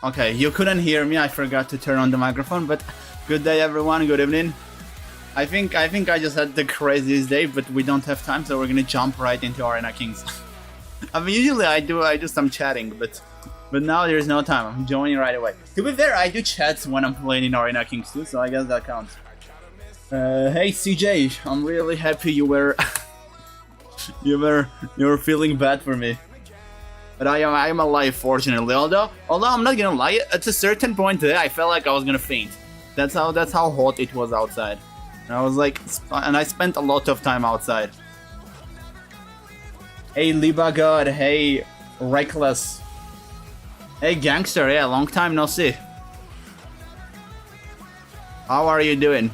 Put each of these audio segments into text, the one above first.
Okay, you couldn't hear me. I forgot to turn on the microphone, but good day everyone, good evening. I think I just had the craziest day, but we don't have time, so we're gonna jump right into arenakings. I mean, usually I do some chatting, but now there's no time. I'm joining right away. To be fair, I do chats when I'm playing in arenakings too, so I guess that counts. Hey CJ, I'm really happy you were feeling bad for me. But I am alive, fortunately. Although I'm not gonna lie, at a certain point today, I felt like I was gonna faint. That's how hot it was outside. And I was like, and I spent a lot of time outside. Hey Liba God, hey Reckless, hey Gangster, yeah, long time no see. How are you doing?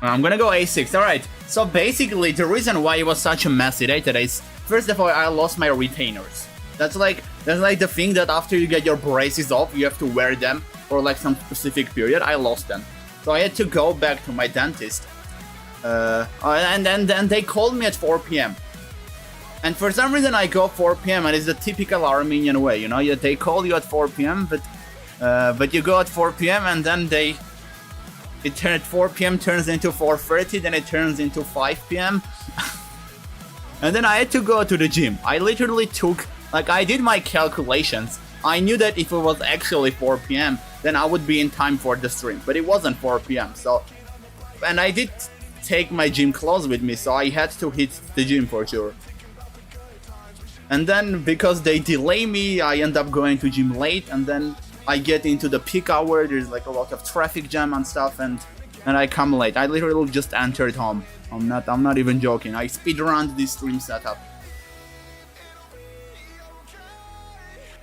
I'm gonna go A6. Alright, so basically the reason why it was such a messy day today is, first of all, I lost my retainers. That's like the thing that after you get your braces off, you have to wear them for like some specific period. I lost them. So I had to go back to my dentist. And then they called me at 4 p.m. And for some reason I go 4 p.m. and it's the typical Armenian way, you know, they call you at 4 p.m. but you go at 4 p.m. and then it turns 4 p.m. turns into 4:30, then it turns into 5 p.m. And then I had to go to the gym. I literally I did my calculations. I knew that if it was actually 4 p.m. then I would be in time for the stream, but it wasn't 4 p.m. So, and I did take my gym clothes with me, so I had to hit the gym for sure. And then because they delay me, I end up going to gym late, and then I get into the peak hour, there's like a lot of traffic jam and stuff, and I come late. I literally just entered home. I'm not even joking. I speedrun this stream setup.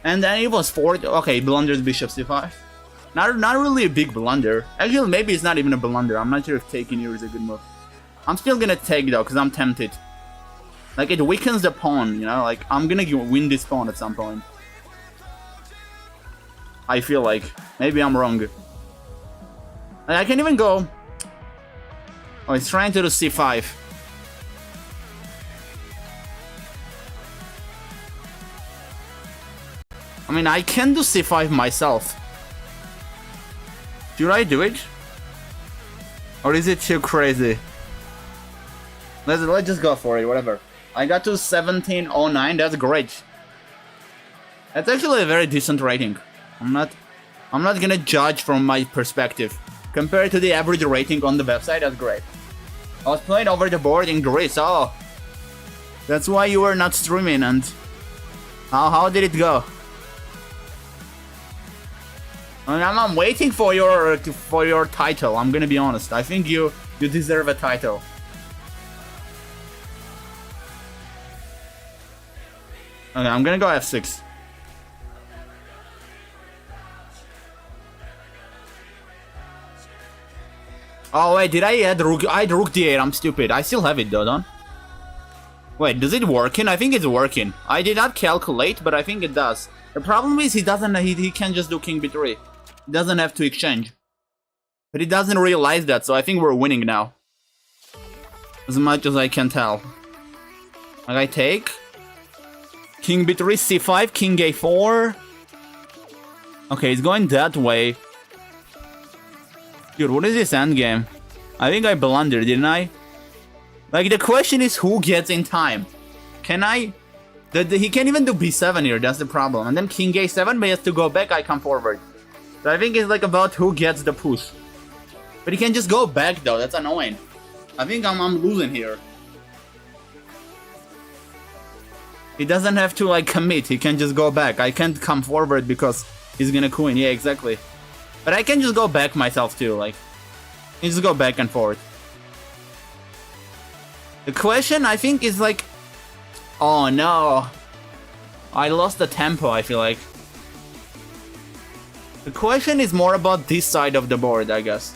And then it was 4. Okay, blunders bishop c5. Not really a big blunder. Actually, maybe it's not even a blunder. I'm not sure if taking here is a good move. I'm still gonna take though, because I'm tempted. Like, it weakens the pawn, you know? Like, I'm gonna win this pawn at some point. I feel like. Maybe I'm wrong. I can even go... Oh, he's trying to do c5. I mean, I can do c5 myself. Should I do it? Or is it too crazy? Let's just go for it, whatever. I got to 1709, that's great. That's actually a very decent rating. I'm not gonna judge from my perspective. Compared to the average rating on the website, that's great. I was playing over the board in Greece, oh. That's why you were not streaming, and... How did it go? I mean, I'm waiting for your title, I'm gonna be honest. I think you deserve a title. Okay, I'm gonna go f6. Oh wait, did I add rook? I had rook d8, I'm stupid. I still have it though, don't? Wait, does it working? I think it's working. I did not calculate, but I think it does. The problem is he can't just do king b3. He doesn't have to exchange. But he doesn't realize that, so I think we're winning now. As much as I can tell. Like, I take. King b3, c5, king a4. Okay, it's going that way. Dude, what is this endgame? I think I blundered, didn't I? Like, the question is who gets in time. Can I... He can't even do b7 here, that's the problem. And then king a7, but he has to go back, I come forward. So I think it's like about who gets the push. But he can just go back though, that's annoying. I think I'm losing here. He doesn't have to like commit, he can just go back. I can't come forward because he's gonna queen, yeah, exactly. But I can just go back myself too, like... You just go back and forth. The question, I think, is like... Oh no. I lost the tempo, I feel like. The question is more about this side of the board, I guess.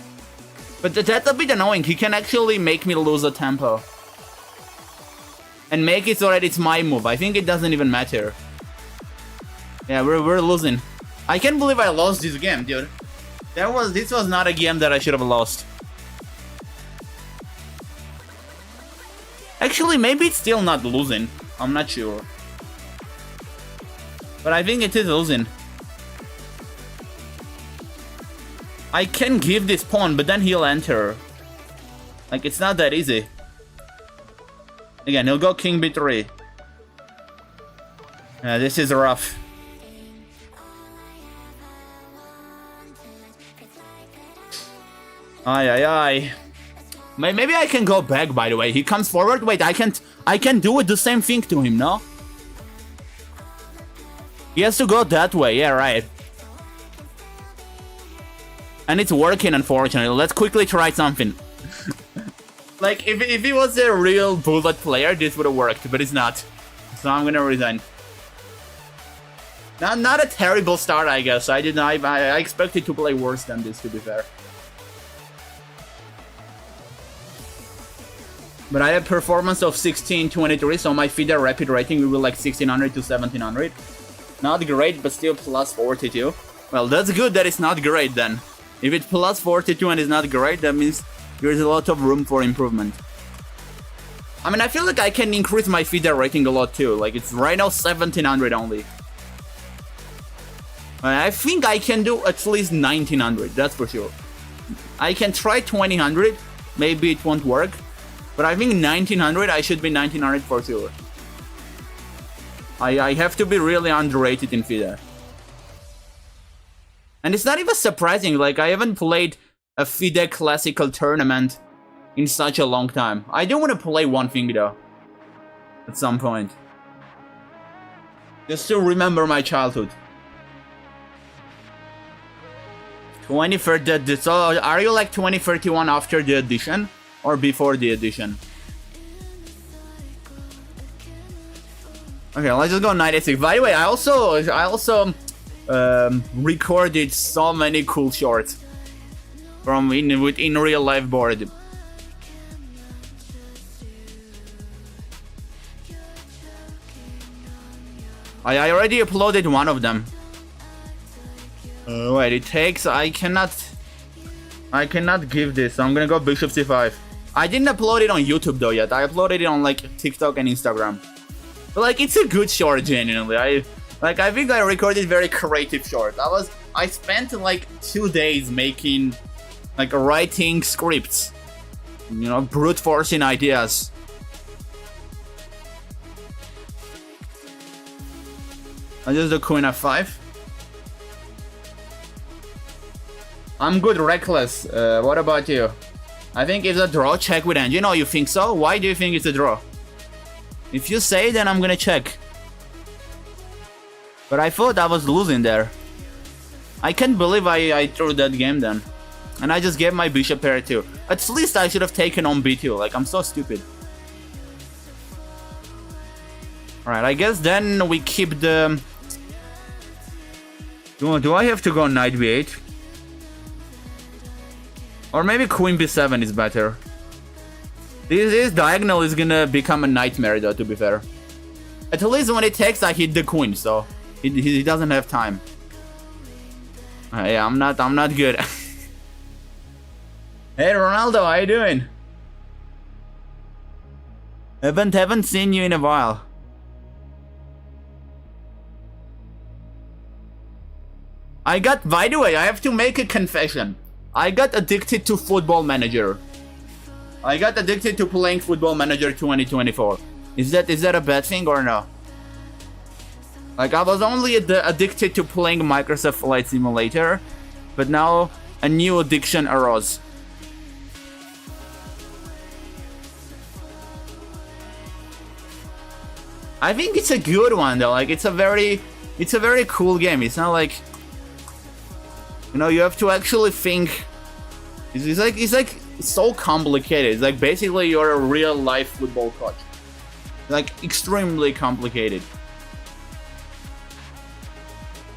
But that's a bit annoying, he can actually make me lose a tempo. And make it so that it's my move, I think it doesn't even matter. Yeah, we're losing. I can't believe I lost this game, dude. This was not a game that I should have lost. Actually, maybe it's still not losing. I'm not sure. But I think it is losing. I can give this pawn, but then he'll enter. Like, it's not that easy. Again, he'll go king b3. This is rough. Ay. Maybe I can go back, by the way. He comes forward. Wait, I can do it the same thing to him, no? He has to go that way. Yeah, right. And it's working, unfortunately. Let's quickly try something. Like, if he was a real bullet player, this would have worked, but it's not. So I'm gonna resign. Not a terrible start, I guess. I expected to play worse than this, to be fair. But I have performance of 1623, so my FIDE rapid rating will be like 1600 to 1700. Not great, but still plus 42. Well, that's good that it's not great then. If it's plus 42 and it's not great, that means there's a lot of room for improvement. I mean, I feel like I can increase my FIDE rating a lot too. Like, it's right now 1700 only. I think I can do at least 1900, that's for sure. I can try 2000, maybe it won't work. But I think 1900, I should be 1900 for sure. I have to be really underrated in FIDE. And it's not even surprising, like, I haven't played a FIDE classical tournament in such a long time. I do want to play one thing though, at some point. Just to remember my childhood. 2030, so are you like 2031 after the edition? Or before the edition? Okay, let's just go 96. By the way, I also recorded so many cool shorts from in real life board. I already uploaded one of them. Wait, it takes. I cannot give this. So I'm gonna go bishop c5. I didn't upload it on YouTube though yet. I uploaded it on like TikTok and Instagram. But like, it's a good short, genuinely. I think I recorded very creative short. I spent like 2 days making, like, writing scripts. You know, brute forcing ideas. I just do queen f5. I'm good reckless. What about you? I think it's a draw. Check with engine. Oh, you think so? Why do you think it's a draw? If you say, then I'm gonna check. But I thought I was losing there. I can't believe I threw that game then. And I just gave my bishop pair too. At least I should have taken on b2. Like, I'm so stupid. Alright, I guess then we keep the... Do I have to go knight b8? Or maybe queen b7 is better. This diagonal is gonna become a nightmare though, to be fair. At least when it takes, I hit the queen, so he doesn't have time. Yeah, I'm not good. Hey Ronaldo, how you doing? Haven't seen you in a while. By the way, I have to make a confession. I got addicted to Football Manager. I got addicted to playing Football Manager 2024. Is that a bad thing or no? Like, I was only addicted to playing Microsoft Flight Simulator, but now a new addiction arose. I think it's a good one though. Like, it's a very cool game. It's not like, you know, you have to actually think. It's like so complicated. It's like basically you're a real life football coach. Like, extremely complicated.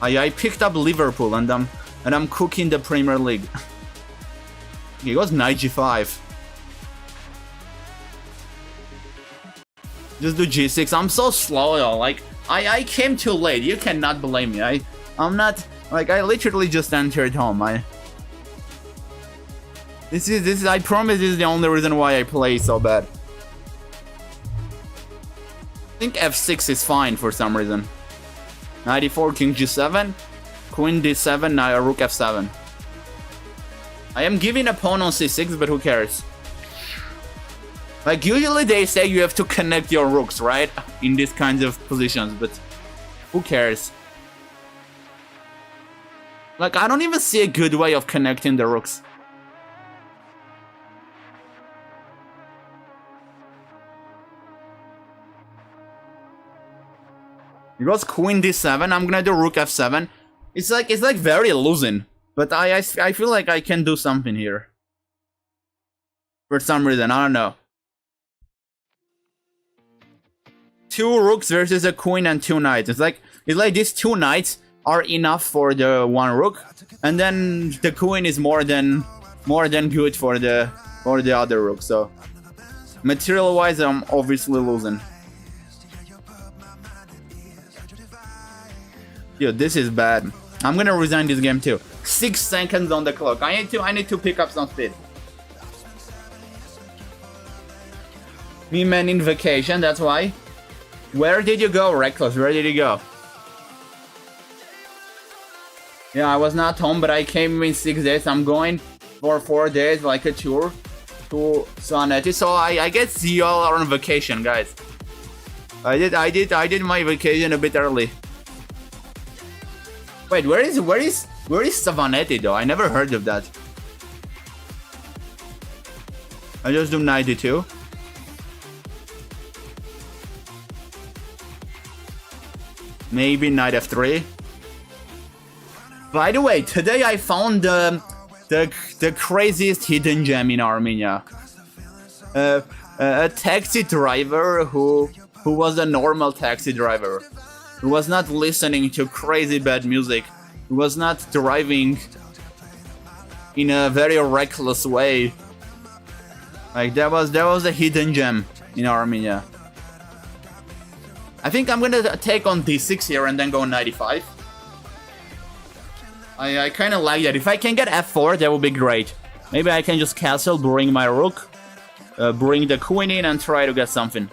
I picked up Liverpool and I'm cooking the Premier League. He goes knight g5. Just do g6. I'm so slow though. Like, I came too late. You cannot blame me. I'm not, like, I literally just entered home. This is I promise this is the only reason why I play so bad. I think f6 is fine for some reason. 94, king g7, queen d7, now rook f7. I am giving a pawn on c6, but who cares? Like, usually they say you have to connect your rooks, right? In these kinds of positions, but who cares? Like, I don't even see a good way of connecting the rooks. It goes queen d7, I'm gonna do rook f7. It's like very losing. But I feel like I can do something here. For some reason, I don't know. 2 rooks versus a queen and 2 knights. It's like these 2 knights are enough for the 1 rook, and then the queen is more than good for the other rook. So material wise, I'm obviously losing. Yo, this is bad. I'm gonna resign this game too. 6 seconds on the clock. I need to pick up some speed. Me man in vacation, that's why. Where did you go, Reckless? Where did you go? Yeah, I was not home, but I came in 6 days. I'm going for 4 days, like a tour to Soneti. So I guess you all are on vacation, guys. I did my vacation a bit early. Wait, where is Savanetti though? I never heard of that. I just do 92. Maybe knight f3. By the way, today I found the craziest hidden gem in Armenia. A taxi driver who was a normal taxi driver. Who was not listening to crazy bad music. Who was not driving in a very reckless way. Like there was a hidden gem in Armenia. I think I'm gonna take on d6 here and then go 95. I kind of like that. If I can get f4, that would be great. Maybe I can just castle, bring my rook, bring the queen in and try to get something.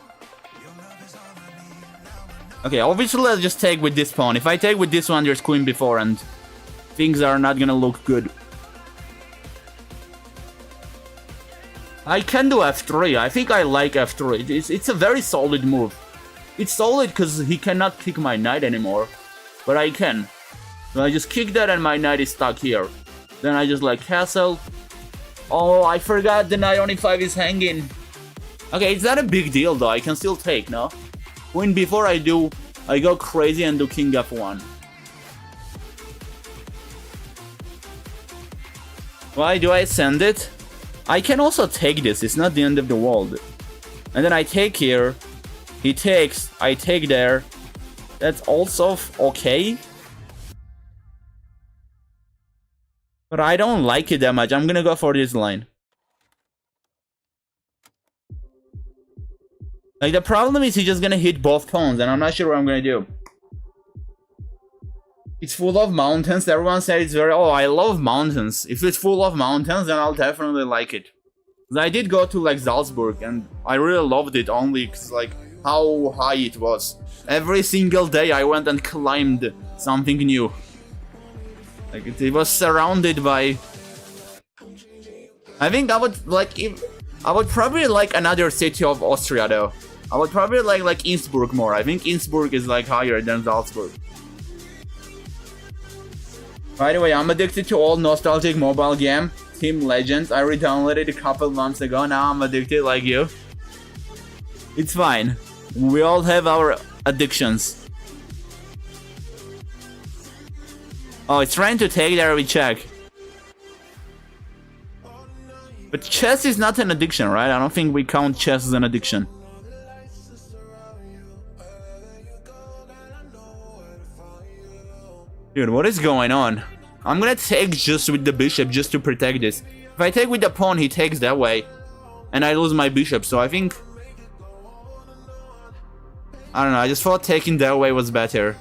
Okay, obviously let's just take with this pawn. If I take with this one, there's queen before and things are not gonna look good. I can do f3. I think I like f3. It's a very solid move. It's solid because he cannot kick my knight anymore. But I can. So I just kick that and my knight is stuck here. Then I just like castle. Oh, I forgot the knight on e5 is hanging. Okay, it's not a big deal though. I can still take, no? When before I go crazy and do king f1. Why do I send it? I can also take this. It's not the end of the world. And then I take here. He takes. I take there. That's also okay. But I don't like it that much. I'm gonna go for this line. Like, the problem is he's just gonna hit both pawns, and I'm not sure what I'm gonna do. It's full of mountains. Everyone said it's very... Oh, I love mountains. If it's full of mountains, then I'll definitely like it. I did go to, like, Salzburg, and I really loved it only because, like, how high it was. Every single day I went and climbed something new. Like, it was surrounded by... I think I would, like... I would probably like another city of Austria, though. I would probably like Innsbruck more. I think Innsbruck is, like, higher than Salzburg. By the way, I'm addicted to old nostalgic mobile game, Team Legends. I re-downloaded it a couple months ago. Now I'm addicted like you. It's fine. We all have our addictions. Oh, it's trying to take there, we check. But chess is not an addiction, right? I don't think we count chess as an addiction. Dude, what is going on? I'm gonna take just with the bishop just to protect this. If I take with the pawn, he takes that way. And I lose my bishop, so I think... I don't know, I just thought taking that way was better.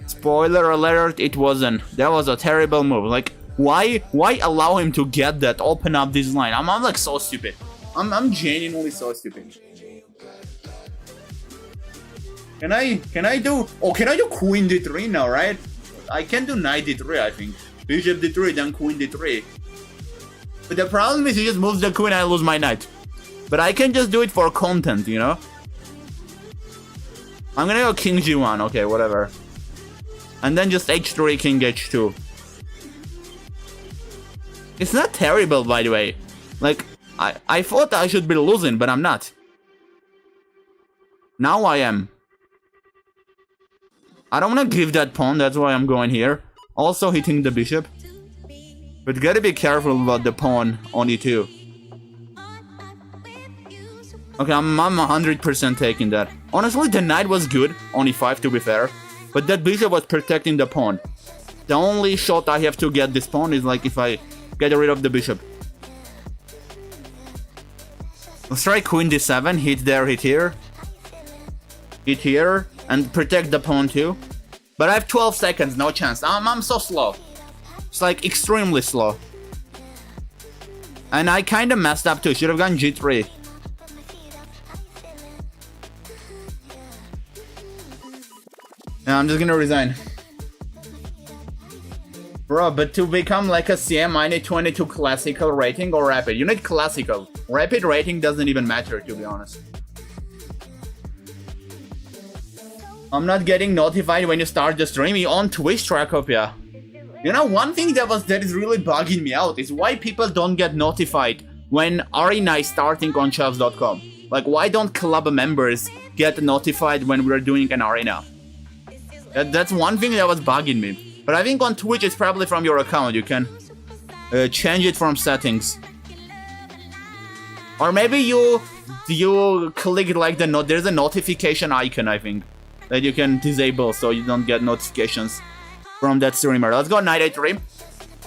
Spoiler alert, it wasn't. That was a terrible move. Like, why allow him to get that, open up this line? I'm like so stupid. I'm genuinely so stupid. Can I do queen d3 now, right? I can do knight d3, I think. Bishop d3, then queen d3. But the problem is he just moves the queen and I lose my knight. But I can just do it for content, you know? I'm gonna go king g1, okay, whatever. And then just h3, king h2. It's not terrible, by the way. Like, I thought I should be losing, but I'm not. Now I am. I don't want to give that pawn, that's why I'm going here. Also hitting the bishop. But gotta be careful about the pawn on e2. Okay, I'm 100% taking that. Honestly, the knight was good on e5 to be fair. But that bishop was protecting the pawn. The only shot I have to get this pawn is like if I get rid of the bishop. Let's try queen d7, hit there, hit here. Hit here, and protect the pawn too. But I have 12 seconds, no chance. I'm so slow. It's like extremely slow. And I kinda messed up too, should have gone g3. Yeah, I'm just gonna resign. Bro, but to become like a CM, I need 22 classical rating or rapid. You need classical. Rapid rating doesn't even matter, to be honest. I'm not getting notified when you start the stream. You on Twitch, Tracopia. You know, one thing that is really bugging me out is why people don't get notified when arena is starting on chefs.com. Like, why don't club members get notified when we're doing an arena? That's one thing that was bugging me. But I think on Twitch it's probably from your account. You can change it from settings. Or maybe you click like there's a notification icon, I think, that you can disable so you don't get notifications from that streamer. Let's go knight a3.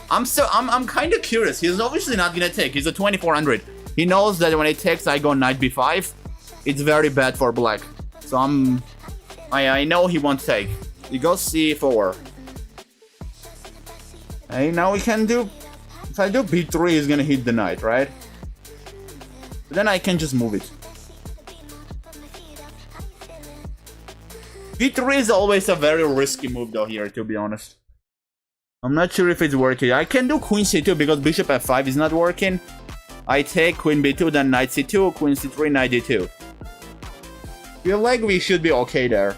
I'm kind of curious. He's obviously not gonna take. He's a 2400. He knows that when he takes, I go knight b5. It's very bad for black. So I know he won't take. He goes c4. Hey, now we can do... If I do b3, he's gonna hit the knight, right? But then I can just move it. b3 is always a very risky move though here, to be honest. I'm not sure if it's worth it. I can do queen c2 because bishop f5 is not working. I take queen b2, then knight c2, queen c3, knight d2. Feel like we should be okay there.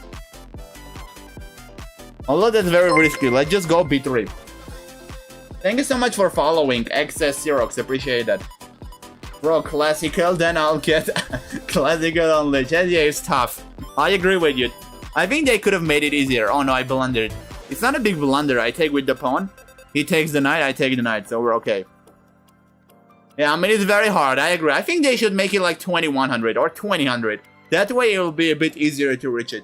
Although that's very risky, let's just go b3. Thank you so much for following, XS Xerox, appreciate that. Bro, classical, then I'll get classical on legend. Yeah, it's tough. I agree with you. I think they could have made it easier. Oh no, I blundered. It's not a big blunder. I take with the pawn. He takes the knight, I take the knight, so we're okay. Yeah, I mean, it's very hard, I agree. I think they should make it like 2100 or 2000. That way it will be a bit easier to reach it.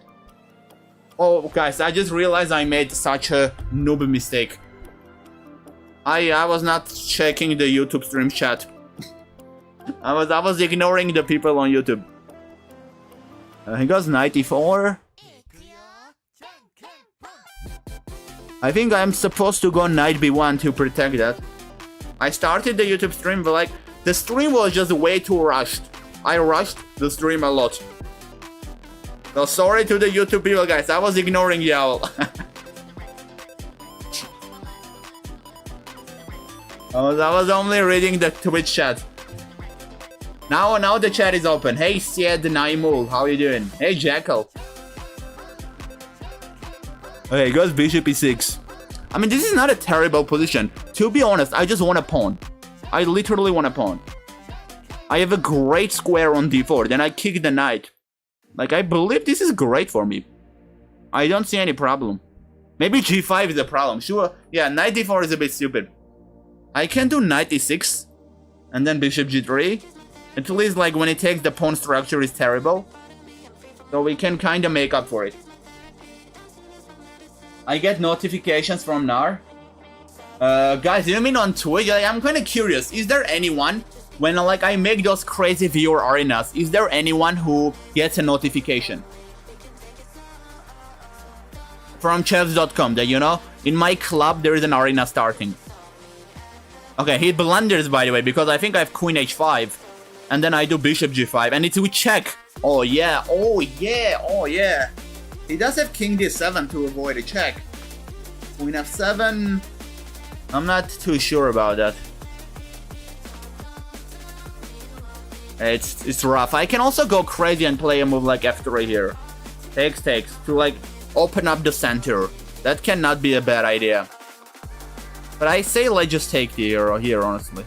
Oh, guys, I just realized I made such a noob mistake. I was not checking the YouTube stream chat. I was ignoring the people on YouTube. He goes knight e4. I think I'm supposed to go knight b1 to protect that. I started the YouTube stream, but like, the stream was just way too rushed. I rushed the stream a lot. So sorry to the YouTube people, guys. I was ignoring y'all. I was only reading the Twitch chat. Now the chat is open. Hey Sied Naimul, how you doing? Hey Jackal. Okay, goes bishop e6. I mean, this is not a terrible position. To be honest, I just want a pawn. I literally want a pawn. I have a great square on d4, then I kick the knight. Like, I believe this is great for me. I don't see any problem. Maybe g5 is the problem. Sure, yeah, knight d4 is a bit stupid. I can do knight e6, and then bishop g3. At least, like, when it takes, the pawn structure is terrible. So we can kind of make up for it. I get notifications from Nar. Guys, you mean on Twitch? I'm kind of curious. Is there anyone, when like I make those crazy viewer arenas, is there anyone who gets a notification? From chefs.com, that, you know, in my club there is an arena starting. Okay, he blunders, by the way, because I think I have queen h5. and then I do bishop g5, and it's with check. Oh yeah, oh yeah, oh yeah. He does have king d7 to avoid a check. Queen f7. I'm not too sure about that. It's rough. I can also go crazy and play a move like f3 here. Takes to like open up the center. That cannot be a bad idea. But I say let's just take the hero here, honestly.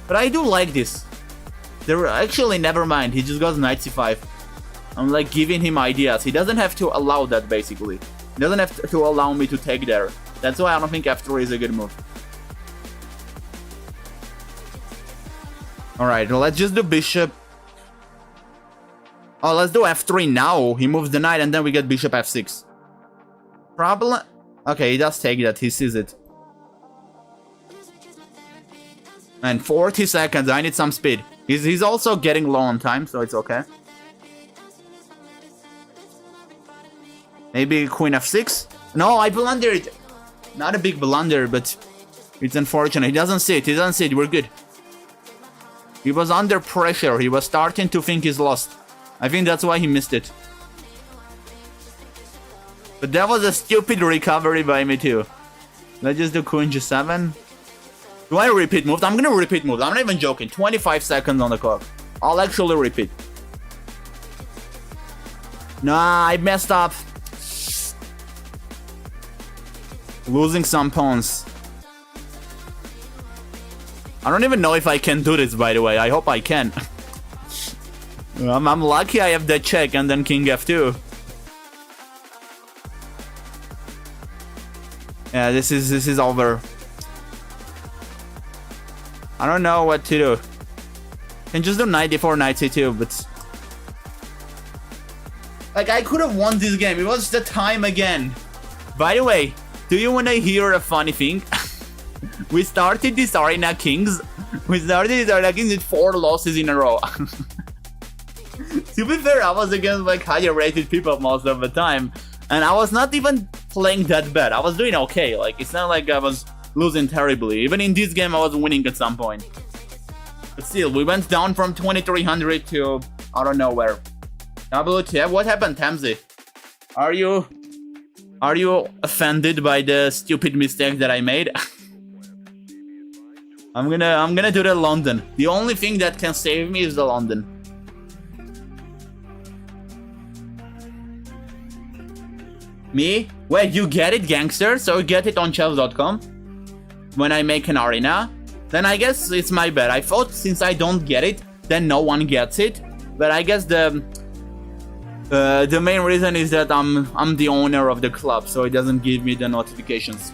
But I do like this. Actually, never mind. He just goes knight c5. I'm like giving him ideas. He doesn't have to allow that, basically. He doesn't have to allow me to take there. That's why I don't think f3 is a good move. Alright, let's just do bishop. Oh, let's do f3 now. He moves the knight and then we get bishop f6. Problem? Okay, he does take that. He sees it. And 40 seconds. I need some speed. He's also getting low on time, so it's okay. Maybe queen f6? No, I blundered. Not a big blunder, but it's unfortunate. He doesn't see it. He doesn't see it. We're good. He was under pressure. He was starting to think he's lost. I think that's why he missed it. But that was a stupid recovery by me too. Let's just do queen g7. Do I repeat moves? I'm gonna repeat moves. I'm not even joking. 25 seconds on the clock. I'll actually repeat. Nah, I messed up. Losing some pawns. I don't even know if I can do this, by the way. I hope I can. I'm lucky I have that check and then king f2. Yeah, this is over. I don't know what to do. Can just do knight d4, knight c2, but like I could have won this game. It was the time again. By the way, do you want to hear a funny thing? We started this arenakings. With 4 losses in a row. To be fair, I was against like higher rated people most of the time, and I was not even playing that bad. I was doing okay. Like it's not like I was losing terribly. Even in this game, I was winning at some point. But still, we went down from 2300 to I don't know where. WTF? What happened, Tamsi? Are you offended by the stupid mistake that I made? I'm gonna do the London. The only thing that can save me is the London. Me? Wait, you get it, gangster? So you get it on chess.com? When I make an arena? Then I guess it's my bad. I thought since I don't get it, then no one gets it. But I guess the main reason is that I'm the owner of the club, so it doesn't give me the notifications.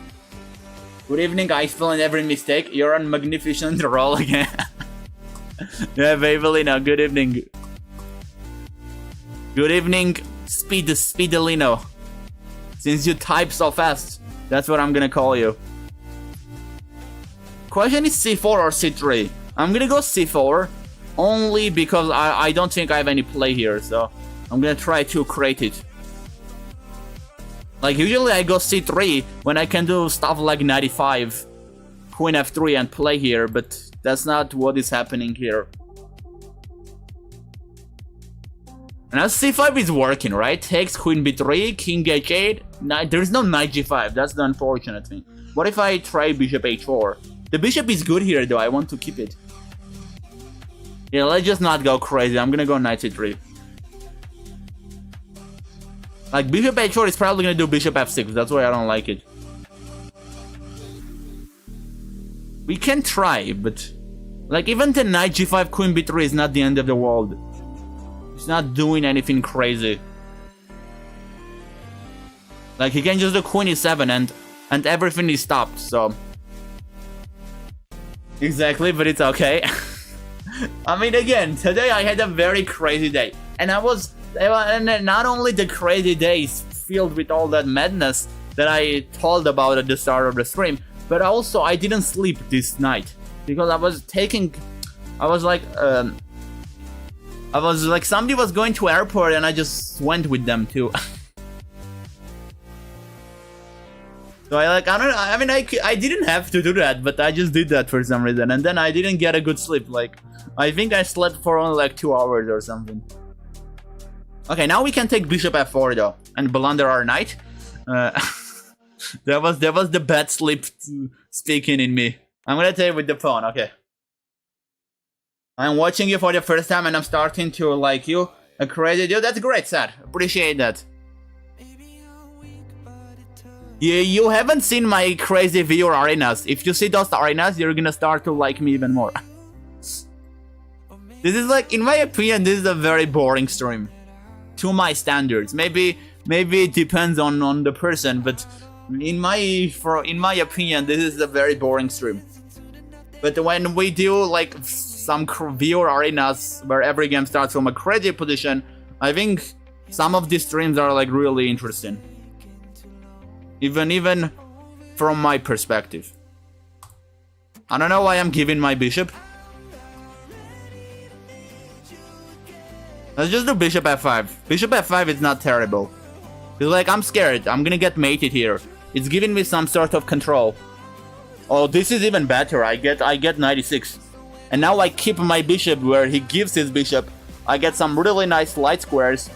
Good evening, I fell in every mistake. You're on magnificent roll again. Yeah, Babelino, good evening. Good evening, Speedolino. Since you type so fast, that's what I'm gonna call you. Question is c4 or c3. I'm gonna go c4, only because I don't think I have any play here, so I'm gonna try to create it. Like usually I go c3 when I can do stuff like 95, queen f3 and play here, but that's not what is happening here. And now c5 is working, right? Takes queen b3, king h8, knight. There's no knight g5, that's the unfortunate thing. What if I try bishop h4? The bishop is good here though, I want to keep it. Yeah, let's just not go crazy. I'm gonna go knight c3. Like bishop h4 is probably gonna do bishop f6, that's why I don't like it. We can try, but like even the knight g5 queen b3 is not the end of the world. It's not doing anything crazy. Like he can just do queen e7 and everything is stopped, so exactly, but it's okay. I mean, again, today I had a very crazy day, and and not only the crazy days filled with all that madness that I told about at the start of the stream, but also I didn't sleep this night because I was like somebody was going to airport and I just went with them too. So I don't know, I mean, I didn't have to do that, but I just did that for some reason, and then I didn't get a good sleep. Like, I think I slept for only like 2 hours or something. Okay, now we can take bishop f4 though, and blunder our knight. That was the bad sleep speaking in me. I'm gonna take with the pawn, okay. I'm watching you for the first time and I'm starting to like you. A crazy dude, that's great, Sad. Appreciate that. You haven't seen my crazy viewer arenas. If you see those arenas, you're gonna start to like me even more. This is like, in my opinion, this is a very boring stream. To my standards. Maybe it depends on the person, but in my opinion, this is a very boring stream. But when we do like some viewer arenas where every game starts from a crazy position, I think some of these streams are like really interesting. Even from my perspective. I don't know why I'm giving my bishop. Let's just do bishop f5. Bishop f5 is not terrible. Cause like, I'm scared. I'm gonna get mated here. It's giving me some sort of control. Oh, this is even better. I get 96. And now I keep my bishop where he gives his bishop. I get some really nice light squares.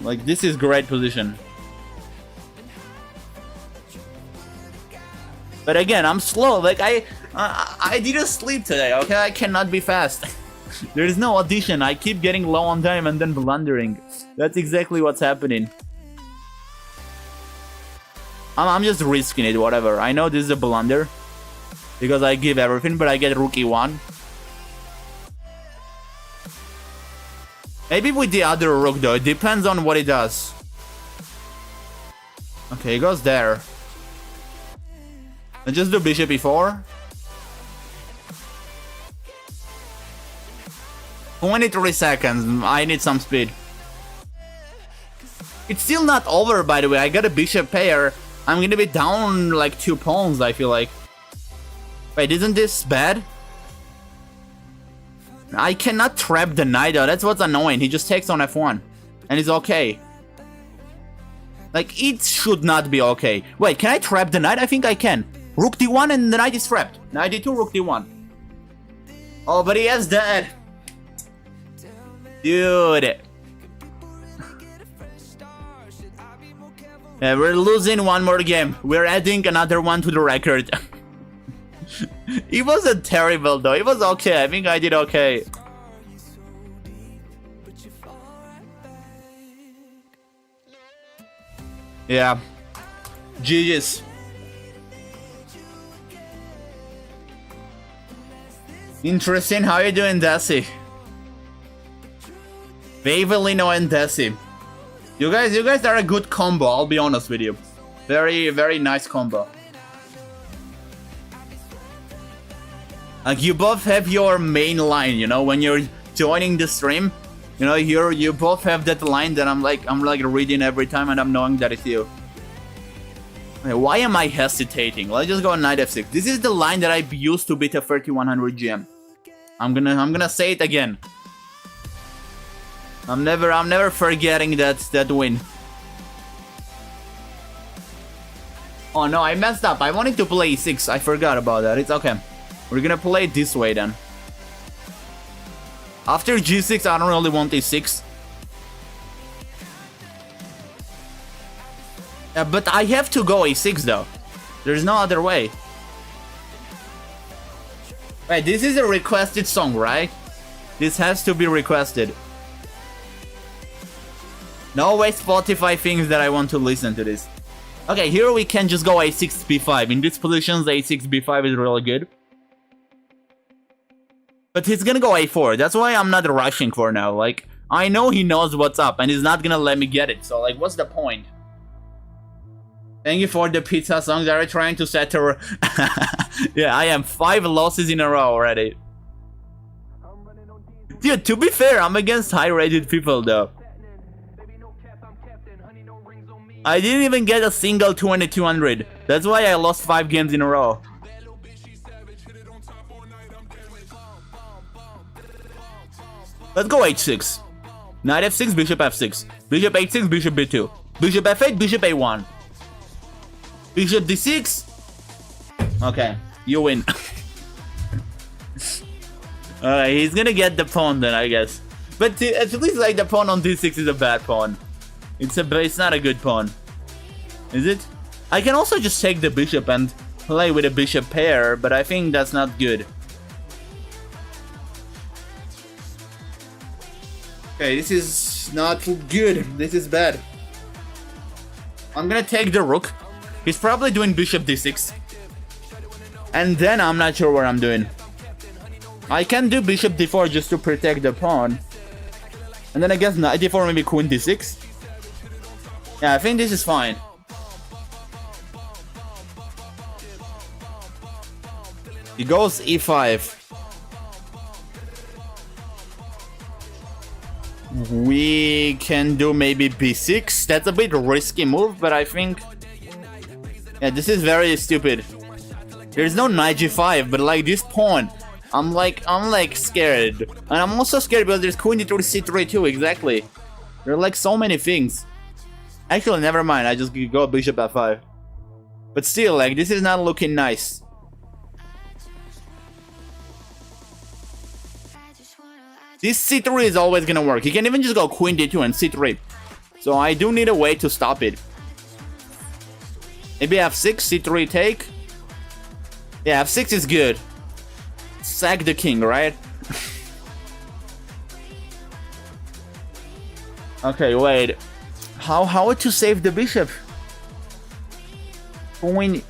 Like, this is great position. But again, I'm slow. Like, I didn't sleep today, okay? I cannot be fast. There is no audition. I keep getting low on time and then blundering. That's exactly what's happening. I'm just risking it, whatever. I know this is a blunder. Because I give everything, but I get rook e1. Maybe with the other rook though. It depends on what it does. Okay, it goes there. Let's just do bishop e4. 23 seconds. I need some speed. It's still not over, by the way. I got a bishop pair. I'm gonna be down like 2 pawns, I feel like. Wait, isn't this bad? I cannot trap the knight though. That's what's annoying. He just takes on f1. And it's okay. Like, it should not be okay. Wait, can I trap the knight? I think I can. Rook d1 and the knight is trapped. Knight d2, rook d1. Oh, but he has that. Dude. Yeah, we're losing one more game. We're adding another one to the record. It wasn't terrible though. It was okay. I think I did okay. Yeah. GG's. Interesting. How you doing, Desi? Vavelino and Desi. You guys are a good combo, I'll be honest with you. Very, very nice combo. Like, you both have your main line, you know, when you're joining the stream, you know, you both have that line that I'm like reading every time and I'm knowing that it's you. Okay, why am I hesitating? Let's just go knight f6. This is the line that I used to beat a 3100 GM. I'm gonna say it again. I'm never forgetting that win. Oh no, I messed up. I wanted to play e6. I forgot about that. It's okay. We're gonna play it this way then. After g6, I don't really want e6. Yeah, but I have to go a6 though. There's no other way. Wait, this is a requested song, right? This has to be requested. No way Spotify thinks that I want to listen to this. Okay, here we can just go a6 b5. In these positions, a6 b5 is really good. But he's gonna go a4. That's why I'm not rushing for now. Like, I know he knows what's up and he's not gonna let me get it. So, like, what's the point? Thank you for the pizza songs. Are you trying to set her? Yeah, I am 5 losses in a row already. Dude, to be fair, I'm against high-rated people though. I didn't even get a single 2200. That's why I lost 5 games in a row. Let's go h6. Knight f6, bishop f6. Bishop h6, bishop b2. Bishop f8, bishop a1. Bishop d6. Okay, you win. Alright, he's gonna get the pawn then, I guess. But at least like the pawn on d6 is a bad pawn. It's not a good pawn. Is it? I can also just take the bishop and play with a bishop pair, but I think that's not good. Okay, this is not good. This is bad. I'm gonna take the rook. He's probably doing bishop d6. And then I'm not sure what I'm doing. I can do bishop d4 just to protect the pawn. And then I guess knight d4, maybe queen d6. Yeah, I think this is fine. He goes e5. We can do maybe b6. That's a bit risky move, but I think... Yeah, this is very stupid. There's no knight g5, but like this pawn, I'm like scared. And I'm also scared because there's queen d3 c3 too, exactly. There are like so many things. Actually, never mind, I just go bishop f5. But still, like, this is not looking nice. This c3 is always gonna work. He can even just go queen d2 and c3. So I do need a way to stop it. Maybe f6, c3 take. Yeah, f6 is good. Sack the king, right? Okay, wait. How to save the bishop? Queen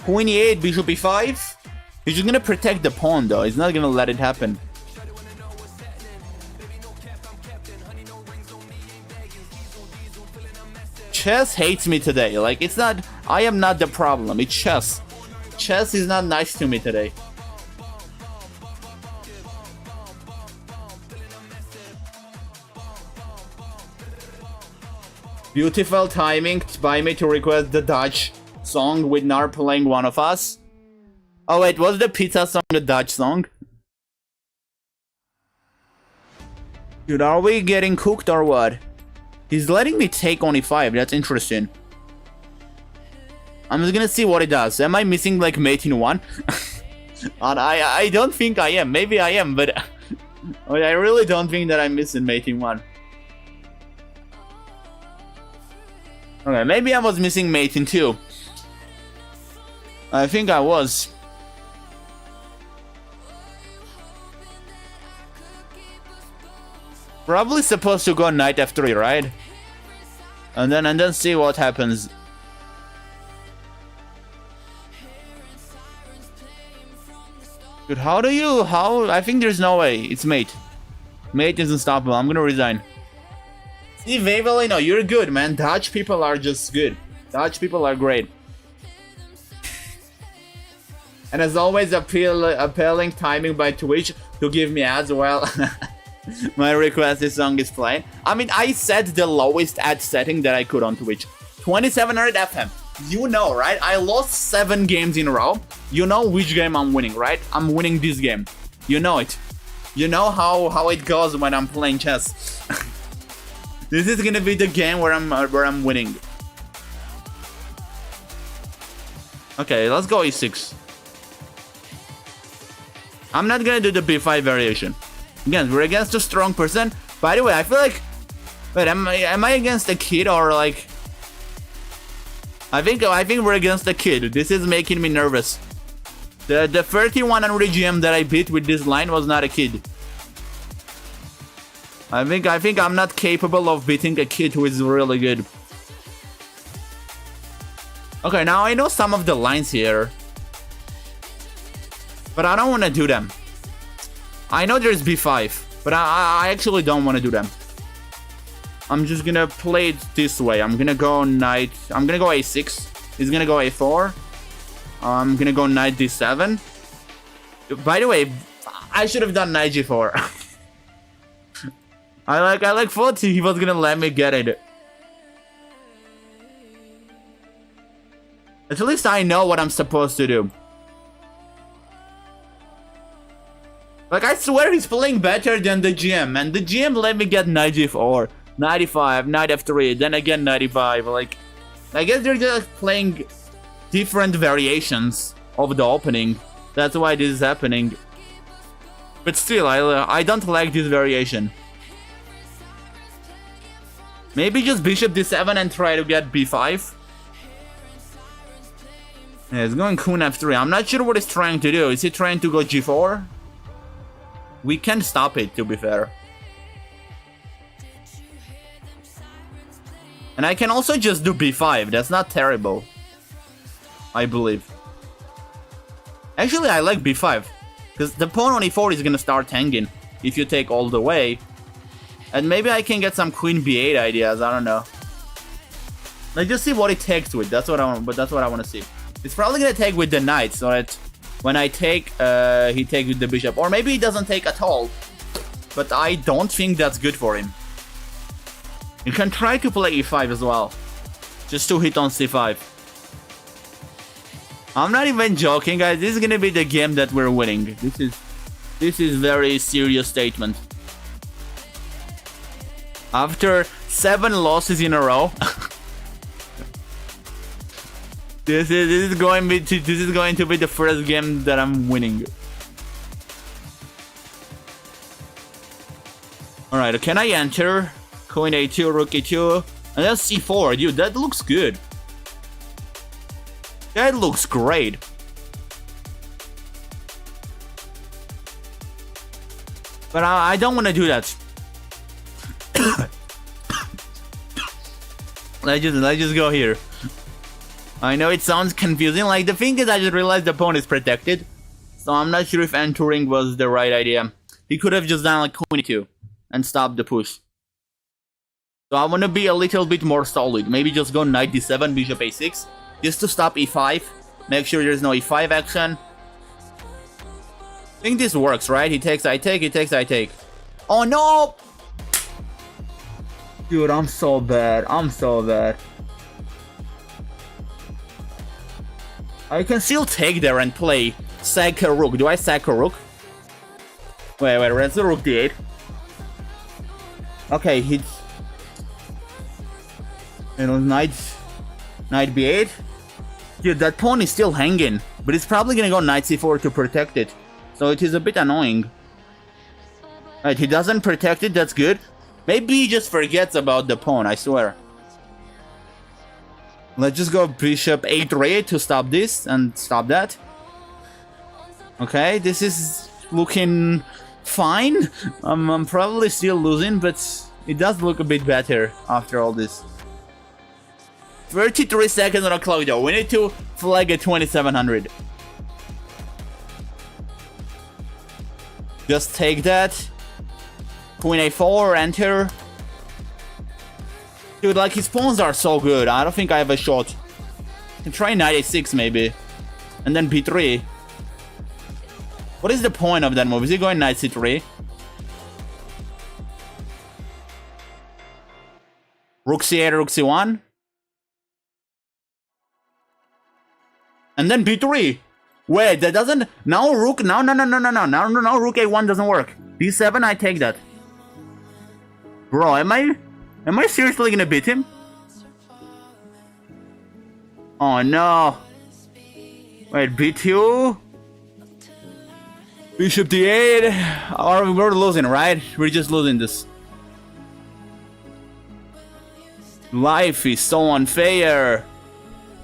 e8, bishop e5. He's just gonna protect the pawn though. He's not gonna let it happen. Chess hates me today. Like, it's not... I am not the problem. It's chess. Chess is not nice to me today. Beautiful timing by me to request the Dutch song with Nar playing One of Us. Oh wait, was the pizza song the Dutch song? Dude, are we getting cooked or what? He's letting me take on e5, that's interesting. I'm just gonna see what it does. Am I missing like mate in 1? And I don't think I am. Maybe I am, but I really don't think that I'm missing mate in 1. Okay, maybe I was missing mate in 2. I think I was. Probably supposed to go knight f3, right? And then see what happens. Dude, how? I think there's no way. It's mate. Mate is unstoppable. I'm gonna resign. See, Waverly, no, you're good, man. Dutch people are just good. Dutch people are great. And as always, appealing timing by Twitch to give me ads while my requested song is playing. I mean, I set the lowest ad setting that I could on Twitch. 2700 FM. You know, right? I lost 7 games in a row. You know which game I'm winning, right? I'm winning this game. You know it. You know how it goes when I'm playing chess. This is gonna be the game where I'm winning. Okay, let's go e6. I'm not gonna do the b5 variation. Again, we're against a strong person. By the way, I feel like... Wait, am I against a kid or like... I think we're against a kid. This is making me nervous. The 3100 GM that I beat with this line was not a kid. I think I'm not capable of beating a kid who is really good. Okay, now I know some of the lines here, but I don't want to do them. I know there's b5, but I actually don't want to do them. I'm just gonna play it this way. I'm gonna go knight. I'm gonna go a6. He's gonna go a4. I'm gonna go knight d7. By the way, I should have done knight g4. I thought he was gonna let me get it. At least I know what I'm supposed to do. Like, I swear he's playing better than the GM, and the GM let me get knight g4, knight e5, knight f3, then again knight e5. Like, I guess they're just playing different variations of the opening. That's why this is happening. But still, I don't like this variation. Maybe just bishop d7 and try to get b5. Yeah, it's going queen f3. I'm not sure what he's trying to do. Is he trying to go g4? We can stop it, to be fair. And I can also just do b5. That's not terrible, I believe. Actually, I like b5. Because the pawn on e4 is gonna start hanging if you take all the way. And maybe I can get some queen b8 ideas, I don't know. Let's just see what it takes with. That's what I want, but that's what I want to see. It's probably gonna take with the knight, so that when I take, he takes with the bishop. Or maybe he doesn't take at all. But I don't think that's good for him. You can try to play e5 as well. Just to hit on c5. I'm not even joking, guys. This is gonna be the game that we're winning. This is very serious statement. After 7 losses in a row, this is going to be the first game that I'm winning. All right, can I enter? Queen a2, rook a2, and then c4. Dude, that looks good. That looks great. But I don't want to do that. Let's just go here. I know it sounds confusing. Like, the thing is, I just realized the pawn is protected, so I'm not sure if entering was the right idea. He could have just done like queen e2 and stopped the push. So I want to be a little bit more solid. Maybe just go knight d7, bishop a6, just to stop e5. Make sure there's no e5 action. I think this works, right? He takes, I take, he takes, I take. Oh no! Dude, I'm so bad. I'm so bad. I can still take there and play sack a rook. Do I sack a rook? Wait, where's the rook d8? Okay, he's... You know, knight b8. Dude, that pawn is still hanging, but it's probably gonna go knight c4 to protect it. So it is a bit annoying. Right, he doesn't protect it, that's good. Maybe he just forgets about the pawn, I swear. Let's just go bishop a3 to stop this and stop that. Okay, this is looking fine. I'm probably still losing, but it does look a bit better after all this. 33 seconds on the clock though. We need to flag at 2700. Just take that. Queen a4, enter. Dude, like, his pawns are so good. I don't think I have a shot. I can try knight a6 maybe. And then b3. What is the point of that move? Is he going knight c3? Rook c8, rook c1. And then b3. Wait, that doesn't... Now rook... No, rook a1 doesn't work. b7, I take that. Bro, am I seriously gonna beat him? Oh no. Wait, b2? Bishop d8? Or we're losing, right? We're just losing this. Life is so unfair.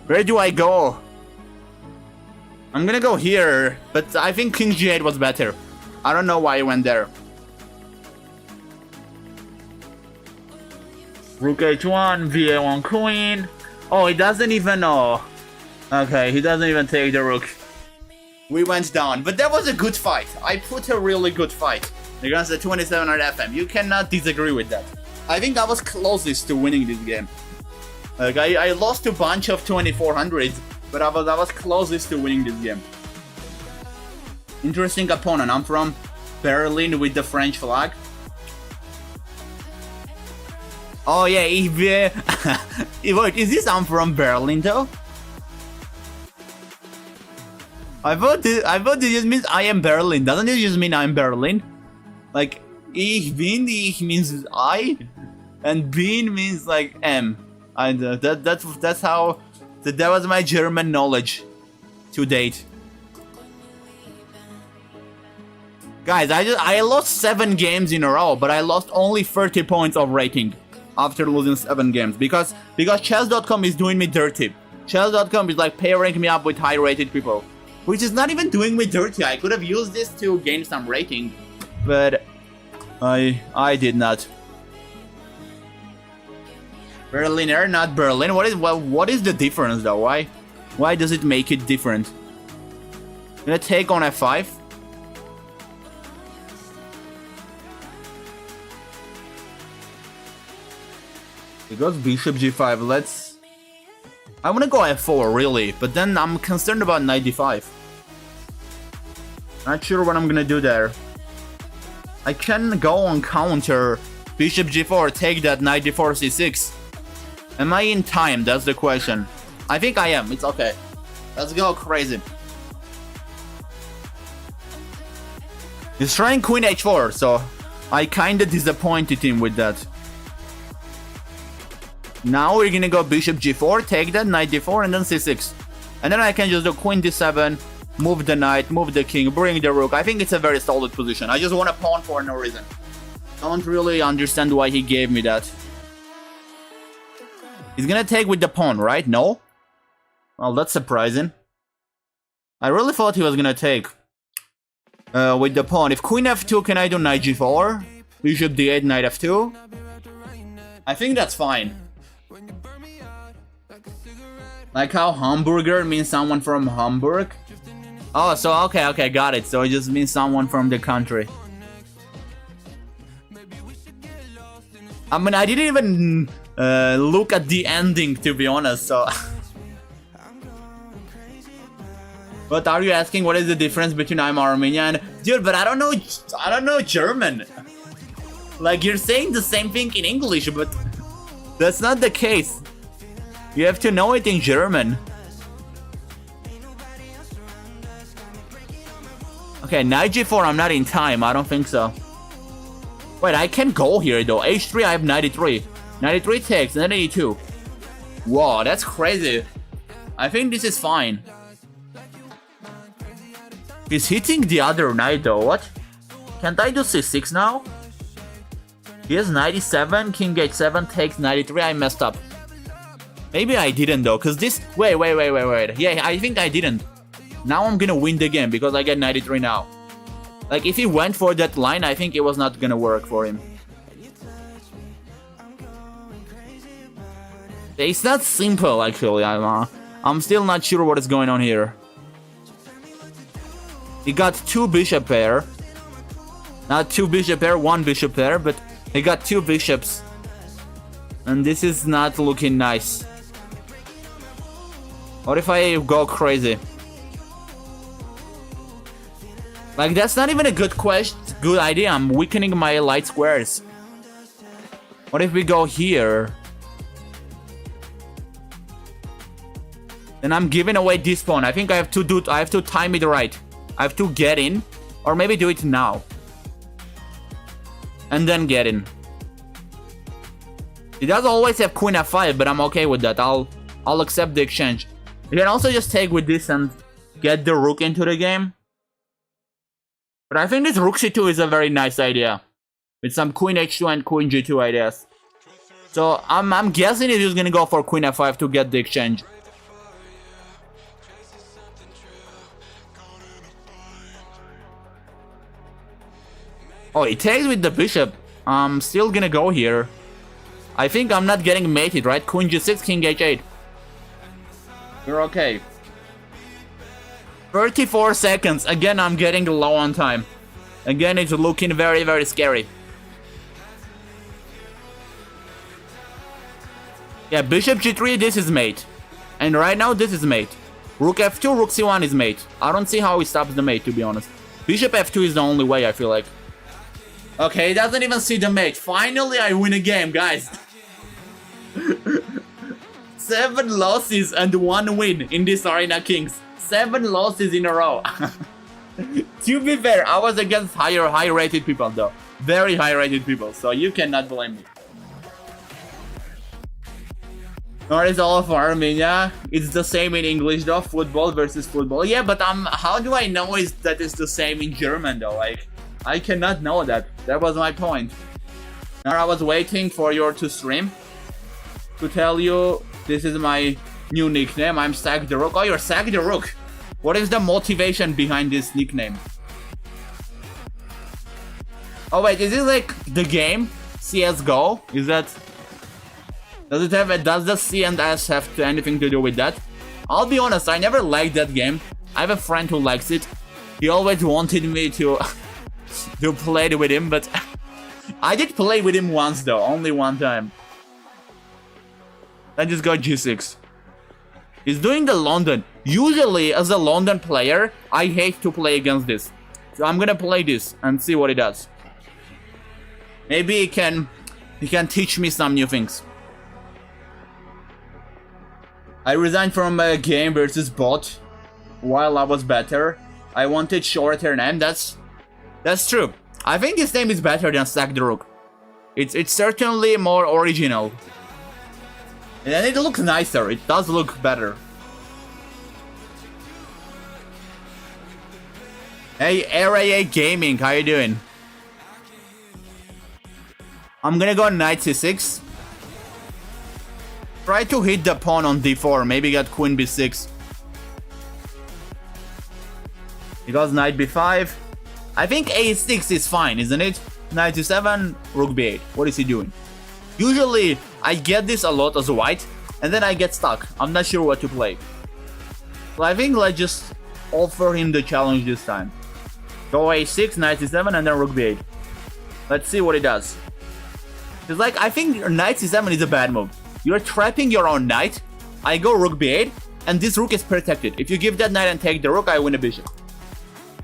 Where do I go? I'm gonna go here, but I think king g8 was better. I don't know why I went there. Rook h1, va1 queen. Oh, he doesn't even know. Okay, he doesn't even take the rook. We went down, but that was a good fight. I put a really good fight against the 2700 FM. You cannot disagree with that. I think I was closest to winning this game. Like, I lost a bunch of 2400s, but I was closest to winning this game. Interesting opponent. I'm from Berlin with the French flag. Oh yeah, wait, is this I'm from Berlin though? I thought this just means I am Berlin. Doesn't it just mean I'm Berlin? Like, ich means I, and bin means like am. And that's So that was my German knowledge to date. Guys, I lost 7 games in a row, but I lost only 30 points of rating after losing 7 games because chess.com is doing me dirty. Chess.com is like pairing me up with high rated people, which is not even doing me dirty. I could have used this to gain some rating, but I did not. Berliner, not Berlin. What is the difference though? Why does it make it different? I'm gonna take on f5. It goes bishop g5. I wanna go f4 really, but then I'm concerned about knight d5. Not sure what I'm gonna do there. I can go on counter bishop g4, take that knight d4 c6. Am I in time? That's the question. I think I am. It's okay. Let's go crazy. He's trying queen h4, so I kinda disappointed him with that. Now we're gonna go bishop g4, take that, knight d4, and then c6. And then I can just do queen d7, move the knight, move the king, bring the rook. I think it's a very solid position. I just want a pawn for no reason. Don't really understand why he gave me that. He's gonna take with the pawn, right? No? Well, that's surprising. I really thought he was gonna take with the pawn. If queen f2, can I do knight g4? Bishop d8, knight f2? I think that's fine. Like how hamburger means someone from Hamburg? Oh, so okay, got it. So it just means someone from the country. I mean, I didn't even look at the ending, to be honest, so... But are you asking what is the difference between I'm Armenian? Dude, but I don't know German. Like, you're saying the same thing in English, but that's not the case. You have to know it in German. Okay, knight g4, I'm not in time. I don't think so. Wait, I can go here though. h3, I have knight e3. Knight e3 takes, and then e2. Whoa, that's crazy. I think this is fine. He's hitting the other knight though. What? Can't I do c6 now? He has knight e7, king h7 takes knight e3. I messed up. Maybe I didn't though, cause this... Wait. Yeah, I think I didn't. Now I'm gonna win the game because I get knight e3 now. Like, if he went for that line, I think it was not gonna work for him. It's not simple, actually. I'm still not sure what is going on here. He got 2 bishop pair. Not 2 bishop pair, 1 bishop pair, but he got 2 bishops. And this is not looking nice. What if I go crazy? Like, that's not even a good idea. I'm weakening my light squares. What if we go here? Then I'm giving away this pawn. I think I have to time it right. I have to get in, or maybe do it now. And then get in. He does always have queen f5, but I'm okay with that. I'll accept the exchange. You can also just take with this and get the rook into the game. But I think this rook c2 is a very nice idea. With some queen h2 and queen g2 ideas. So I'm guessing he's just gonna go for queen f5 to get the exchange. Oh, he takes with the bishop. I'm still gonna go here. I think I'm not getting mated, right? Queen g6, king h8. We're okay. 34 seconds. Again, I'm getting low on time. Again, it's looking very, very scary. Yeah, bishop g3, this is mate. And right now, this is mate. Rook f2, rook c1 is mate. I don't see how he stops the mate, to be honest. Bishop f2 is the only way, I feel like. Okay, he doesn't even see the mate. Finally, I win a game, guys. 7 losses and 1 win in this Arena Kings. 7 losses in a row. To be fair, I was against high-rated people, though. Very high-rated people, so you cannot blame me. Or it's all farming, yeah? It's the same in English though, football versus football. Yeah, but how do I know that it's the same in German though? Like, I cannot know that. That was my point. Now I was waiting for you to stream to tell you this is my new nickname. I'm Sack the Rook. Oh, you're Sack the Rook. What is the motivation behind this nickname? Oh wait, is it like the game CS:GO? Is that? Does the C and S have anything to do with that? I'll be honest, I never liked that game. I have a friend who likes it. He always wanted me to to play with him, but I did play with him once though, only one time. I just got G6. He's doing the London. Usually, as a London player, I hate to play against this. So I'm gonna play this and see what it does. Maybe he can teach me some new things. I resigned from a game versus bot while I was better. I wanted shorter name. That's true. I think this name is better than Sack the Rook. It's certainly more original. And it looks nicer. It does look better. Hey, RAA Gaming, how you doing? I'm gonna go knight c6. Try to hit the pawn on d4, maybe get queen b6. He goes knight b5. I think a6 is fine, isn't it? Knight c7, rook b8. What is he doing? Usually, I get this a lot as white, and then I get stuck. I'm not sure what to play. So I think let's just offer him the challenge this time. Go a6, knight c7, and then rook b8. Let's see what he does. It's like, I think knight c7 is a bad move. You're trapping your own knight. I go rook b8, and this rook is protected. If you give that knight and take the rook, I win a bishop.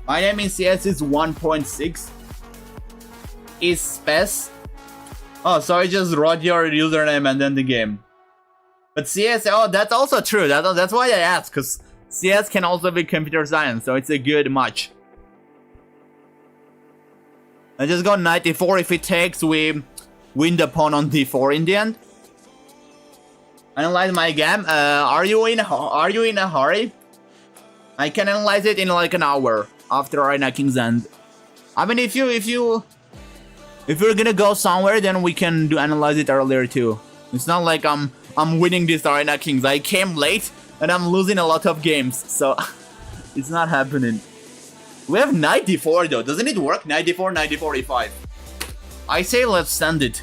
My name in CS is 1.6. Is Spes. Oh, so I just wrote your username and then the game. But CS, oh, that's also true. That's why I asked, because CS can also be computer science, so it's a good match. I just go knight e4. If it takes, we win the pawn on d4 in the end. Analyze my game. Are you in a hurry? I can analyze it in like an hour after arenakings end. I mean, if you're gonna go somewhere, then we can analyze it earlier too. It's not like I'm winning this arenakings. I came late and I'm losing a lot of games, so it's not happening. We have knight d4 though. Doesn't it work? Knight d4, knight d4, e5. I say let's send it.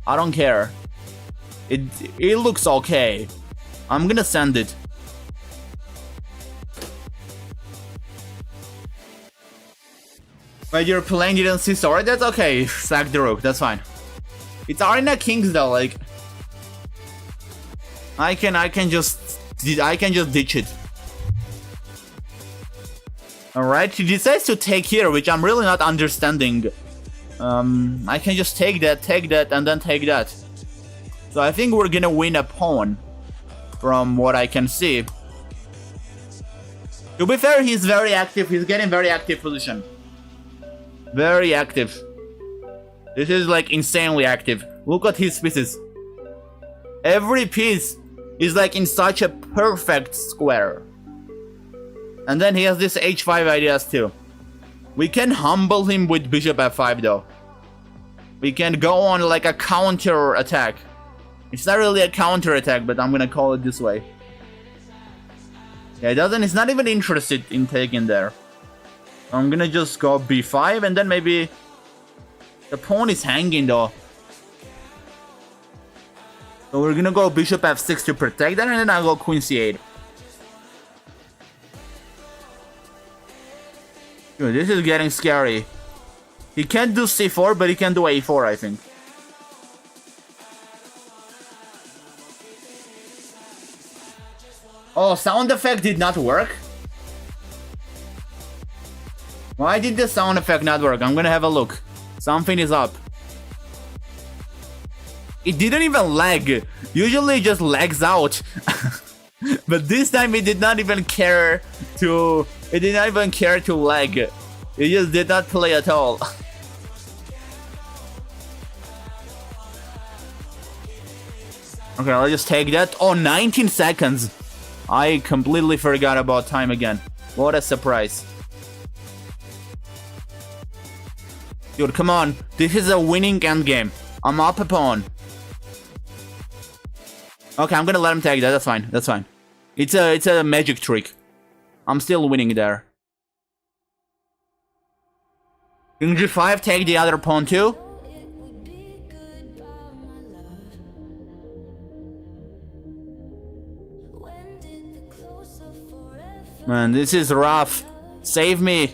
I don't care. It looks okay. I'm gonna send it. But you're playing didn't see sorry, that's okay. Sack the rook, that's fine. It's arenakings though, like I can just ditch it. Alright, he decides to take here, which I'm really not understanding. I can just take that, and then take that. So I think we're gonna win a pawn, from what I can see. To be fair, he's very active. He's getting very active position. Very active. This is like insanely active. Look at his pieces. Every piece is like in such a perfect square. And then he has this h5 ideas too. We can humble him with bishop f5 though. We can go on like a counter attack. It's not really a counter attack, but I'm gonna call it this way. Yeah, he's not even interested in taking there. I'm gonna just go b5 and then maybe the pawn is hanging though. So we're gonna go bishop f6 to protect that, and then I'll go queen c8. Dude, this is getting scary. He can't do c4, but he can do a4, I think. Oh, sound effect did not work? Why did the sound effect not work? I'm gonna have a look. Something is up. It didn't even lag. Usually it just lags out. But this time it did not even care to... It did not even care to lag. It just did not play at all. Okay, I'll just take that. Oh, 19 seconds. I completely forgot about time again. What a surprise. Dude, come on. This is a winning endgame. I'm up a pawn. Okay, I'm gonna let him take that. That's fine. That's fine. It's a magic trick. I'm still winning there. King G5, take the other pawn too. Man, this is rough. Save me.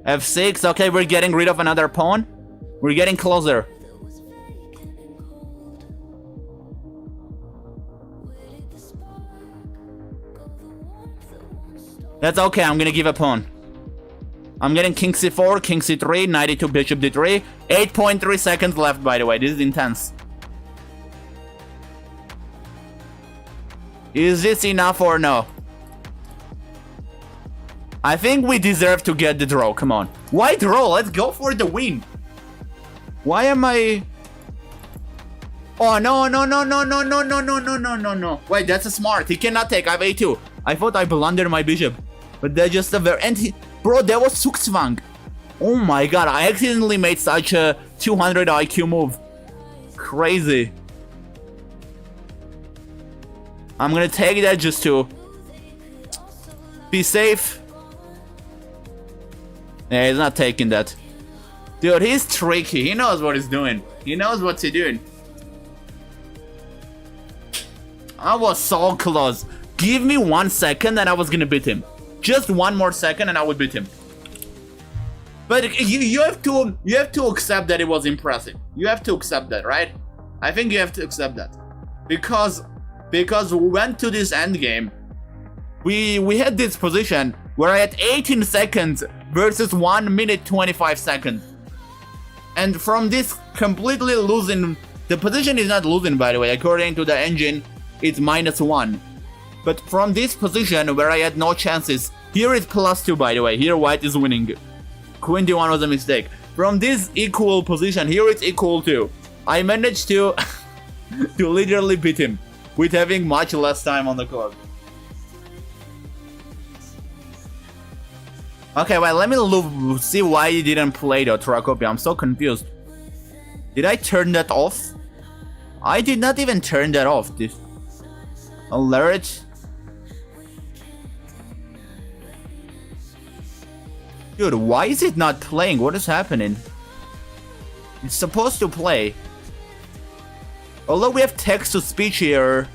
F6. Okay, we're getting rid of another pawn. We're getting closer. That's okay, I'm gonna give a pawn. I'm getting king c4, king c3, knight e2, bishop d3. 8.3 seconds left, by the way. This is intense. Is this enough or no? I think we deserve to get the draw. Come on. Why draw? Let's go for the win. Why am I... Oh, no, no, no, no, no, no, no, no, no, no, no, no. Wait, that's a smart. He cannot take. I have a2. I thought I blundered my bishop. But that's just a very... And he... Bro, that was Zugzwang. Oh my god, I accidentally made such a 200 IQ move. Crazy. I'm gonna take that just to be safe. Yeah, he's not taking that. Dude, he's tricky. He knows what he's doing. He knows what he's doing. I was so close. Give me 1 second and I was gonna beat him. Just one more second and I would beat him. But you have to accept that it was impressive. You have to accept that, right? I think you have to accept that. Because we went to this endgame. We had this position where I had 18 seconds versus 1 minute 25 seconds. And from this completely losing, the position is not losing, by the way, according to the engine, it's -1. But from this position where I had no chances, here is +2, by the way. Here white is winning. Queen d1 was a mistake. From this equal position, here it's equal to. I managed to to literally beat him with having much less time on the court. Okay, well, let me see why he didn't play the Trakopia. I'm so confused. Did I turn that off? I did not even turn that off. This alert. Dude, why is it not playing? What is happening? It's supposed to play. Although we have text-to-speech here.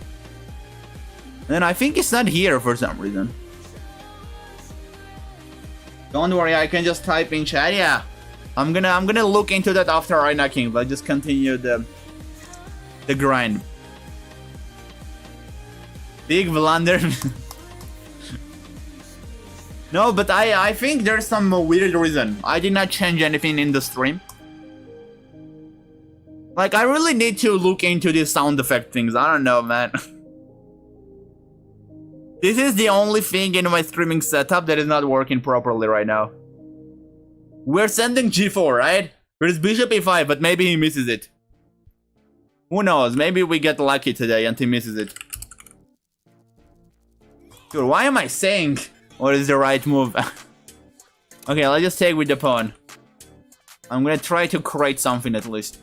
And I think it's not here for some reason. Don't worry, I can just type in chat. Yeah. I'm gonna look into that after arenakings, but just continue the grind. Big blunder. No, but I think there's some weird reason. I did not change anything in the stream. Like, I really need to look into these sound effect things. I don't know, man. This is the only thing in my streaming setup that is not working properly right now. We're sending g4, right? There's bishop e5, but maybe he misses it. Who knows? Maybe we get lucky today and he misses it. Dude, why am I saying what is the right move? Okay, let's just take with the pawn. I'm gonna try to create something at least.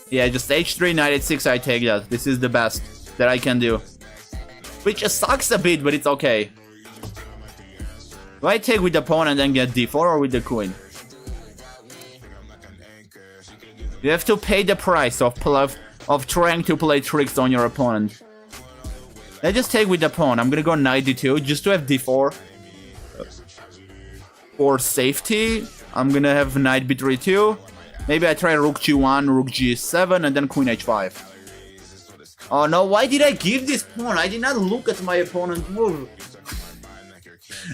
Yeah, just h3, knight h6, I take that. This is the best that I can do. Which sucks a bit, but it's okay. Do I take with the pawn and then get d4 or with the queen? You have to pay the price of trying to play tricks on your opponent. Let's just take with the pawn. I'm gonna go knight d2 just to have d4. For safety, I'm gonna have knight b3 too. Maybe I try rook g1, rook g7, and then queen h5. Oh no, why did I give this pawn? I did not look at my opponent's move.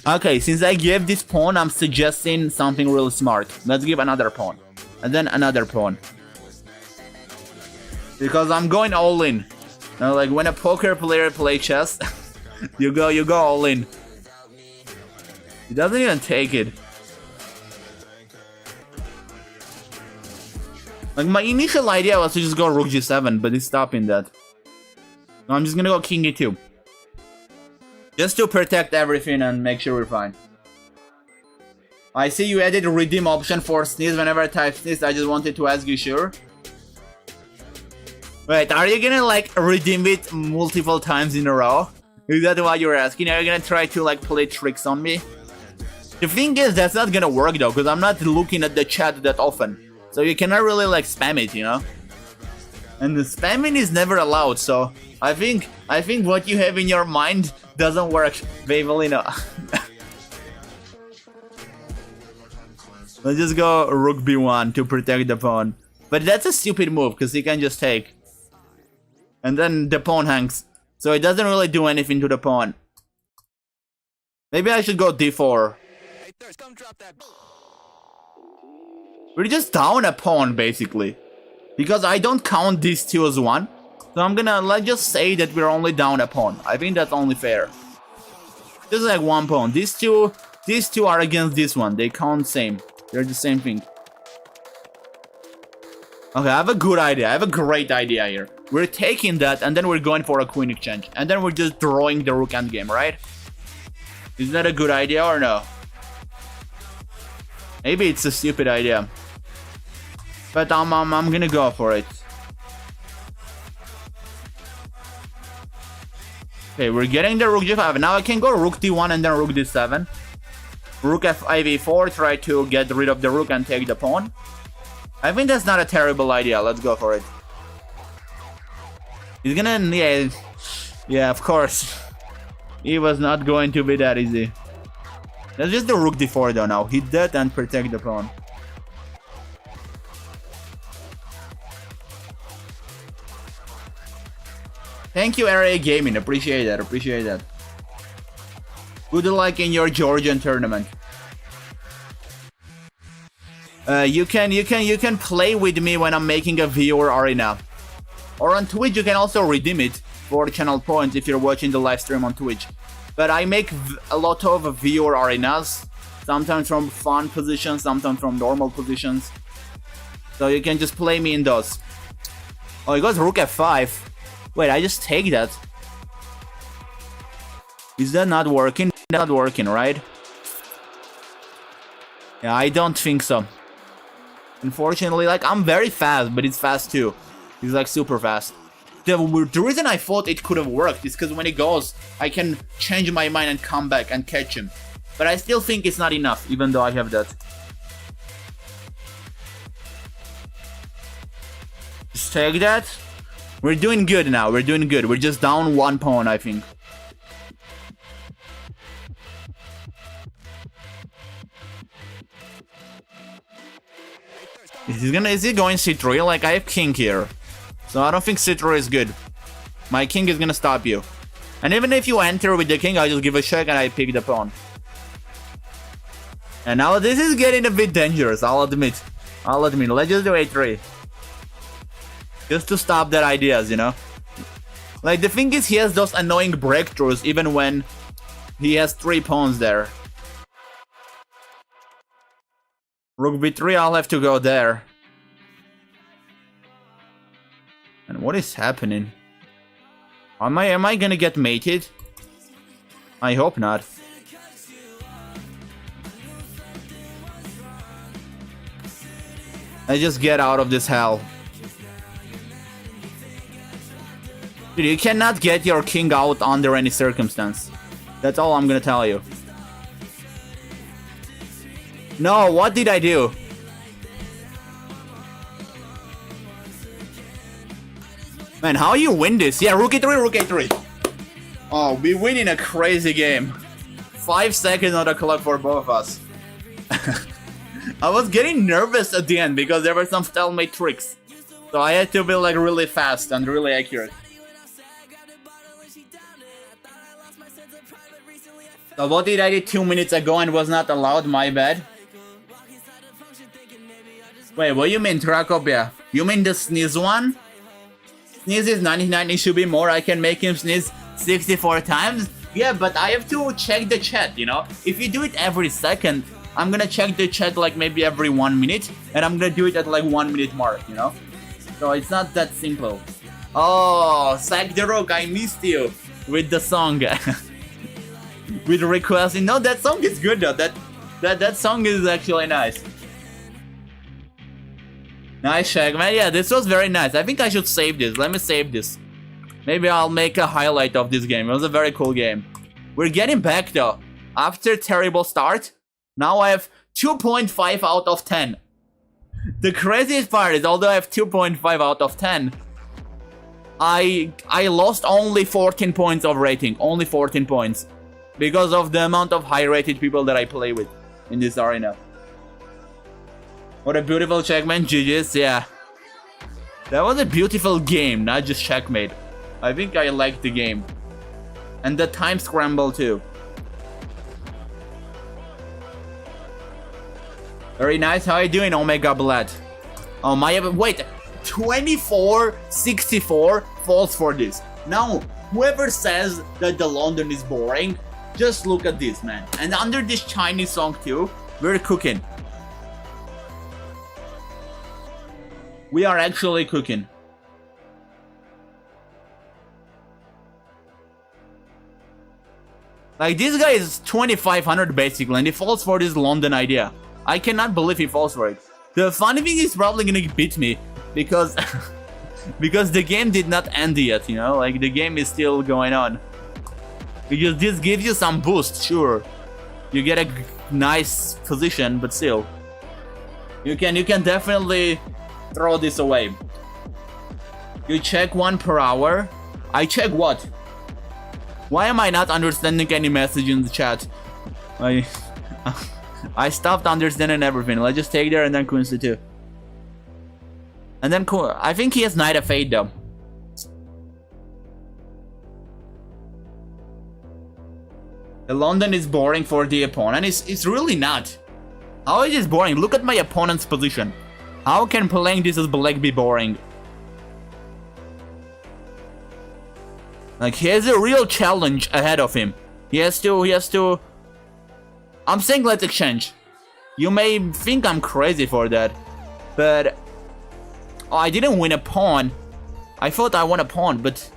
Okay, since I gave this pawn, I'm suggesting something really smart. Let's give another pawn. And then another pawn. Because I'm going all in. Now, like when a poker player plays chess, you go all in. He doesn't even take it. Like, my initial idea was to just go rook g7, but he's stopping that. So I'm just gonna go king e2. Just to protect everything and make sure we're fine. I see you added a redeem option for sneeze whenever I type sneeze. I just wanted to ask you, sure? Wait, are you gonna like redeem it multiple times in a row? Is that what you're asking? Are you gonna try to like play tricks on me? The thing is, that's not gonna work though, because I'm not looking at the chat that often. So you cannot really like spam it, you know? And the spamming is never allowed, so I think what you have in your mind doesn't work, Vavelina. Let's just go rook b1 to protect the pawn. But that's a stupid move, because he can just take. And then the pawn hangs. So it doesn't really do anything to the pawn. Maybe I should go d4. Hey, Thirst, come drop that. We're just down a pawn, basically. Because I don't count these two as one. So I'm gonna, let's just say that we're only down a pawn. I think that's only fair. Just like one pawn. These two are against this one. They count same. They're the same thing. Okay, I have a good idea. I have a great idea here. We're taking that and then we're going for a queen exchange. And then we're just drawing the rook endgame, right? Is that a good idea or no? Maybe it's a stupid idea. But I'm gonna go for it. Okay, we're getting the rook g5. Now I can go rook d1 and then rook d7. Rook f5 e4, try to get rid of the rook and take the pawn. I think that's not a terrible idea. Let's go for it. He's gonna... Yeah, of course. It was not going to be that easy. Let's just do rook d4 though now. Hit that and protect the pawn. Thank you, RA Gaming. Appreciate that. Appreciate that. Good luck in your Georgian tournament. You can play with me when I'm making a viewer arena. Or on Twitch, you can also redeem it for channel points if you're watching the live stream on Twitch. But I make a lot of viewer arenas. Sometimes from fun positions, sometimes from normal positions. So you can just play me in those. Oh, he goes rook f5. Wait, I just take that. Is that not working? Not working, right? Yeah, I don't think so. Unfortunately, like, I'm very fast, but it's fast too. He's like super fast. The reason I thought it could have worked is because when he goes, I can change my mind and come back and catch him. But I still think it's not enough, even though I have that. Just take that. We're doing good now, we're doing good. We're just down one pawn, I think. Is he going c3? Like, I have king here. So I don't think c3 is good. My king is gonna stop you. And even if you enter with the king, I just give a check and I pick the pawn. And now this is getting a bit dangerous, I'll admit. Let's just do a3. Just to stop their ideas, you know? Like, the thing is, he has those annoying breakthroughs even when he has 3 pawns there. Rook b3, I'll have to go there. And what is happening? Am I gonna get mated? I hope not. I just get out of this hell. Dude, you cannot get your king out under any circumstance. That's all I'm gonna tell you. No, what did I do? Man, how you win this? Yeah, rook a3, rook a3. Oh, we win in a crazy game. 5 seconds on the clock for both of us. I was getting nervous at the end because there were some stalemate tricks. So I had to be like really fast and really accurate. So what did I do 2 minutes ago and was not allowed? My bad. Wait, what you mean, Trakopia? You mean the sneeze one? Sneeze is 99, it should be more. I can make him sneeze 64 times. Yeah, but I have to check the chat, you know? If you do it every second, I'm gonna check the chat like maybe every 1 minute, and I'm gonna do it at like 1 minute mark, you know? So it's not that simple. Oh, Sack the Rock, I missed you with the song. With requesting. No, that song is good though. That song is actually nice. Nice check, man. Yeah, this was very nice. I think I should save this. Let me save this. Maybe I'll make a highlight of this game. It was a very cool game. We're getting back though. After terrible start, now I have 2.5 out of 10. The craziest part is, although I have 2.5 out of 10, I lost only 14 points of rating. Only 14 points. Because of the amount of high-rated people that I play with in this arena. What a beautiful check, man. GG's, yeah. That was a beautiful game, not just checkmate. I think I liked the game. And the time scramble too. Very nice. How are you doing, Omega Blood? Oh my, wait. 24-64 falls for this. Now, whoever says that the London is boring, just look at this, man. And under this Chinese song too, we're cooking. We are actually cooking. Like, this guy is 2500 basically, and he falls for this London idea. I cannot believe he falls for it. The funny thing is probably gonna beat me, because because the game did not end yet, you know? Like, the game is still going on. Because this gives you some boost, sure. You get a nice position, but still. You can definitely throw this away. You check 1 per hour. I check what? Why am I not understanding any message in the chat? I stopped understanding everything. Let's just take there and then Quincy too. And then I think he has Knight of Fate though. The London is boring for the opponent. It's really not. How is this boring? Look at my opponent's position. How can playing this as black be boring? Like, he has a real challenge ahead of him. He has to... I'm saying let's exchange. You may think I'm crazy for that, but... Oh, I didn't win a pawn. I thought I won a pawn, but...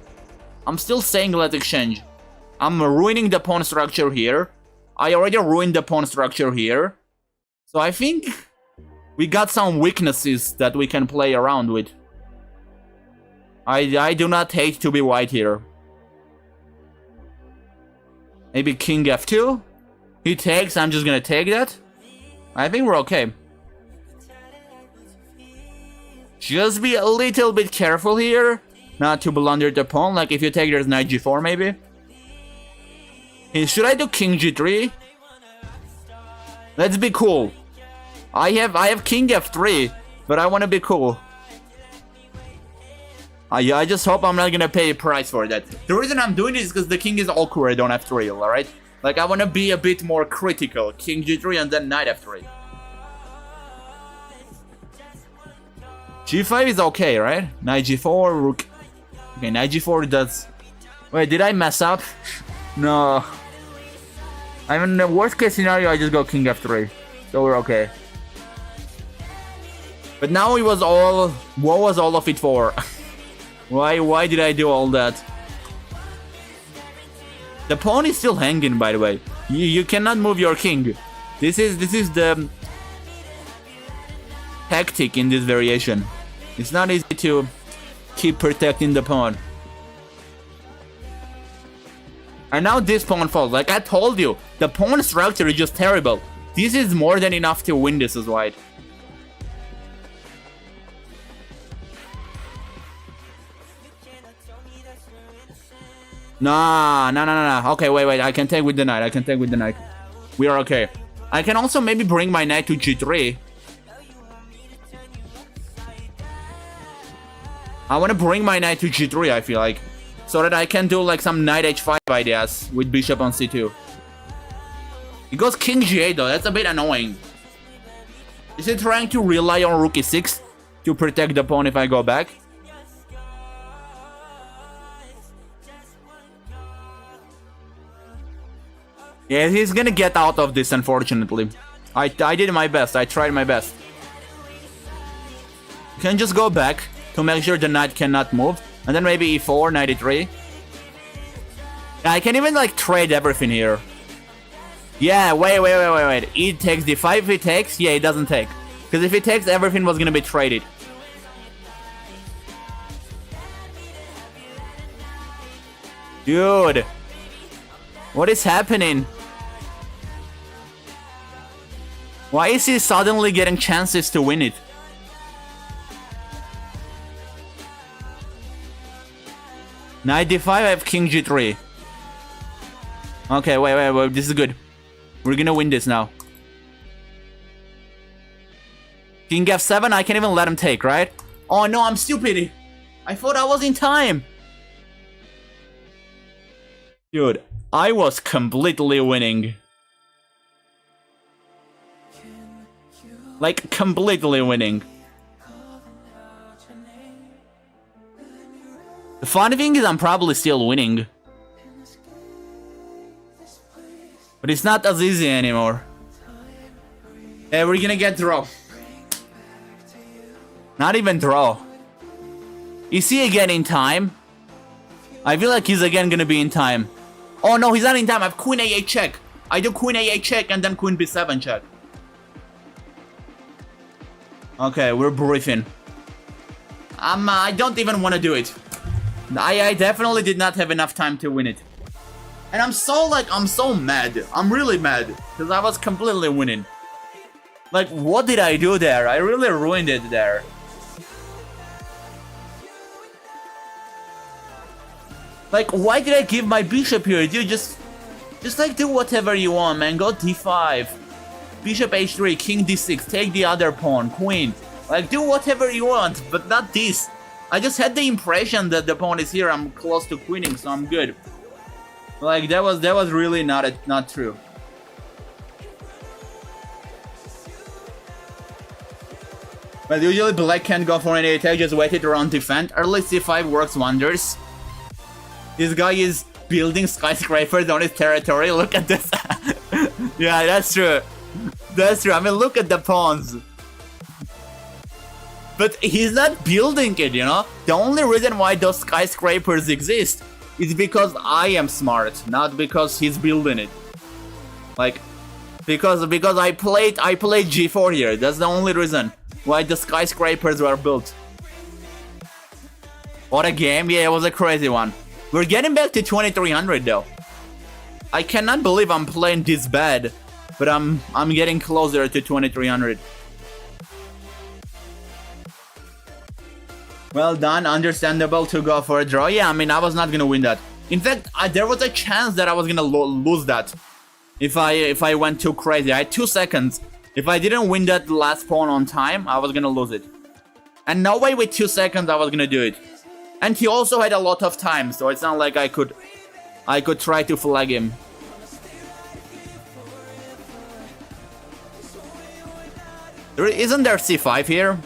I'm still saying let's exchange. I'm ruining the pawn structure here. I already ruined the pawn structure here. So I think... we got some weaknesses that we can play around with. I do not hate to be white here. Maybe King F2? He takes, I'm just gonna take that. I think we're okay. Just be a little bit careful here. Not to blunder the pawn, like if you take there's Knight G4 maybe. Hey, should I do King G3? Let's be cool. I have King F3, but I wanna be cool. I just hope I'm not gonna pay a price for that. The reason I'm doing this is because the king is awkward on F3, alright? Like, I wanna be a bit more critical. King G3 and then Knight F3. G5 is okay, right? Knight G4, Rook. Okay, Knight G4 does... Wait, did I mess up? No. I mean, in the worst case scenario, I just go King F3. So we're okay. But now it was all... What was all of it for? Why did I do all that? The pawn is still hanging, by the way. You cannot move your king. This is the tactic in this variation. It's not easy to keep protecting the pawn. And now this pawn falls. Like I told you, the pawn structure is just terrible. This is more than enough to win this as white. Nah. Okay, wait. I can take with the knight. We are okay. I can also maybe bring my knight to G3. I want to bring my knight to G3, I feel like. So that I can do like some knight H5 ideas with bishop on C2. It goes King G8 though, that's a bit annoying. Is he trying to rely on Rook E6 to protect the pawn if I go back? Yeah, he's gonna get out of this, unfortunately. I did my best. I tried my best. You can just go back to make sure the knight cannot move. And then maybe e4, knight e3. Yeah, I can even like trade everything here. Yeah, wait. He takes d5. If he takes, yeah, he doesn't take. Because if he takes, everything was gonna be traded. Dude. What is happening? Why is he suddenly getting chances to win it? Knight d5, I have king g3. Okay, wait, this is good. We're gonna win this now. King f7, I can't even let him take, right? Oh no, I'm stupid. I thought I was in time. Dude, I was completely winning. Like, completely winning. The funny thing is I'm probably still winning. But it's not as easy anymore. Hey, we're gonna get draw. Not even draw. Is he again in time? I feel like he's again gonna be in time. Oh no, he's not in time. I have queen a8 check. I do queen a8 check and then queen b7 check. Okay, we're briefing. I don't even want to do it. I definitely did not have enough time to win it. And I'm so mad. I'm really mad. Because I was completely winning. Like, what did I do there? I really ruined it there. Like, why did I give my bishop here? Dude, just like do whatever you want, man. Go d5. Bishop h3, king d6, take the other pawn, queen. Like, do whatever you want, but not this. I just had the impression that the pawn is here. I'm close to queening, so I'm good. Like, that was really not true. But usually black can't go for any attack, just wait it around defend. Early c5 works wonders. This guy is building skyscrapers on his territory. Look at this. Yeah, that's true. That's true. I mean, look at the pawns. But he's not building it, you know? The only reason why those skyscrapers exist is because I am smart, not because he's building it. Like, because I played g4 here. That's the only reason why the skyscrapers were built. What a game. Yeah, it was a crazy one. We're getting back to 2300 though. I cannot believe I'm playing this bad, but I'm getting closer to 2300. Well done, understandable to go for a draw. Yeah, I mean, I was not gonna win that. In fact, there was a chance that I was gonna lose that if I went too crazy. I had 2 seconds. If I didn't win that last pawn on time, I was gonna lose it. And no way with 2 seconds I was gonna do it. And he also had a lot of time, so it's not like I could try to flag him. Isn't there c5 here?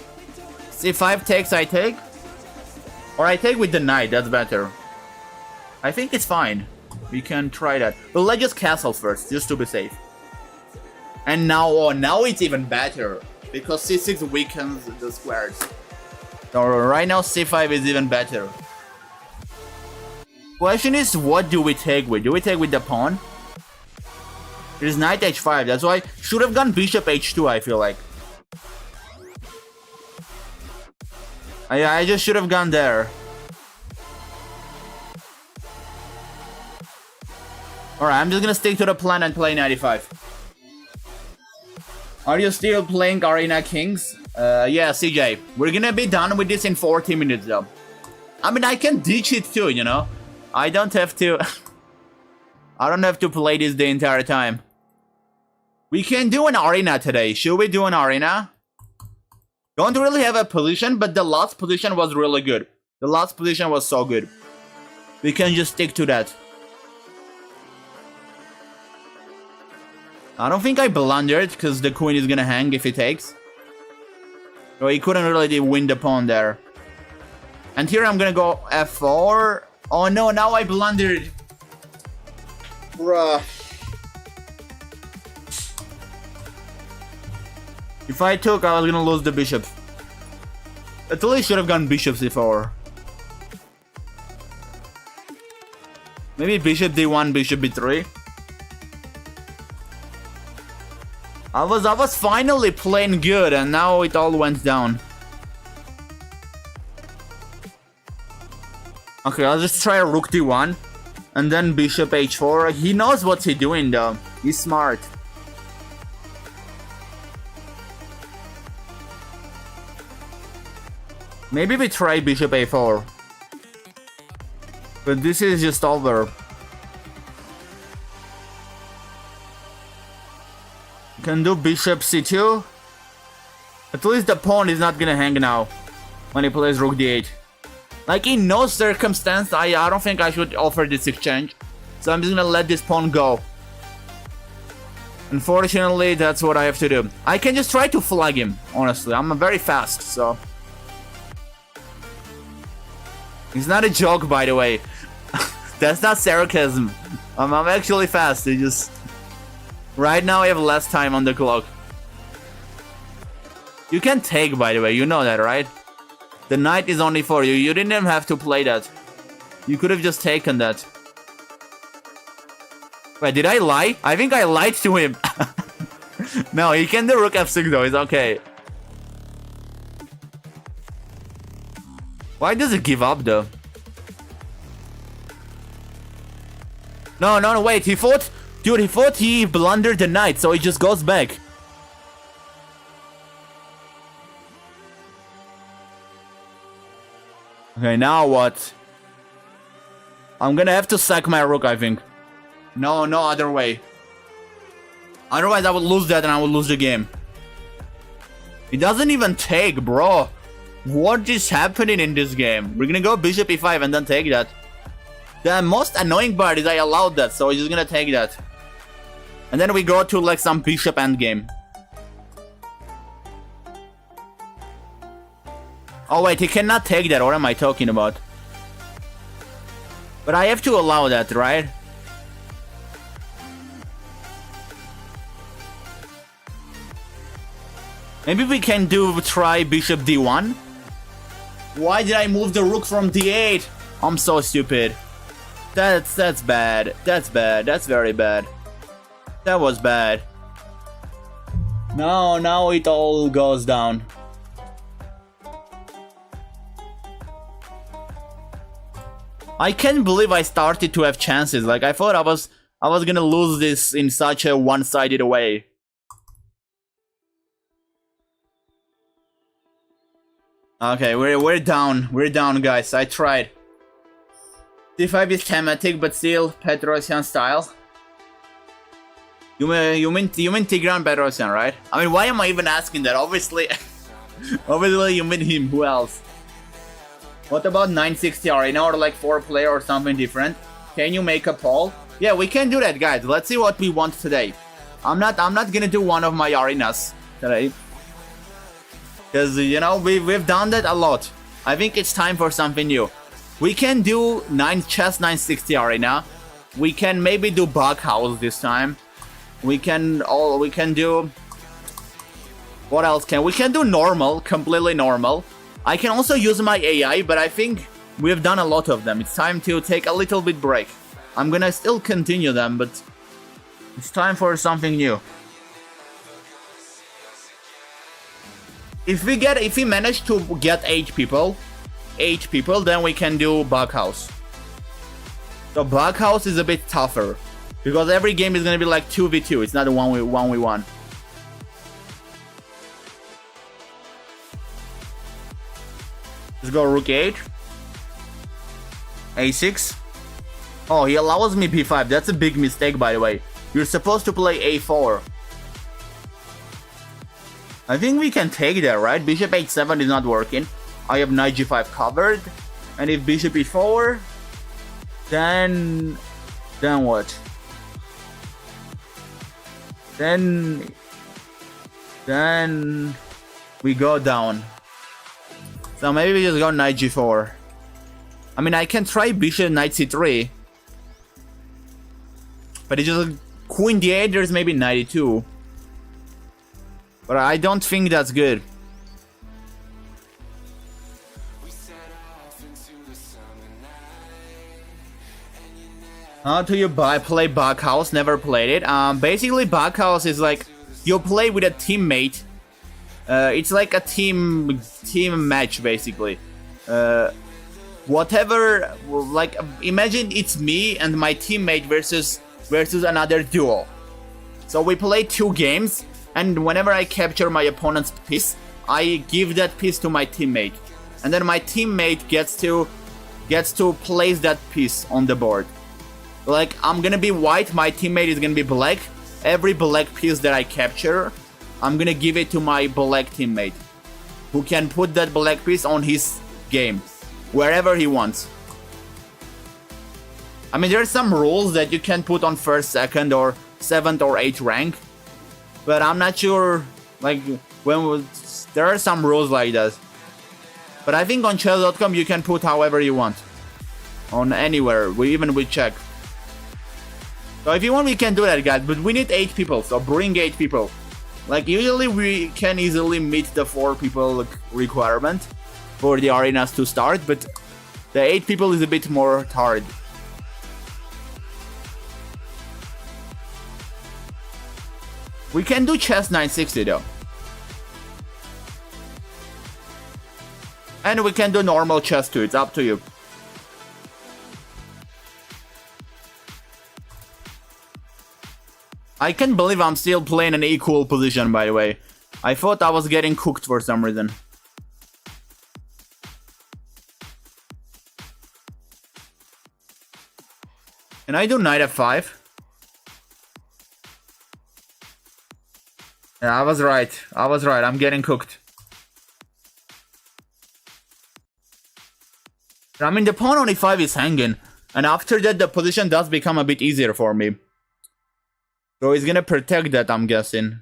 c5 takes, I take? Or I take with the knight, that's better. I think it's fine. We can try that. But let's just castle first, just to be safe. And now, oh, now it's even better. Because c6 weakens the squares. So right now c5 is even better. Question is, what do we take with? Do we take with the pawn? It is knight h5, that's why should have gone bishop h2, I feel like. I just should have gone there. Alright, I'm just gonna stick to the plan and play 95. Are you still playing Arena Kings? Yeah, CJ. We're gonna be done with this in 40 minutes though. I mean, I can ditch it too, you know? I don't have to... I don't have to play this the entire time. We can do an arena today. Should we do an arena? Don't really have a position, but the last position was really good. The last position was so good. We can just stick to that. I don't think I blundered, because the queen is gonna hang if he takes. So he couldn't really win the pawn there. And here I'm gonna go f4. Oh no, now I blundered. Bruh. If I took, I was gonna lose the bishop. At least should have gone bishop c4. Maybe bishop d1, bishop b3. I was finally playing good, and now it all went down. Okay, I'll just try a rook d1, and then bishop h4. He knows what he's doing though. He's smart. Maybe we try bishop a4. But this is just over. Can do bishop c2. At least the pawn is not gonna hang now when he plays rook d8. Like, in no circumstance, I don't think I should offer this exchange. So I'm just gonna let this pawn go. Unfortunately, that's what I have to do. I can just try to flag him, honestly. I'm very fast, so... It's not a joke, by the way. That's not sarcasm. I'm actually fast. It just... Right now I have less time on the clock. You can take, by the way. You know that, right? The knight is only for you. You didn't even have to play that. You could have just taken that. Wait, did I lie? I think I lied to him. No, he can do rook f6 though. It's okay. Why does it give up though? No, wait. He thought... Dude, he thought he blundered the knight, so he just goes back. Okay, now what? I'm gonna have to sack my rook, I think. No other way. Otherwise, I would lose that and I would lose the game. It doesn't even take, bro. What is happening in this game? We're gonna go bishop e5 and then take that. The most annoying part is I allowed that, so he's just gonna take that. And then we go to like some bishop endgame. Oh wait, he cannot take that. What am I talking about? But I have to allow that, right? Maybe we can try bishop d1. Why did I move the rook from d8? I'm so stupid. That's bad. That's bad. That's very bad. That was bad. No, now it all goes down. I can't believe I started to have chances. Like, I thought I was gonna lose this in such a one-sided way. Okay, we're down. We're down, guys. I tried. D5 is thematic, but still Petrosian style. You mean Tigran Petrosian, right? I mean, why am I even asking that? Obviously, obviously you mean him. Who else? What about 960 arena or like 4-player or something different? Can you make a poll? Yeah, we can do that, guys. Let's see what we want today. I'm not gonna do one of my arenas today, because you know we've done that a lot. I think it's time for something new. We can do chess 960 arena. We can maybe do bug house this time. We can do... What else can we can do? Normal, completely normal. I can also use my AI, but I think we've done a lot of them. It's time to take a little bit break. I'm gonna still continue them, but it's time for something new. If we manage to get 8 people, then we can do bug house. So bug house is a bit tougher, because every game is gonna be like 2v2. It's not a 1v1. Let's go rook 8. a6. Oh, he allows me b5. That's a big mistake, by the way. You're supposed to play a4. I think we can take that, right? Bishop h7 is not working. I have knight g5 covered. And if bishop e4, then what? Then we go down. So maybe we just go knight g4. I mean, I can try bishop knight c3. But it's just queen d8, there's maybe knight e2. But I don't think that's good. How do you play Backhouse? Never played it. Basically, Backhouse is like you play with a teammate. It's like a team match, basically. Whatever, like imagine it's me and my teammate versus another duo. So we play 2 games, and whenever I capture my opponent's piece, I give that piece to my teammate, and then my teammate gets to place that piece on the board. Like, I'm gonna be white, my teammate is gonna be black. Every black piece that I capture, I'm gonna give it to my black teammate, who can put that black piece on his game, wherever he wants. I mean, there's some rules that you can put on 1st, 2nd, or 7th or 8th rank, but I'm not sure, like, there are some rules like that. But I think on chess.com you can put however you want. On anywhere, even with check. So if you want, we can do that, guys, but we need 8 people, so bring 8 people. Like, usually we can easily meet the 4 people requirement for the arenas to start, but the 8 people is a bit more hard. We can do chess 960 though. And we can do normal chess too, it's up to you. I can't believe I'm still playing an equal position, by the way. I thought I was getting cooked for some reason. Can I do knight f5? Yeah, I was right. I'm getting cooked. I mean, the pawn on e5 is hanging. And after that, the position does become a bit easier for me. So he's gonna protect that, I'm guessing.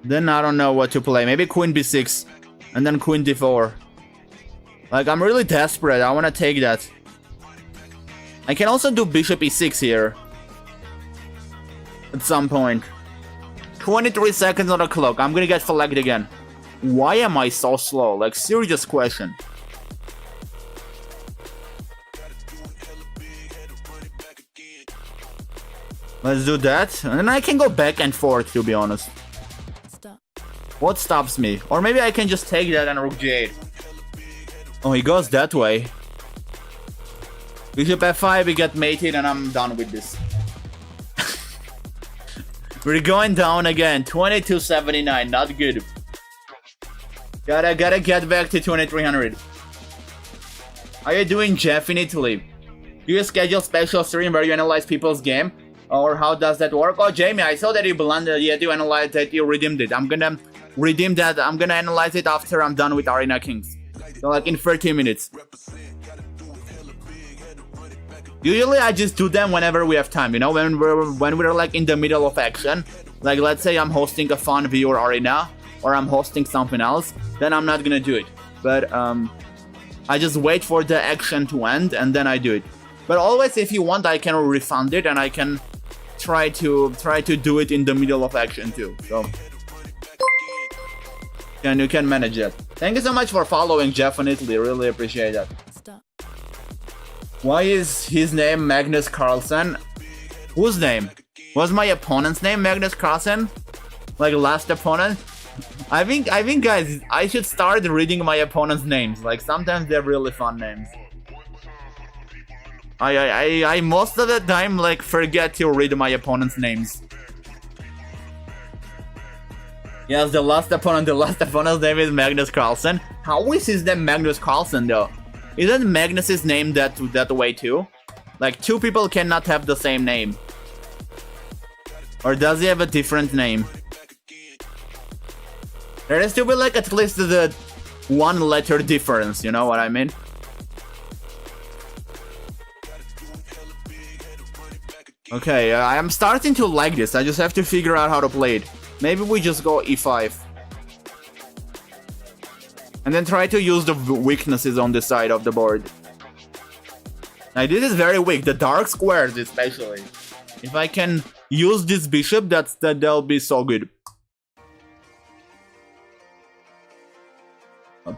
Then I don't know what to play. Maybe queen b6. And then queen d4. Like, I'm really desperate. I wanna take that. I can also do bishop e6 here. At some point. 23 seconds on the clock. I'm gonna get flagged again. Why am I so slow? Like, serious question. Let's do that. And then I can go back and forth, to be honest. Stop. What stops me? Or maybe I can just take that and rook g8. Oh, he goes that way. Bishop f5, we get mated, and I'm done with this. We're going down again. 2279, not good. Gotta get back to 2300. How you doing, Jeff in Italy? Do you schedule special stream where you analyze people's game? Or how does that work? Oh, Jamie, I saw that you blundered. Yeah, you analyzed that, you redeemed it. I'm gonna redeem that. I'm gonna analyze it after I'm done with arenakings. So like in 30 minutes. Usually I just do them whenever we have time, you know, when we're like in the middle of action. Like, let's say I'm hosting a fun viewer arena, or I'm hosting something else, then I'm not gonna do it. But I just wait for the action to end and then I do it. But always, if you want, I can refund it and I can try to do it in the middle of action too. So you can manage it. Thank you so much for following, Jeff in Italy. Really appreciate that. Stop. Why is his name Magnus Carlsen? Whose name? Was my opponent's name Magnus Carlsen? Like last opponent? I think guys, I should start reading my opponent's names. Like, sometimes they're really fun names. I most of the time like forget to read my opponent's names. Yes, the last opponent's name is Magnus Carlsen. How is his name Magnus Carlsen though? Isn't Magnus's name that way too? Like, 2 people cannot have the same name. Or does he have a different name? There has to be like at least the 1 letter difference, you know what I mean? Okay, I'm starting to like this. I just have to figure out how to play it. Maybe we just go e5. And then try to use the weaknesses on the side of the board. Now, this is very weak. The dark squares especially. If I can use this bishop, that'll be so good.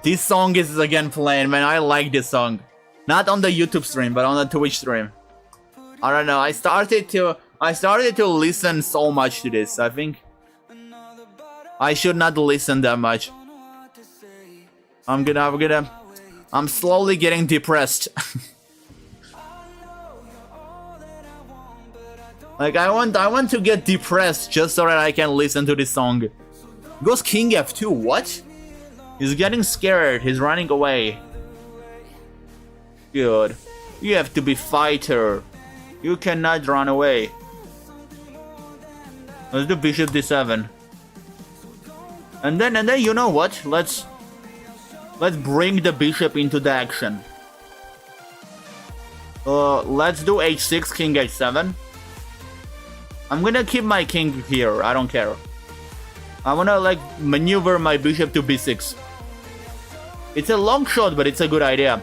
This song is again playing, man. I like this song. Not on the YouTube stream, but on the Twitch stream. I don't know. I started to listen so much to this. I think I should not listen that much. I'm slowly getting depressed. Like I want to get depressed just so that I can listen to this song. Goes King F2. What? He's getting scared. He's running away. Good. You have to be fighter. You cannot run away. Let's do bishop d7. And then you know what? Let's bring the bishop into the action. Let's do h6, king h7. I'm gonna keep my king here. I don't care. I wanna like maneuver my bishop to b6. It's a long shot, but it's a good idea.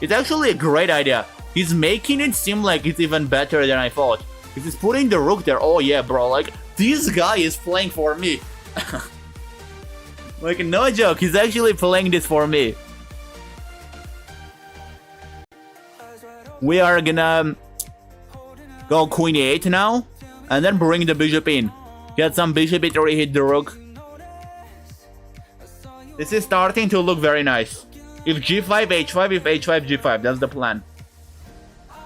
It's actually a great idea. He's making it seem like it's even better than I thought. If he's putting the rook there, oh yeah, bro, like, this guy is playing for me. Like, no joke, he's actually playing this for me. We are gonna go queen e8 now, and then bring the bishop in. Get some bishop e3, hit the rook. This is starting to look very nice. If g5, h5, if h5, g5, that's the plan.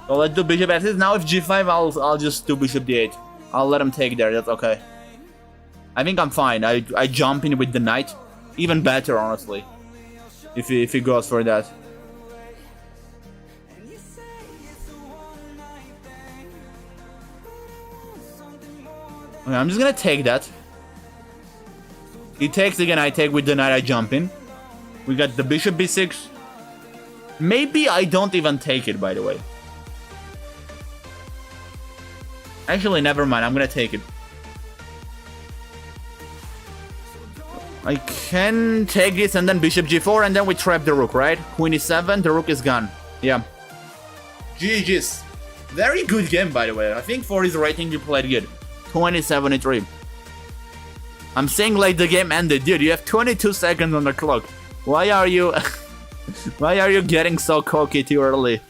So let's do bishop f6. Now if g5, I'll just do bishop d8. I'll let him take there, that's okay. I think I'm fine. I jump in with the knight. Even better, honestly. If he goes for that. Okay, I'm just gonna take that. He takes again, I take with the knight, I jump in. We got the bishop b6. Maybe I don't even take it, by the way. Actually, never mind, I'm gonna take it. I can take this and then bishop g4 and then we trap the rook, right? Queen e7, the rook is gone. Yeah. GG's. Very good game, by the way. I think for his rating, you played good. 2073. I'm saying like the game ended. Dude, you have 22 seconds on the clock. Why are you... Why are you getting so cocky too early?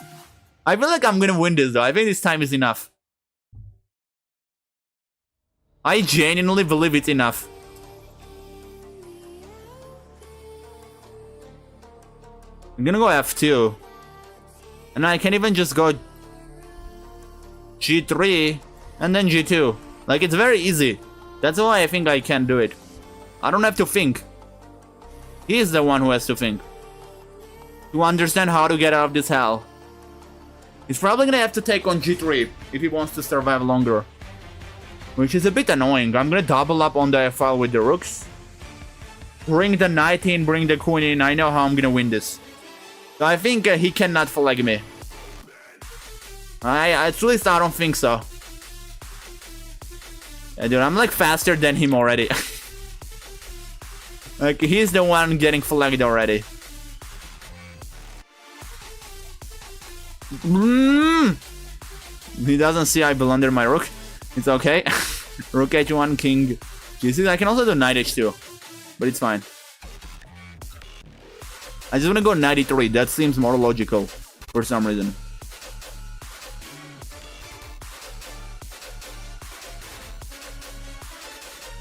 I feel like I'm gonna win this though. I think this time is enough. I genuinely believe it's enough. I'm gonna go f2. And I can even just go g3 and then g2. Like, it's very easy. That's why I think I can do it. I don't have to think. He is the one who has to think. To understand how to get out of this hell. He's probably gonna have to take on g3 if he wants to survive longer. Which is a bit annoying. I'm gonna double up on the f-file with the rooks. Bring the knight in, bring the queen in. I know how I'm gonna win this. So I think he cannot flag me. At least I don't think so. Yeah, dude, I'm like faster than him already. Like, he's the one getting flagged already. He doesn't see I blunder my rook. It's okay. Rook h1, king g6. I can also do knight h2. But it's fine. I just want to go knight e3. That seems more logical for some reason.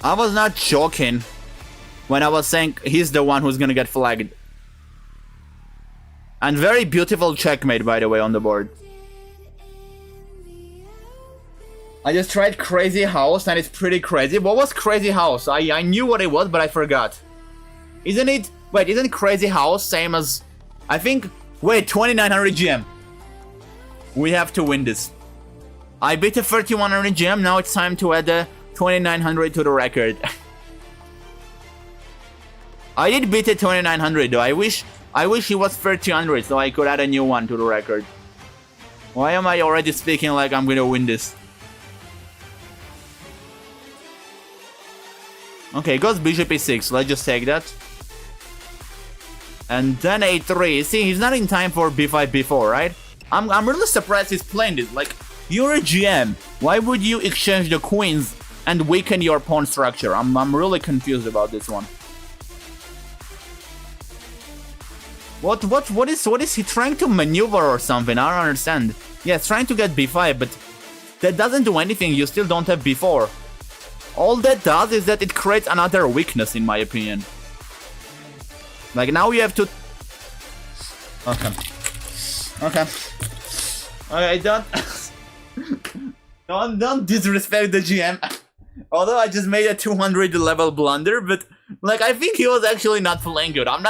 I was not joking when I was saying he's the one who's gonna get flagged. And very beautiful checkmate, by the way, on the board. I just tried Crazy House and it's pretty crazy. What was Crazy House? I knew what it was, but I forgot. Isn't it... Wait, isn't Crazy House same as... I think... Wait, 2900 GM. We have to win this. I beat the 3100 GM, now it's time to add the 2900 to the record. I did beat the 2900 though. I wish he was 3000 so I could add a new one to the record. Why am I already speaking like I'm gonna win this? Okay, goes bishop e6. Let's just take that. And then a3. See, he's not in time for b5, b4, right? I'm really surprised he's playing this. Like, You're a GM. Why would you exchange the queens and weaken your pawn structure? I'm really confused about this one. What is he trying to maneuver or something? I don't understand. Yeah, it's trying to get b5, but that doesn't do anything. You still don't have b4. All that does is that it creates another weakness, in my opinion. Like, now you have to... Okay. Okay. Okay, don't disrespect the GM. Although I just made a 200 level blunder, but like, I think he was actually not playing good. I'm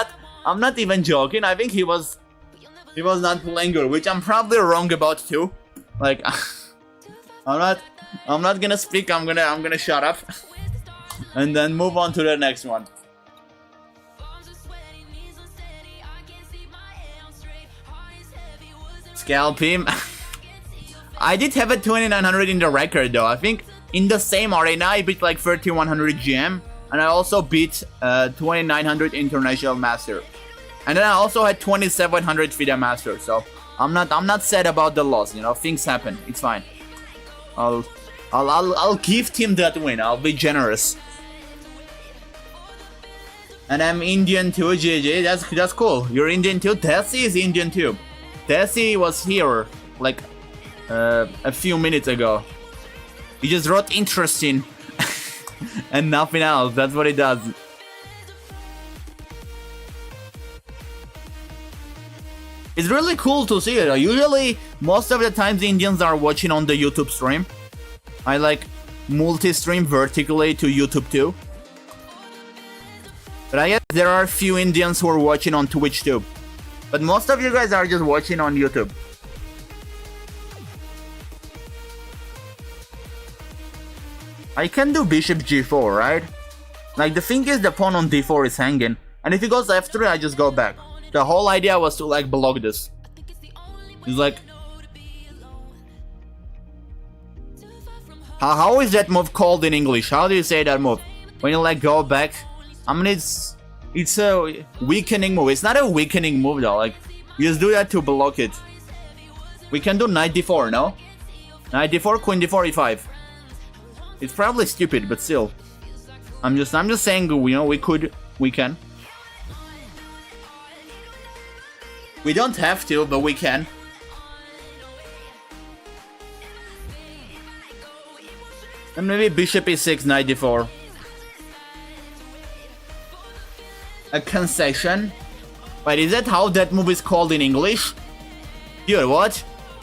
not even joking. I think he was not playing good, which I'm probably wrong about too. Like, I'm not gonna speak. I'm gonna shut up and then move on to the next one. Scalp him. I did have a 2900 in the record though. I think in the same arena I beat like 3100 GM, and I also beat 2900 International Master. And then I also had 2700 FIDE Master, so I'm not sad about the loss, you know, things happen, it's fine. I'll gift him that win, I'll be generous. And I'm Indian too, JJ, that's cool. You're Indian too? Tessie is Indian too. Tessie was here, like, a few minutes ago. He just wrote interesting and nothing else, that's what he does. It's really cool to see it. Usually, most of the times Indians are watching on the YouTube stream. I like multi-stream vertically to YouTube too. But I guess there are a few Indians who are watching on Twitch too. But most of you guys are just watching on YouTube. I can do bishop g4, right? Like, the thing is the pawn on d4 is hanging. And if he goes f3, I just go back. The whole idea was to like block this. It's like... How is that move called in English? How do you say that move? When you like go back? I mean, it's a weakening move. It's not a weakening move though. Like, you just do that to block it. We can do knight d4, no? Knight d4, queen d4, e5. It's probably stupid, but still. I'm just saying, you know, we can. We don't have to, but we can. And maybe bishop e6, knight d4. A concession? Wait, is that how that move is called in English? Dude, what?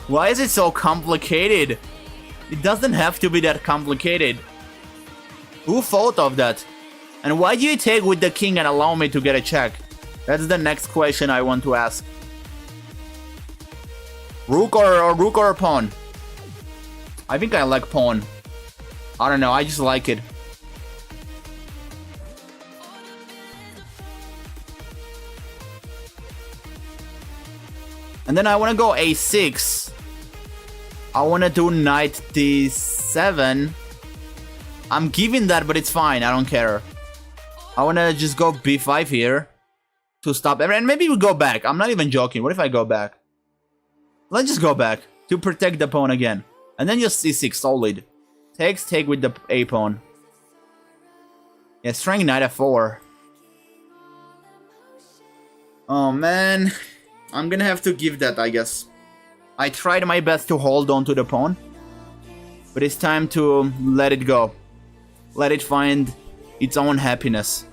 Why is it so complicated? It doesn't have to be that complicated. Who thought of that? And why do you take with the king and allow me to get a check? That's the next question I want to ask. Rook or pawn? I think I like pawn. I don't know, I just like it. And then I want to go a6. I want to do knight d7. I'm giving that, but it's fine, I don't care. I want to just go b5 here to stop. And maybe we go back. I'm not even joking. What if I go back? Let's just go back to protect the pawn again. And then just c6 solid. Take with the a pawn. Yeah, strength knight f4. Oh man. I'm gonna have to give that, I guess. I tried my best to hold on to the pawn. But it's time to let it go. Let it find its own happiness.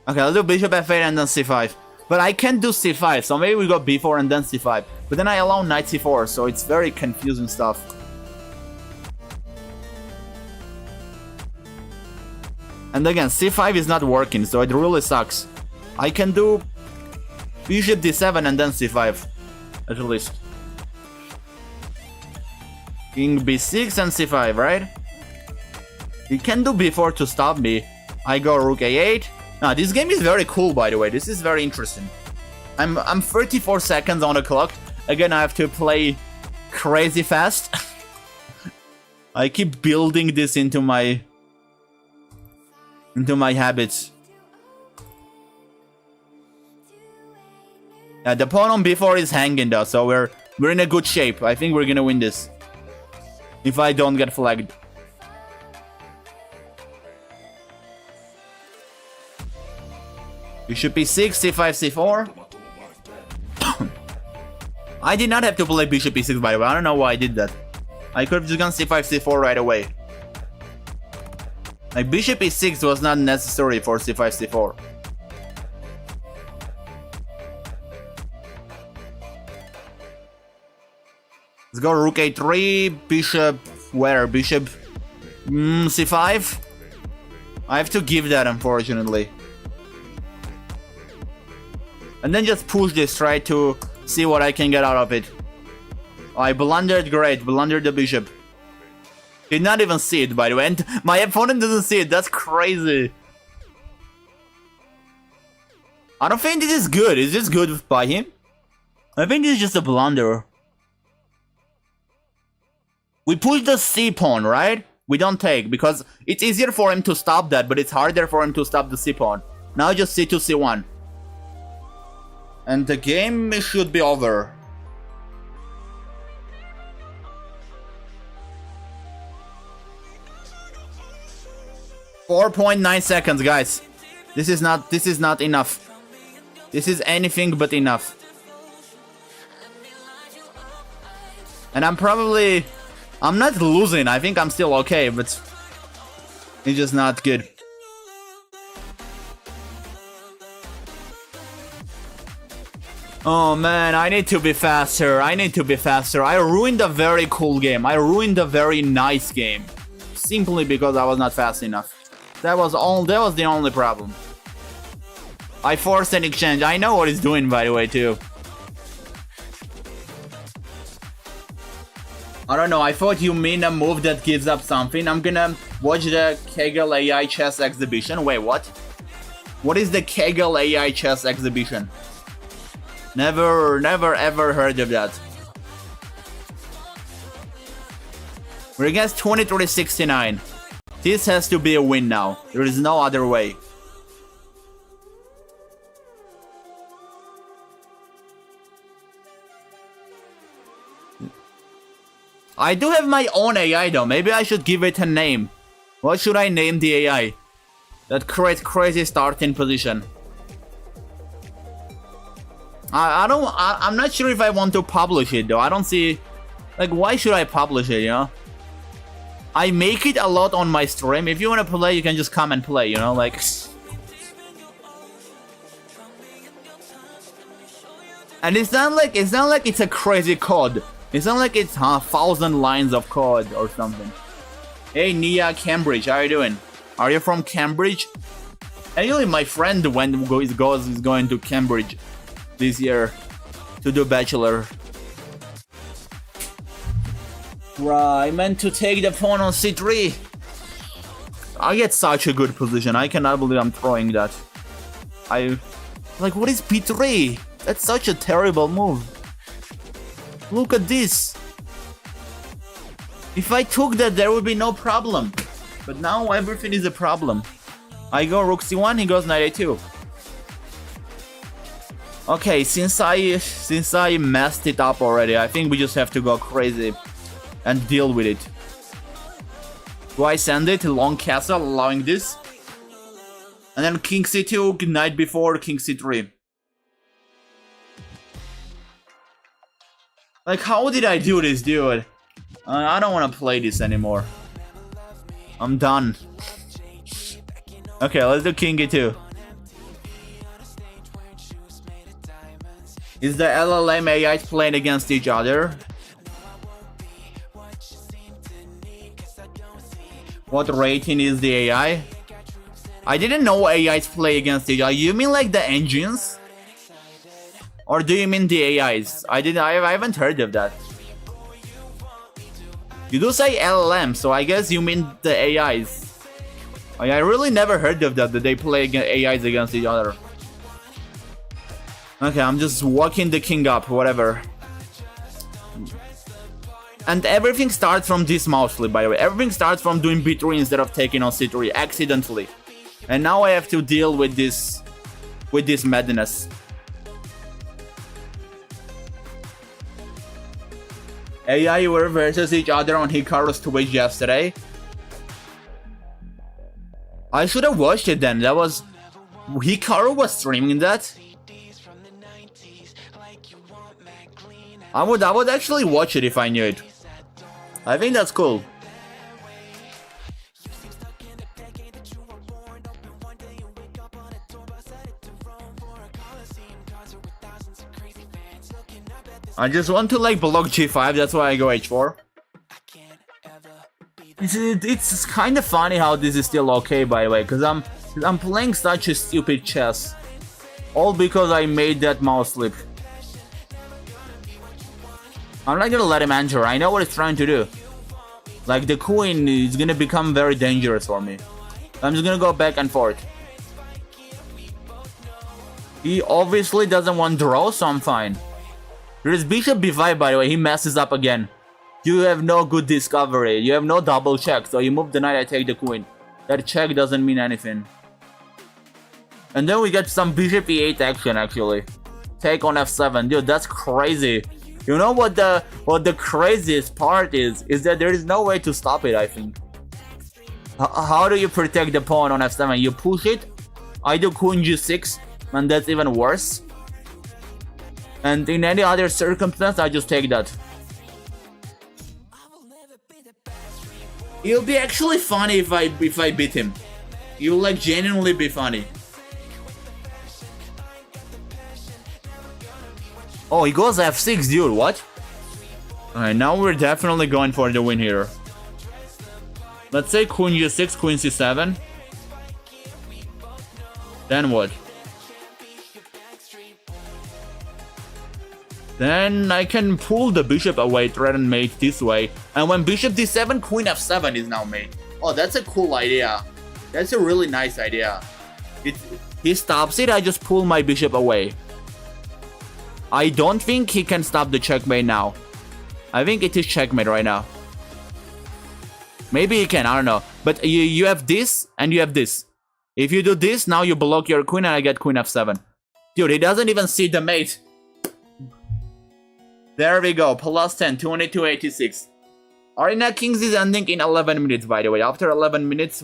Okay, I'll do bishop f8 and then c5. But I can't do c5, so maybe we go b4 and then c5. But then I allow knight c4, so it's very confusing stuff. And again, c5 is not working, so it really sucks. I can do bishop d7 and then c5, at least. King b6 and c5, right? You can do b4 to stop me. I go rook a8. Now, this game is very cool, by the way. This is very interesting. I'm 34 seconds on the clock. Again, I have to play crazy fast. I keep building this into my habits. Yeah, the pawn on b4 is hanging though, so we're in a good shape. I think we're gonna win this. If I don't get flagged. Bishop e6, c5, c4. I did not have to play bishop e6 by the way. I don't know why I did that. I could have just gone c5, c4 right away. Like bishop e6 was not necessary for c5, c4. Let's go rook a3, bishop where? Bishop c5? I have to give that, unfortunately. And then just push this, try to see what I can get out of it. I blundered, great, blundered the bishop. Did not even see it, by the way, and my opponent doesn't see it, that's crazy. I don't think this is good. Is this good by him? I think this is just a blunder. We push the c pawn, right? We don't take, because it's easier for him to stop that, but it's harder for him to stop the c pawn. Now just c2, c1. And the game should be over. .9 seconds, guys. This is not enough. This is anything but enough. And I'm not losing. I think I'm still okay, but it's just not good. Oh man, I need to be faster. I need to be faster. I ruined a very cool game. I ruined a very nice game. Simply because I was not fast enough. That was the only problem. I forced an exchange. I know what he's doing, by the way, too. I don't know, I thought you mean a move that gives up something. I'm gonna watch the Kegel AI chess exhibition. Wait, what? What is the Kegel AI chess exhibition? Never ever heard of that. We're against 23-69. This has to be a win now. There is no other way. I do have my own AI though. Maybe I should give it a name. What should I name the AI? That crazy starting position. I'm not sure if I want to publish it though. I don't see, like, why should I publish it, you know? I make it a lot on my stream. If you want to play, you can just come and play, you know, like. And it's not like it's a crazy code. It's not like it's 1,000 lines of code or something. Hey Nia Cambridge, how are you doing? Are you from Cambridge? Actually, my friend is going to Cambridge this year to do bachelor. Right, I meant to take the pawn on c3. I get such a good position. I cannot believe I'm throwing that. Like, what is p3? That's such a terrible move. Look at this. If I took that, there would be no problem. But now everything is a problem. I go rook c1, he goes knight a2. Okay, since I messed it up already, I think we just have to go crazy and deal with it. Do I send it to long castle, allowing this? And then king c2, knight b4, king c3. Like, how did I do this, dude? I don't want to play this anymore. I'm done. Okay, let's do king e2. Is the LLM AI playing against each other? What rating is the AI? I didn't know AIs play against each other. You mean like the engines? Or do you mean the AIs? I haven't heard of that. You do say LLM, so I guess you mean the AIs. I really never heard of that they play AIs against each other. Okay, I'm just walking the king up, whatever. And everything starts from this mostly, by the way. Everything starts from doing b3 instead of taking on c3, accidentally. And now I have to deal with this madness. AI were versus each other on Hikaru's Twitch yesterday. I should have watched it then. That was... Hikaru was streaming that? I would actually watch it if I knew it. I think that's cool. I just want to like block G5, that's why I go H4. It's kind of funny how this is still okay, by the way, because I'm playing such a stupid chess. All because I made that mouse slip. I'm not gonna let him enter, I know what he's trying to do. Like the queen is gonna become very dangerous for me. I'm just gonna go back and forth. He obviously doesn't want draw, so I'm fine. There's bishop b5, by the way, he messes up again. You have no good discovery, you have no double check, so you move the knight, I take the queen. That check doesn't mean anything. And then we get some bishop e8 action actually. Take on f7, dude, that's crazy. You know what the craziest part is that there is no way to stop it, I think. How do you protect the pawn on f7? You push it, I do queen g6, and that's even worse. And in any other circumstance, I just take that. It'll be actually funny if I beat him. It'll like genuinely be funny. Oh, he goes f6, dude, what? Alright, now we're definitely going for the win here. Let's say queen g6, queen c7. Then what? Then I can pull the bishop away, thread and mate this way. And when bishop d7, queen f7 is now mate. Oh, that's a cool idea. That's a really nice idea. He stops it, I just pull my bishop away. I don't think he can stop the checkmate now. I think it is checkmate right now. Maybe he can, I don't know. But you have this and you have this. If you do this, now you block your queen and I get queen f7. Dude, he doesn't even see the mate. There we go, plus 10, 2286. Arenakings is ending in 11 minutes, by the way. After 11 minutes,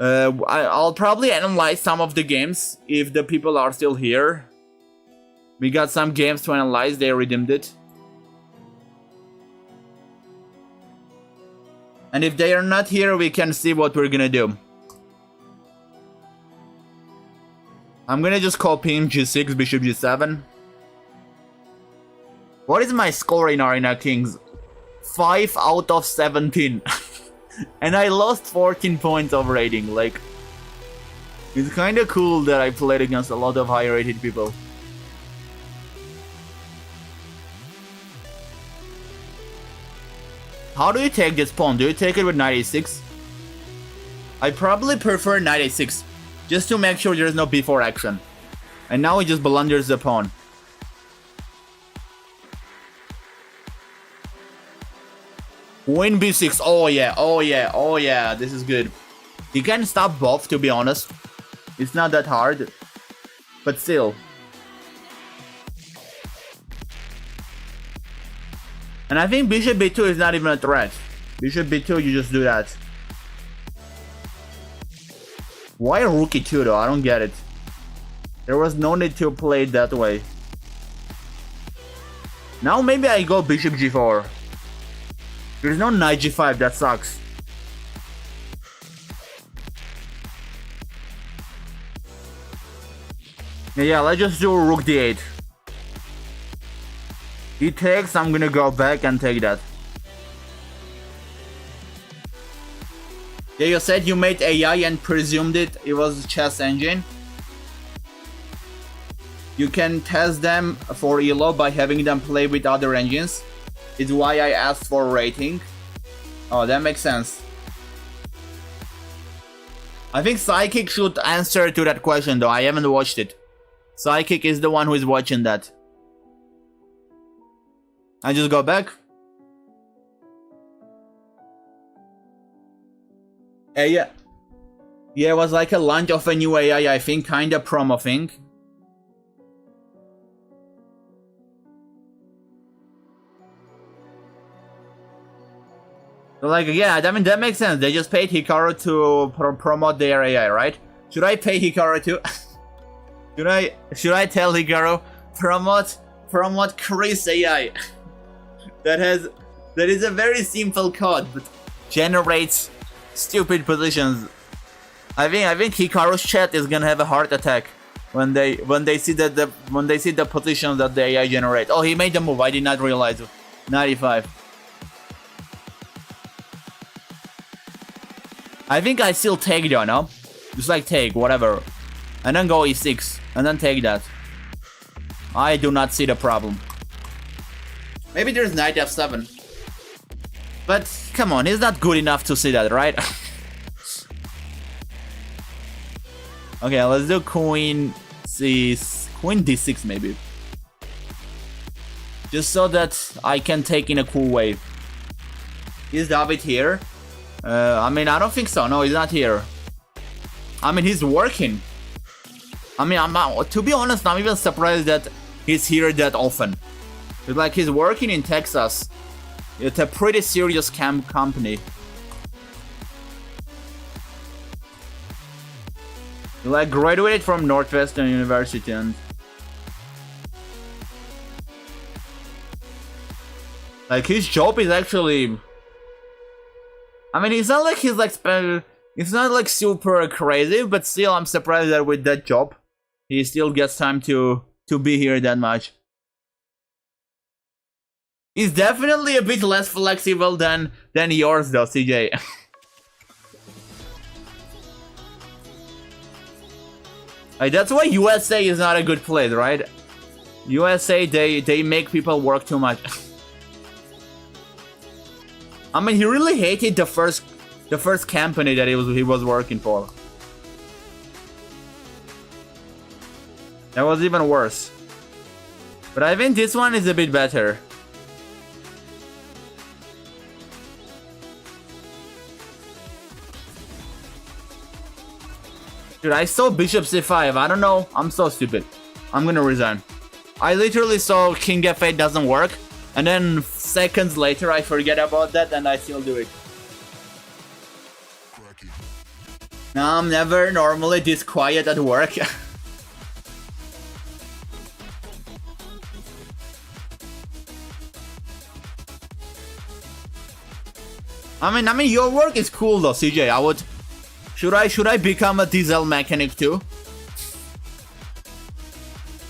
I'll probably analyze some of the games if the people are still here. We got some games to analyze, they redeemed it. And if they are not here, we can see what we're gonna do. I'm gonna just copy him g6, bishop g7. What is my score in Arenakings? 5 out of 17. And I lost 14 points of rating. Like, it's kinda cool that I played against a lot of high rated people. How do you take this pawn? Do you take it with knight a6? I probably prefer knight a6, just to make sure there's no b4 action. And now he just blunders the pawn. Queen b6, oh yeah, oh yeah, oh yeah, this is good. He can stop both, to be honest. It's not that hard, but still. And I think bishop b2 is not even a threat. Bishop b2, you just do that. Why rook e2 though? I don't get it. There was no need to play it that way. Now maybe I go bishop g4. There's no knight g5, that sucks. Yeah, let's just do rook d8. He takes, I'm gonna go back and take that. Yeah, you said you made AI and presumed it was chess engine. You can test them for ELO by having them play with other engines. It's why I asked for rating. Oh, that makes sense. I think Psychic should answer to that question though, I haven't watched it. Psychic is the one who is watching that. I just go back. Yeah. Yeah, it was like a launch of a new AI, I think, kinda promo thing. So like, yeah, I mean, that makes sense. They just paid Hikaru to promote their AI, right? Should I pay Hikaru too? Should I tell Hikaru promote Chris AI? that is a very simple code, but generates stupid positions. I think Hikaru's chat is gonna have a heart attack when they see the positions that the AI generates. Oh, he made the move. I did not realize. 95. I think I still take though, no? Just like take whatever, and then go e6 and then take that. I do not see the problem. Maybe there's knight f7, but come on, he's not good enough to see that, right? Okay, let's do queen d6 maybe, just so that I can take in a cool wave. Is David here? I mean, I don't think so. No, he's not here. I mean, he's working. I mean, to be honest, I'm even surprised that he's here that often. It's like he's working in Texas. It's a pretty serious company. He like graduated from Northwestern University and like his job is actually. I mean, it's not like he's like it's not like super crazy, but still, I'm surprised that with that job, he still gets time to be here that much. He's definitely a bit less flexible than yours, though, CJ. Like, that's why USA is not a good place, right? USA, they make people work too much. I mean, he really hated the first company that he was working for. That was even worse. But I think this one is a bit better. Dude, I saw bishop c5. I don't know. I'm so stupid. I'm gonna resign. I literally saw king f8 doesn't work, and then seconds later I forget about that and I still do it. Now I'm never normally this quiet at work. I mean your work is cool though, CJ. I would should I become a diesel mechanic too?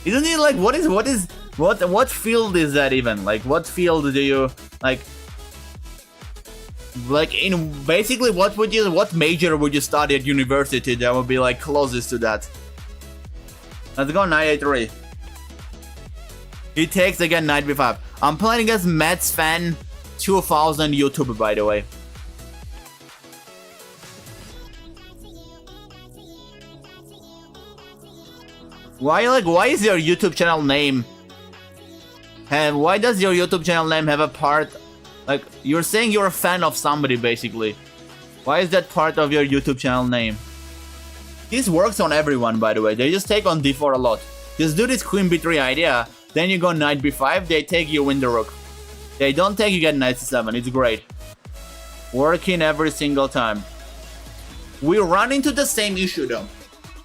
Isn't it like what field is that even? Like what field do you like in basically what major would you study at university that would be like closest to that? Let's go knight a3. He takes again knight b5. I'm playing against Mets fan 2000 YouTube, by the way. Why is your YouTube channel name why does your YouTube channel name have a part like you're saying you're a fan of somebody basically? Why is that part of your YouTube channel name? This works on everyone, by the way. They just take on d4 a lot. Just do this queen b3 idea, then you go knight b5, they take you, win the rook. They don't take, you get knight c7, it's great. Working every single time. We run into the same issue though.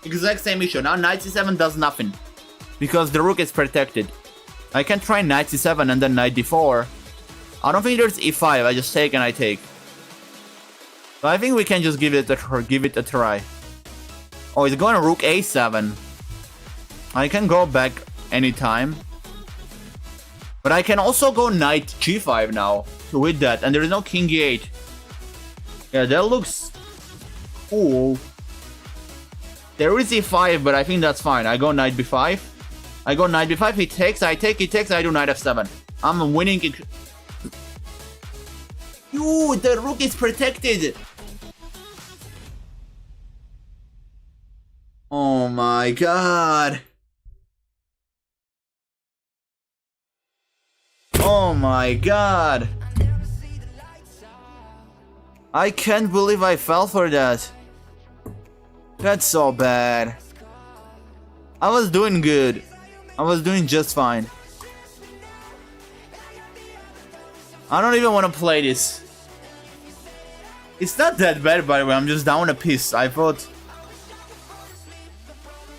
Exact same issue. Now knight c7 does nothing, because the rook is protected. I can try knight c7 and then knight d4. I don't think there's e5, I just take and I take. So I think we can just give it a try. Oh, he's going rook a7. I can go back anytime. But I can also go knight g5 now with that, and there is no king e8. Yeah, that looks cool. There is e5, but I think that's fine. I go knight b5. I go knight b5, he takes, I take, he takes, I do knight f7. I'm winning it. Dude, the rook is protected. Oh my god. Oh my god. I can't believe I fell for that. That's so bad. I was doing good. I was doing just fine. I don't even want to play this. It's not that bad, by the way. I'm just down a piece. I thought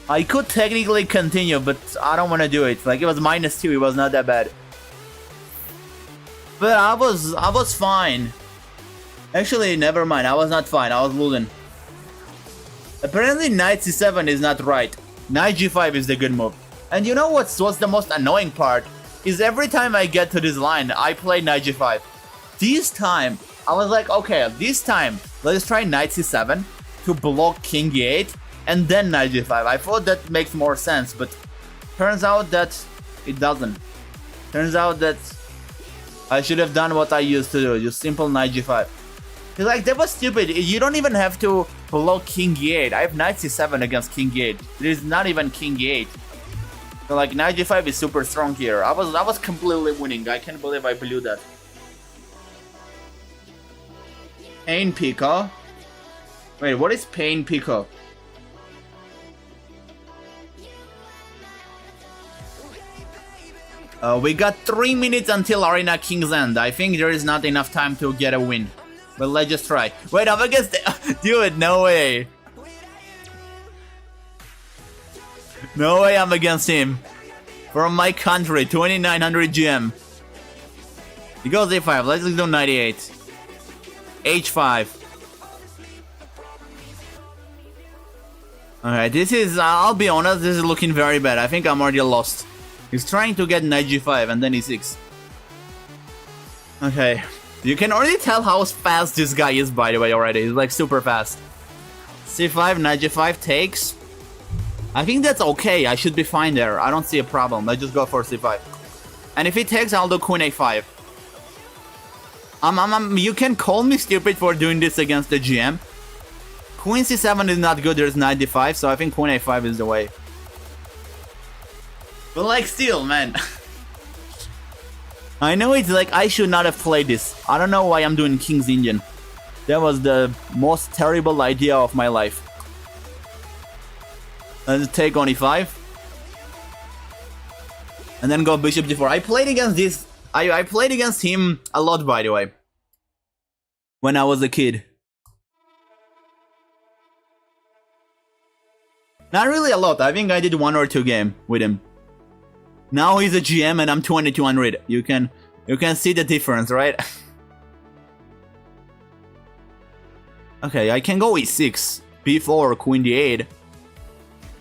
I could technically continue, but I don't want to do it. Like, it was -2. It was not that bad. But I was fine. Actually, never mind. I was not fine. I was losing. Apparently, knight c7 is not right. Knight g5 is the good move. And you know what's the most annoying part? Is every time I get to this line, I play knight g5. This time, I was like, okay, this time, let's try knight c7 to block king e8 and then knight g5. I thought that makes more sense, but turns out that it doesn't. Turns out that I should have done what I used to do, just simple knight g5. Like, that was stupid. You don't even have to block king e8. I have knight c7 against king e8. There is not even king e8. So like, knight g5 is super strong here. I was completely winning. I can't believe I blew that. Pain Pico. Wait, what is Pain Pico? We got 3 minutes until Arena King's End. I think there is not enough time to get a win. But let's just try. Wait, I'm against dude, no way. No way I'm against him. From my country, 2900 GM. He goes a5. Let's do 98. h5. Alright, this is, I'll be honest, this is looking very bad. I think I'm already lost. He's trying to get knight g5 and then e6. Okay. You can already tell how fast this guy is, by the way, already. He's like super fast. c5, knight g5 takes. I think that's okay. I should be fine there. I don't see a problem. Let's just go for c5. And if he takes, I'll do queen a5. You can call me stupid for doing this against the GM. Queen c7 is not good. There's knight d5, so I think queen a5 is the way. But like, still, man. I know it's like I should not have played this. I don't know why I'm doing King's Indian. That was the most terrible idea of my life. Let's take on e5. And then go bishop d4. I played against this. I played against him a lot, by the way. When I was a kid. Not really a lot. I think I did 1 or 2 games with him. Now he's a GM and I'm 2200. You can see the difference, right? Okay, I can go e6, b4, queen d8.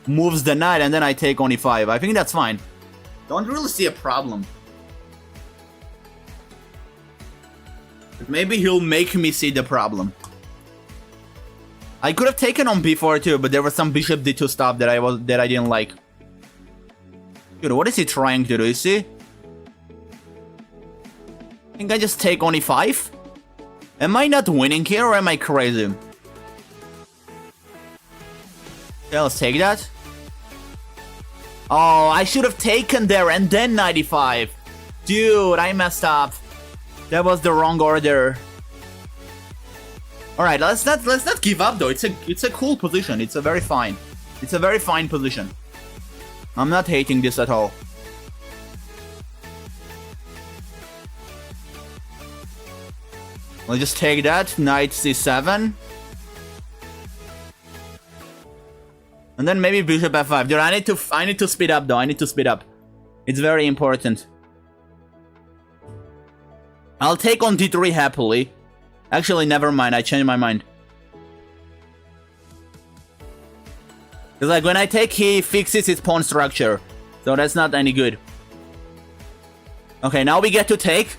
Moves the knight and then I take on e5. I think that's fine. Don't really see a problem. But maybe he'll make me see the problem. I could have taken on b4 too, but there was some bishop d2 stuff that I didn't like. Dude, what is he trying to do? You see? I think I just take on e5? Am I not winning here or am I crazy? Okay, let's take that. Oh, I should have taken there and then knight e5. Dude, I messed up. That was the wrong order. Alright, let's not give up though. It's a cool position. It's a very fine position. I'm not hating this at all. Let's just take that. Knight c7. And then maybe bishop f5. Dude, I need to speed up though. I need to speed up. It's very important. I'll take on d3 happily. Actually, never mind. I changed my mind. Because like when I take, he fixes his pawn structure. So that's not any good. Okay, now we get to take.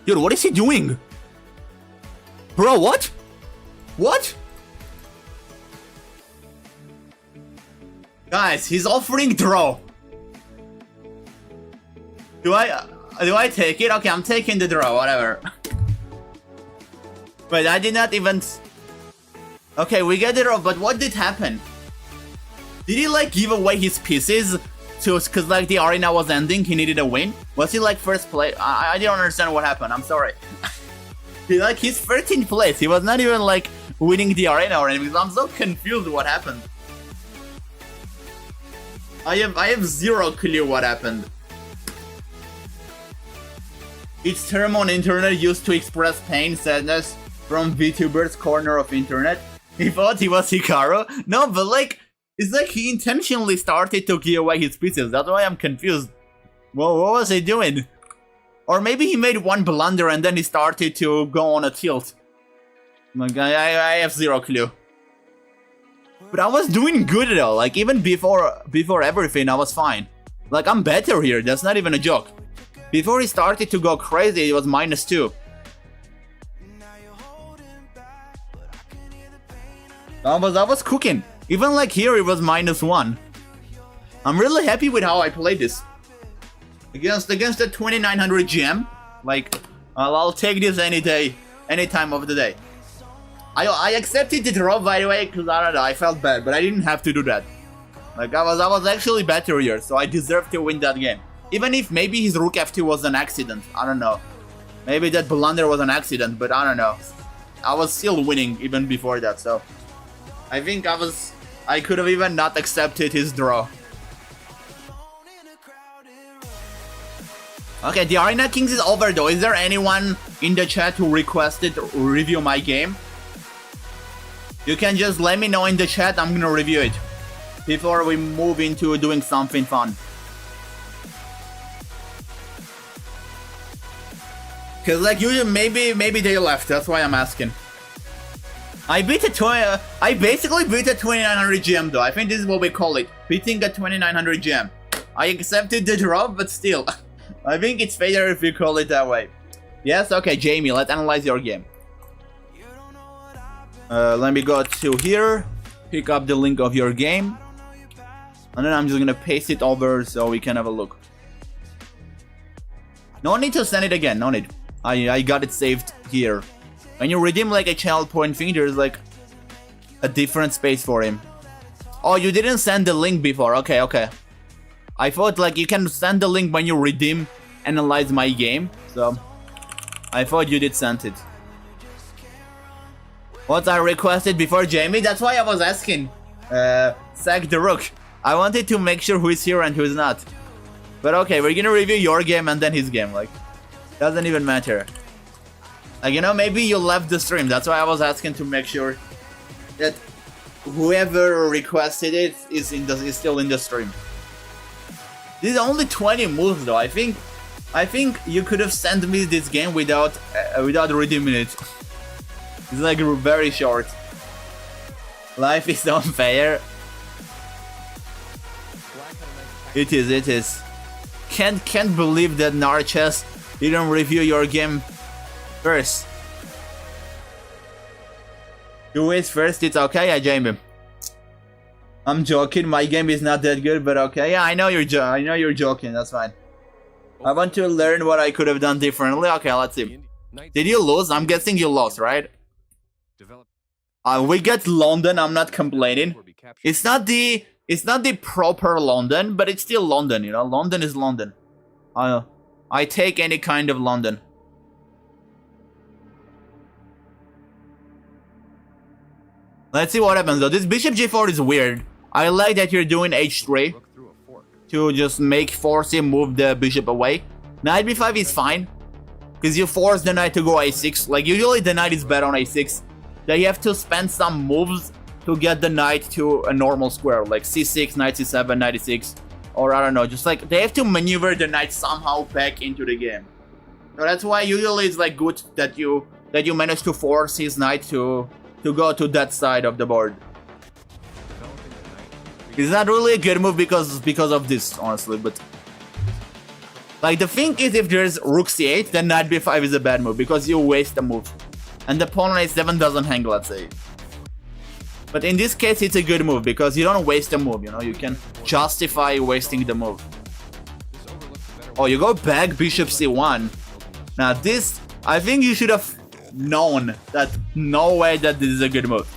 Dude, what is he doing? Bro, what? What? Guys, he's offering draw. Do I take it? Okay, I'm taking the draw, whatever. Wait, I did not even... Okay, we get the draw, but what did happen? Did he like give away his pieces to, cause like the arena was ending, he needed a win? Was he like first place? I didn't understand what happened, I'm sorry. He's 13th place, he was not even like winning the arena or anything. I'm so confused what happened. I have zero clue what happened. Each term on internet used to express pain, sadness, from VTuber's corner of internet. He thought he was Hikaru. No, but like, it's like he intentionally started to give away his pieces. That's why I'm confused. Well, what was he doing? Or maybe he made one blunder and then he started to go on a tilt. Like, I have zero clue. But I was doing good though. Like, even before everything, I was fine. Like, I'm better here. That's not even a joke. Before he started to go crazy, it was -2. I was cooking. Even like here, it was -1. I'm really happy with how I played this. Against the 2900 gem. Like, I'll take this any day, any time of the day. I accepted the draw, by the way, because I don't know, I felt bad, but I didn't have to do that. Like, I was actually better here, so I deserved to win that game. Even if maybe his rook f2 was an accident, I don't know. Maybe that blunder was an accident, but I don't know. I was still winning even before that, so I think I could have even not accepted his draw. Okay, the arenakings is over though. Is there anyone in the chat who requested to review my game? You can just let me know in the chat, I'm gonna review it before we move into doing something fun. Cause like usually maybe they left, that's why I'm asking. I basically beat a 2900 gem though. I think this is what we call it, beating a 2900 gem. I accepted the draw, but still. I think it's fair if you call it that way. Yes, okay, Jamie, let's analyze your game. Let me go to here, pick up the link of your game, and then I'm just gonna paste it over so we can have a look. No need to send it again, no need. I got it saved here. When you redeem like a channel point thing, there's like a different space for him. Oh, you didn't send the link before, okay, okay. I thought like you can send the link when you redeem analyze my game, so I thought you did send it. What I requested before, Jamie? That's why I was asking. Sack the rook. I wanted to make sure who is here and who is not. But okay, we're gonna review your game and then his game, like, doesn't even matter. Like, you know, maybe you left the stream, that's why I was asking to make sure that whoever requested it is still in the stream. This is only 20 moves though. I think you could have sent me this game without redeeming it. It's like very short. Life is unfair. It is. Can't believe that Narchess didn't review your game first. You wait first, it's okay, yeah, Jamie. I'm joking, my game is not that good, but okay. Yeah, I know you're joking, that's fine. I want to learn what I could have done differently. Okay, let's see. Did you lose? I'm guessing you lost, right? We get London, I'm not complaining. It's not the proper London, but it's still London, you know? London is London. I take any kind of London. Let's see what happens though. This bishop g4 is weird. I like that you're doing h3 to just force him move the bishop away. Knight b5 is fine, because you force the knight to go a6. Like, usually the knight is better on a6. They have to spend some moves to get the knight to a normal square, like c6, knight c7, knight e6, or I don't know, just like they have to maneuver the knight somehow back into the game. So that's why usually it's like good that you manage to force his knight to go to that side of the board. It's not really a good move because of this, honestly, but like the thing is, if there's rook c8, then knight b5 is a bad move because you waste a move. And the pawn on a7 doesn't hang, let's say. But in this case, it's a good move because you don't waste a move, you know, you can justify wasting the move. Oh, you go back bishop c1. Now this, I think you should have known that no way that this is a good move.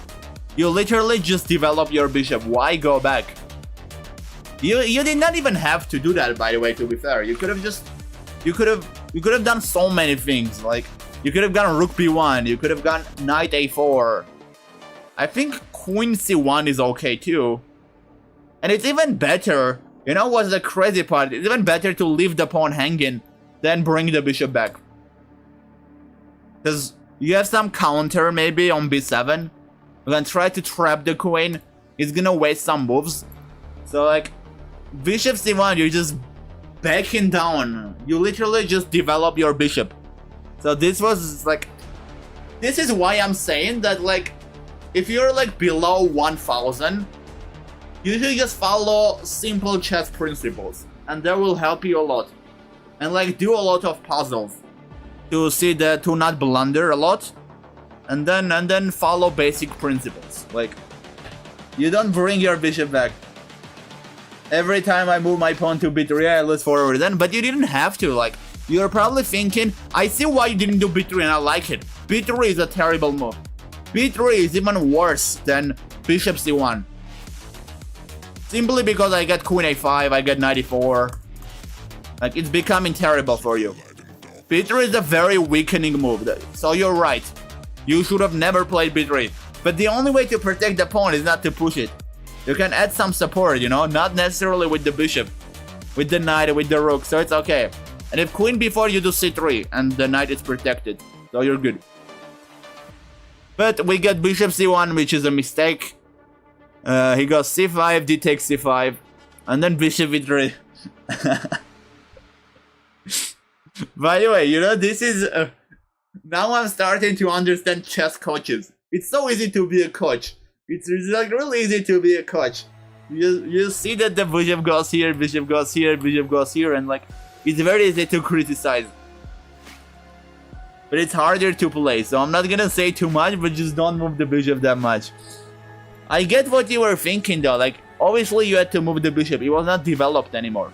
You literally just develop your bishop. Why go back? You did not even have to do that, by the way, to be fair. You could have done so many things. Like, you could have gone rook b1, you could have gone knight a4. I think queen c1 is okay too. And it's even better, you know what's the crazy part? It's even better to leave the pawn hanging than bring the bishop back. Because You have some counter maybe on b7. You can try to trap the queen. It's gonna waste some moves. So like, bishop c1, you're just backing down. You literally just develop your bishop. So this was like, this is why I'm saying that like, if you're like below 1000, you should just follow simple chess principles, and that will help you a lot. And like do a lot of puzzles to see that, to not blunder a lot, and then follow basic principles. Like, you don't bring your bishop back. Every time I move my pawn to b3, I lose forward then, but you didn't have to. Like, you're probably thinking, I see why you didn't do b3 and I like it. b3 is a terrible move. b3 is even worse than bishop c1. Simply because I get queen a5, I get knight e4. Like, it's becoming terrible for you. b3 is a very weakening move, so you're right. You should have never played b3. But the only way to protect the pawn is not to push it. You can add some support, you know, not necessarily with the bishop. With the knight, with the rook, so it's okay. And if queen b4, you do c3, and the knight is protected. So you're good. But we get bishop c1, which is a mistake. He goes c5, d takes c5, and then bishop e3. By the way, you know, this is... now I'm starting to understand chess coaches. It's so easy to be a coach. It's like really easy to be a coach. You see that the bishop goes here, bishop goes here, bishop goes here, and like, it's very easy to criticize. But it's harder to play, so I'm not gonna say too much, but just don't move the bishop that much. I get what you were thinking though, like, obviously you had to move the bishop, it was not developed anymore.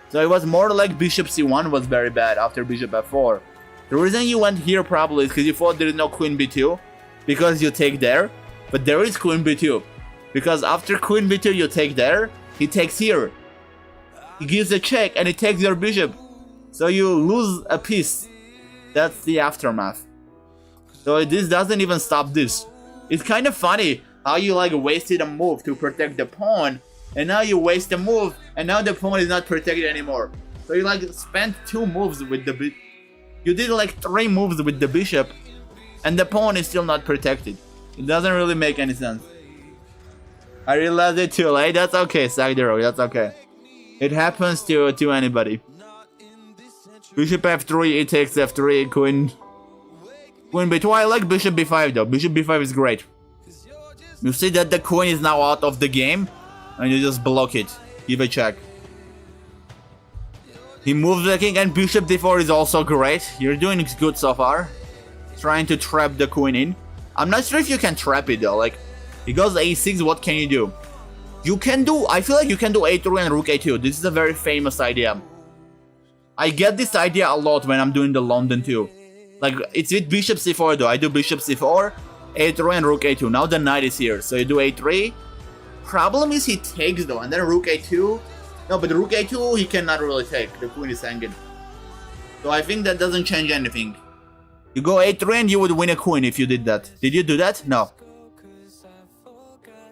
So it was more like bishop c1 was very bad after bishop f4. The reason you went here probably is because you thought there is no queen b2, because you take there, but there is queen b2. Because after queen b2 you take there, he takes here. He gives a check and he takes your bishop. So you lose a piece. That's the aftermath. So this doesn't even stop this. It's kind of funny how you like wasted a move to protect the pawn, and now you waste a move, and now the pawn is not protected anymore. So you like spent 2 moves with the bishop. You did like 3 moves with the bishop, and the pawn is still not protected. It doesn't really make any sense. I realized it too late. That's okay, Sagdero, that's okay. It happens to anybody. Bishop f3, it takes f3, queen b2. I like bishop b5 though. Bishop b5 is great. You see that the queen is now out of the game, and you just block it. Give a check. He moves the king, and bishop d4 is also great. You're doing good so far. Trying to trap the queen in. I'm not sure if you can trap it though. Like, he goes a6, what can you do? You can do, I feel like you can do a3 and rook a2. This is a very famous idea. I get this idea a lot when I'm doing the London too. Like, it's with bishop c4 though. I do bishop c4, a3 and rook a2. Now the knight is here, so you do a3. Problem is he takes though, and then rook a2. No, but rook a2 he cannot really take. The queen is hanging. So I think that doesn't change anything. You go a3 and you would win a queen if you did that. Did you do that? No.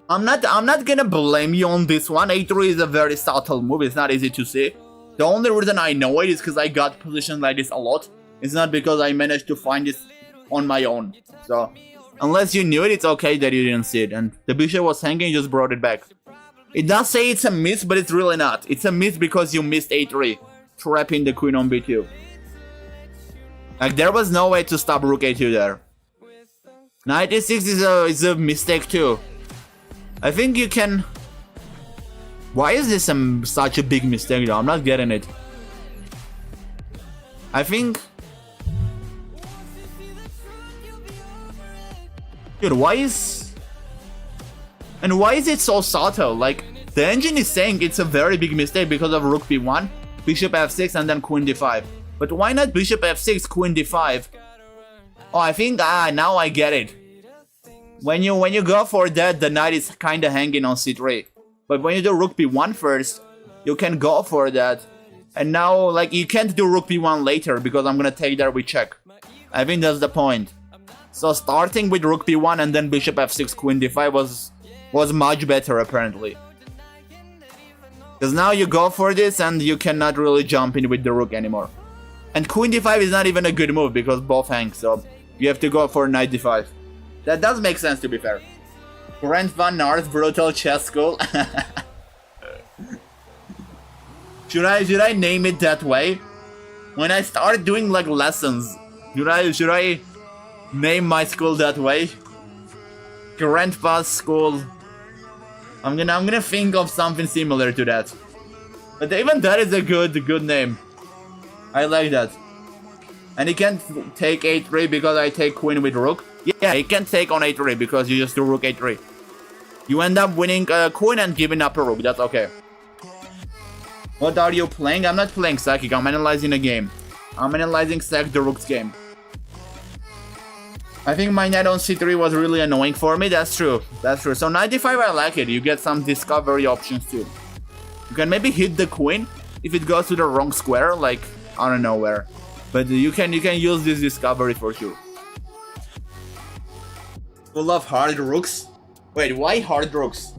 I'm not gonna blame you on this one. a3 is a very subtle move. It's not easy to see. The only reason I know it is because I got positions like this a lot. It's not because I managed to find this on my own. So, unless you knew it, it's okay that you didn't see it. And the bishop was hanging, just brought it back. It does say it's a miss, but it's really not. It's a miss because you missed a3, trapping the queen on b2. Like, there was no way to stop rook a2 there. Knight e6 is a mistake too. I think you can... Why is this such a big mistake though? I'm not getting it. I think... Dude, why is... And why is it so subtle? Like, the engine is saying it's a very big mistake because of rook b1, bishop f6, and then queen d5. But why not bishop f6, queen d5? Oh, I think, now I get it. When you go for that, the knight is kinda hanging on c3. But when you do rook b1 first, you can go for that. And now, like, you can't do rook b1 later because I'm gonna take there with check. I think that's the point. So starting with rook b1 and then bishop f6, queen d5 was much better apparently. Because now you go for this and you cannot really jump in with the rook anymore. And queen d5 is not even a good move because both hang, so You have to go for knight d5. That does make sense, to be fair. Grand Van North Brutal Chess School. Should I name it that way? When I start doing like lessons, should I name my school that way? Grandpa's School. I'm gonna think of something similar to that. But even that is a good name. I like that. And he can't take a3 because I take queen with rook. Yeah, he can take on a3 because you just do rook a3. You end up winning a queen and giving up a rook. That's okay. What are you playing? I'm not playing Psychic. I'm analyzing a game. I'm analyzing Sack the Rook's game. I think my knight on c3 was really annoying for me. That's true. That's true. So knight d5, I like it. You get some discovery options too. You can maybe hit the queen if it goes to the wrong square, like I don't know where. But you can use this discovery for sure. Full of hard rooks. Wait, why hard rooks?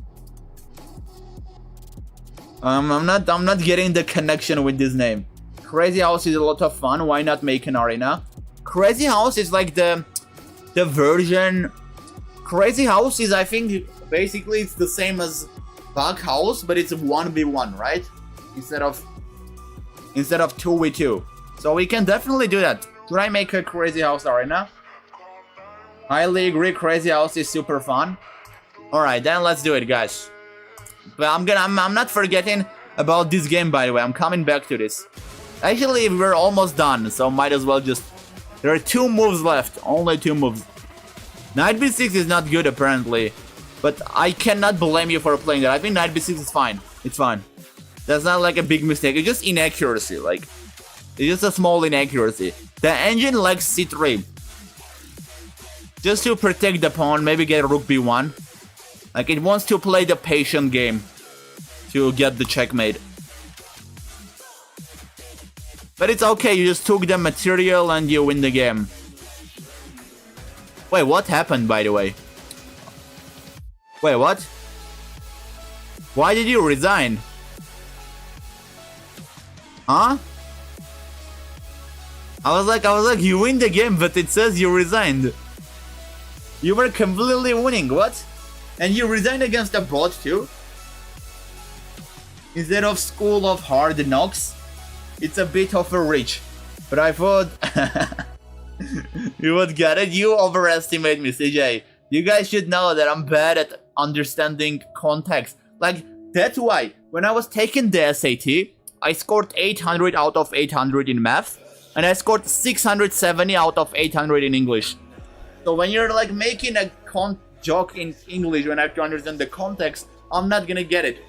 I'm not getting the connection with this name. Crazy House is a lot of fun. Why not make an arena? Crazy House is like the version. Crazy House is, I think, basically it's the same as Bug House, but it's 1v1, right? Instead of 2v2. So we can definitely do that. Should I make a Crazy House arena? Highly agree. Crazy House is super fun. All right, then let's do it, guys. But I'm not forgetting about this game, by the way. I'm coming back to this. Actually, we're almost done, so might as well just... There are 2 moves left. Only 2 moves. Knight b6 is not good, apparently. But I cannot blame you for playing that. I think knight b6 is fine. It's fine. That's not like a big mistake. It's just inaccuracy. Like, it's just a small inaccuracy. The engine likes c3. Just to protect the pawn, maybe get rook b1. Like, it wants to play the patient game to get the checkmate. But it's okay, you just took the material and you win the game. Wait, what happened, by the way? Wait, what? Why did you resign? Huh? I was like, you win the game, but it says you resigned. You were completely winning, what? And you resigned against a bot too? Instead of School of Hard Knocks? It's a bit of a reach. But I thought... You would get it? You overestimate me, CJ. You guys should know that I'm bad at understanding context. Like, that's why, when I was taking the SAT, I scored 800 out of 800 in math. And I scored 670 out of 800 in English. So when you're like making a joke in English when I have to understand the context, I'm not gonna get it.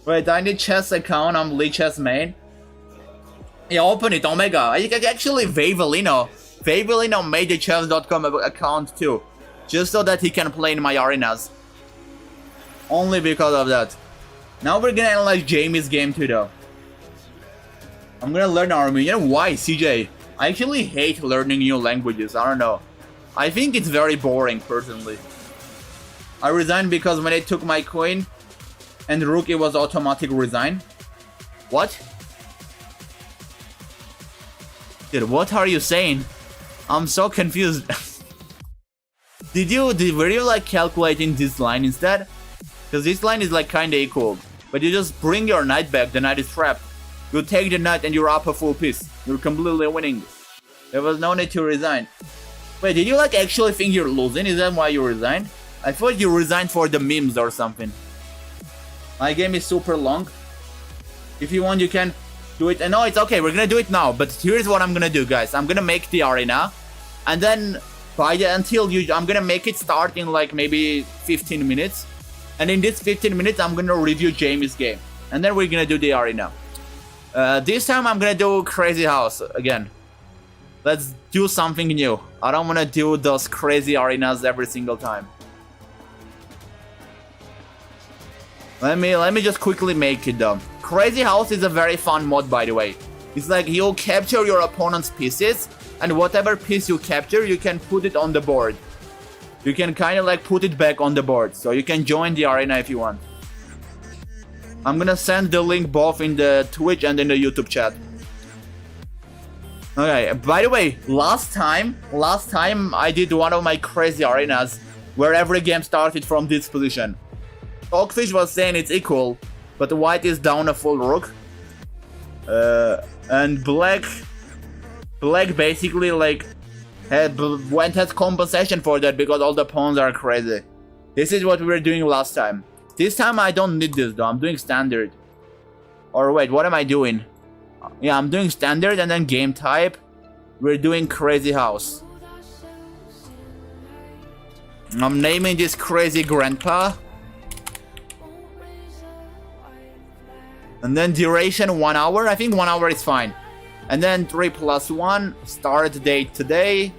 Wait, I need chess account, I'm Lee Chess main. Yeah, open it, Omega. Actually, Vavelino made the chess.com account too. Just so that he can play in my arenas. Only because of that. Now we're gonna analyze Jamie's game too though. I'm gonna learn Armenian. Why, CJ? I actually hate learning new languages, I don't know. I think it's very boring, personally. I resigned because when they took my queen and rook, it was automatic resign. What? Dude, what are you saying? I'm so confused. Were you like calculating this line instead? Because this line is like kinda equal. But you just bring your knight back, the knight is trapped. You take the knight and you're up a full piece. You're completely winning. There was no need to resign. Wait, did you like actually think you're losing? Is that why you resigned? I thought you resigned for the memes or something. My game is super long. If you want, you can do it. And no, it's okay. We're gonna do it now. But here's what I'm gonna do, guys. I'm gonna make the arena. And then I'm gonna make it start in like maybe 15 minutes. And in this 15 minutes, I'm gonna review Jamie's game. And then we're gonna do the arena. This time I'm gonna do Crazy House again. Let's do something new. I don't wanna do those crazy arenas every single time. Let me just quickly make it though. Crazy House is a very fun mod, by the way. It's like you'll capture your opponent's pieces, and whatever piece you capture, you can put it on the board. You can kind of like put it back on the board, so you can join the arena if you want. I'm gonna send the link both in the Twitch and in the YouTube chat. Okay, by the way, last time I did one of my crazy arenas where every game started from this position. Stockfish was saying it's equal, but white is down a full rook. And black basically like has compensation for that because all the pawns are crazy. This is what we were doing last time. This time I don't need this though, I'm doing standard. Or wait, what am I doing? Yeah, I'm doing standard and then game type. We're doing crazy house. I'm naming this crazy grandpa. And then duration 1 hour. I think 1 hour is fine. And then 3+1. Start date today.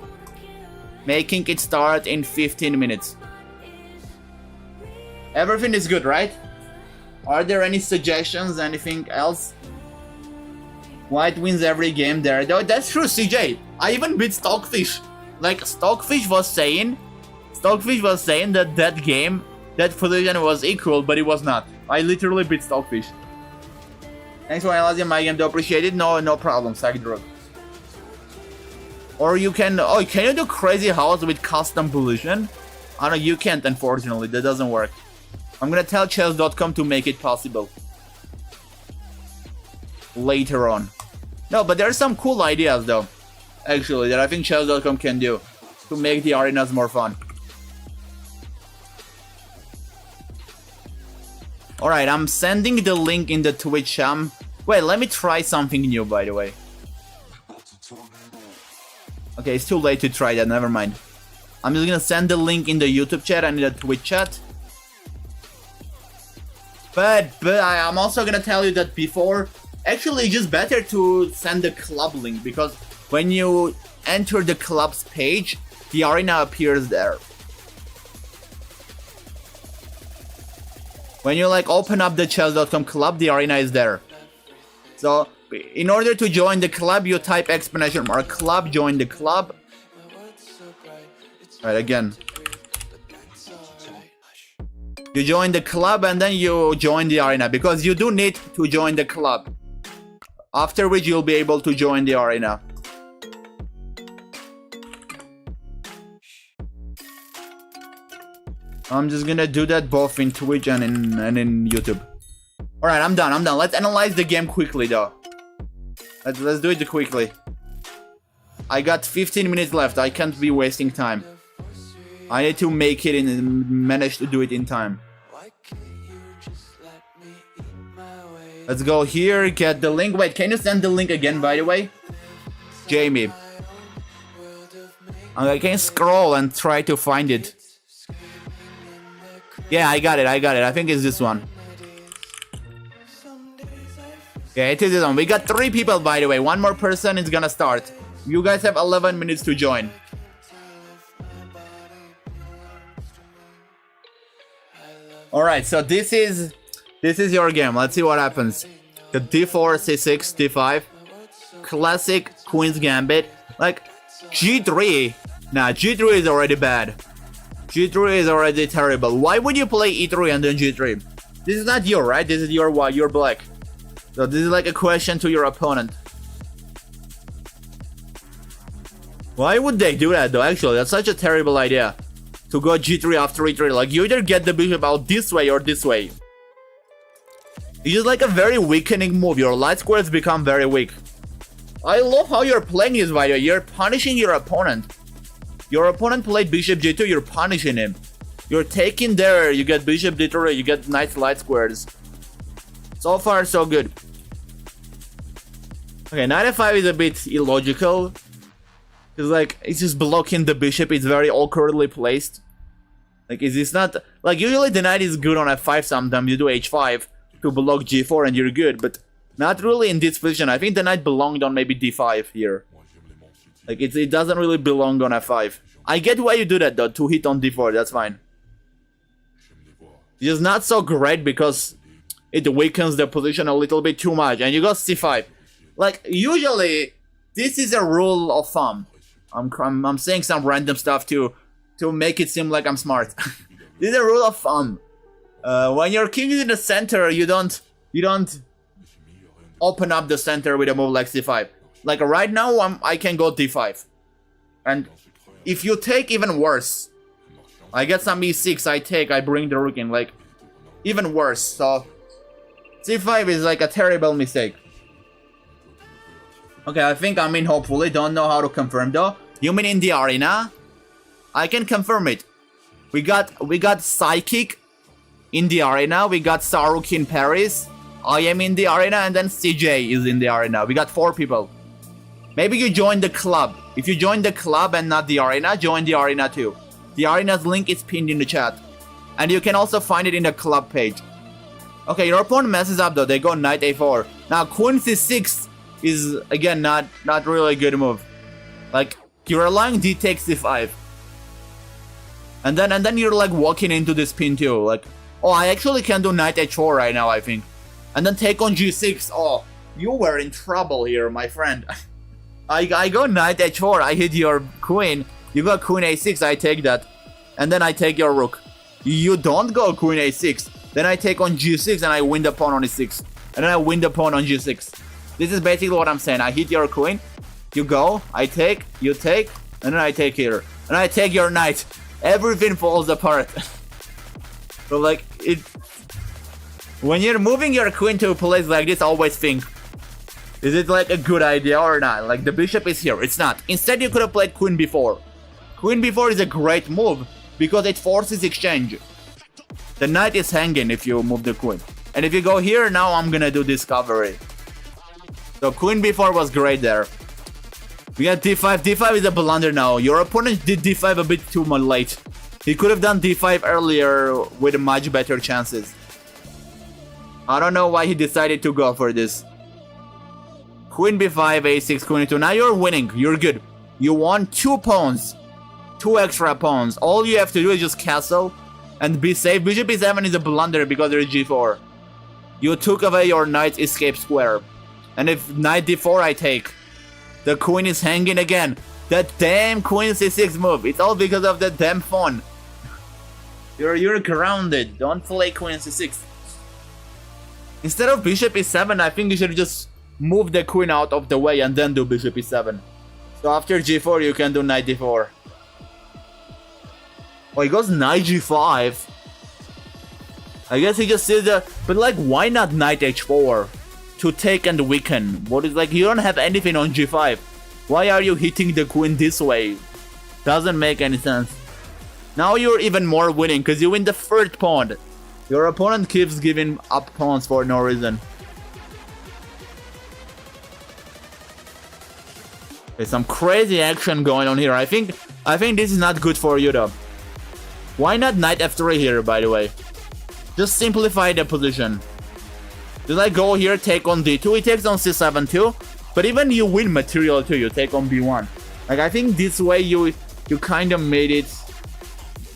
Making it start in 15 minutes. Everything is good, right? Are there any suggestions? Anything else? White wins every game there. That's true, CJ. I even beat Stockfish. Like, Stockfish was saying that that game, that position was equal, but it was not. I literally beat Stockfish. Thanks for analyzing my game, do appreciate it. No problem, Sagdrug. Or you can, can you do crazy house with custom position? I don't know, you can't, unfortunately, that doesn't work. I'm gonna tell chess.com to make it possible. Later on. No, but there are some cool ideas though, actually, that I think chess.com can do to make the arenas more fun. Alright, I'm sending the link in the Twitch. Wait, let me try something new, by the way. Okay, it's too late to try that, never mind. I'm just gonna send the link in the YouTube chat and in the Twitch chat. But I'm also gonna tell you that before, actually it's just better to send the club link, because when you enter the club's page, the arena appears there. When you like open up the chess.com club, the arena is there. So in order to join the club, you type !_ club, join the club. Right, again. You join the club and then you join the arena, because you do need to join the club. After which you'll be able to join the arena. I'm just gonna do that both in Twitch and in YouTube. Alright, I'm done. Let's analyze the game quickly though. Let's do it quickly. I got 15 minutes left. I can't be wasting time. I need to make it and manage to do it in time. Let's go here, get the link. Wait, can you send the link again, by the way? Jamie. I can scroll and try to find it. Yeah, I got it. I think it's this one. Yeah, it is this one. We got 3 people, by the way. One more person is gonna start. You guys have 11 minutes to join. Alright, so this is your game. Let's see what happens. The d4, c6, d5. Classic Queen's Gambit. Like, g3. Nah, g3 is already bad. G3 is already terrible. Why would you play e3 and then g3? This is not you, right? This is your white, you're black. So this is like a question to your opponent. Why would they do that though? Actually, that's such a terrible idea. To go g3 after e3. Like, you either get the bishop out this way or this way. It's just like a very weakening move. Your light squares become very weak. I love how you're playing this video. You're punishing your opponent. Your opponent played bishop g2, you're punishing him. You're taking there, you get bishop d3, you get nice light squares. So far, so good. Okay, knight f5 is a bit illogical. It's like, it's just blocking the bishop, it's very awkwardly placed. Like, is this not... Like, usually the knight is good on f5 sometimes, you do h5 to block g4 and you're good, but not really in this position. I think the knight belonged on maybe d5 here. Like, it doesn't really belong on f5. I get why you do that though, to hit on d4, that's fine. It's just not so great because it weakens the position a little bit too much. And you got c5. Like, usually, this is a rule of thumb. I'm saying some random stuff to make it seem like I'm smart. This is a rule of thumb. When your king is in the center, you don't open up the center with a move like c5. like right now I can go d5. And if you take, even worse. I get some e6, I take, I bring the rook in, like even worse. So c5 is like a terrible mistake. Okay, I think I'm in, hopefully. Don't know how to confirm though. You mean in the arena? I can confirm it. We got Psychic in the arena. We got Saruk in Paris. I am in the arena, and then CJ is in the arena. We got 4 people. Maybe you join the club. If you join the club and not the arena, join the arena too. The arena's link is pinned in the chat. And you can also find it in the club page. Okay, your opponent messes up though. They go knight a4. Now queen c6 is again not really a good move. Like, you're allowing d takes c5. And then you're like walking into this pin too. Like, oh, I actually can do knight h4 right now, I think. And then take on g6. Oh, you were in trouble here, my friend. I go knight h4, I hit your queen. You got queen a6, I take that. And then I take your rook. You don't go queen a6. Then I take on g6 and I win the pawn on e6. And then I win the pawn on g6. This is basically what I'm saying. I hit your queen. You go, I take, you take, and then I take here. And I take your knight. Everything falls apart. So like, when you're moving your queen to a place like this, always think, is it like a good idea or not? Like, the bishop is here. It's not. Instead, you could have played queen b4. Queen b4 is a great move because it forces exchange. The knight is hanging if you move the queen. And if you go here, now I'm gonna do discovery. So queen b4 was great there. We got d5. d5 is a blunder now. Your opponent did d5 a bit too late. He could have done d5 earlier with much better chances. I don't know why he decided to go for this. Queen b5, a6, queen e2. Now you're winning. You're good. You won 2 pawns. 2 extra pawns. All you have to do is just castle and be safe. Bishop e7 is a blunder because there's g4. You took away your knight's escape square. And if knight d4 I take, the queen is hanging again. That damn queen c6 move. It's all because of that damn pawn. You're grounded. Don't play queen c6. Instead of bishop e7, I think you should just move the queen out of the way and then do bishop e7. So after g4, you can do knight d4. Oh, he goes knight g5. I guess he just says that, but like, why not knight h4 to take and weaken? What is, like, you don't have anything on g5. Why are you hitting the queen this way? Doesn't make any sense. Now you're even more winning because you win the 3rd pawn. Your opponent keeps giving up pawns for no reason. There's some crazy action going on here. I think this is not good for you though. Why not knight f3 here, by the way? Just simplify the position. Just like go here, take on d2. He takes on c7 too. But even you win material too. You take on b1. Like, I think this way you kind of made it.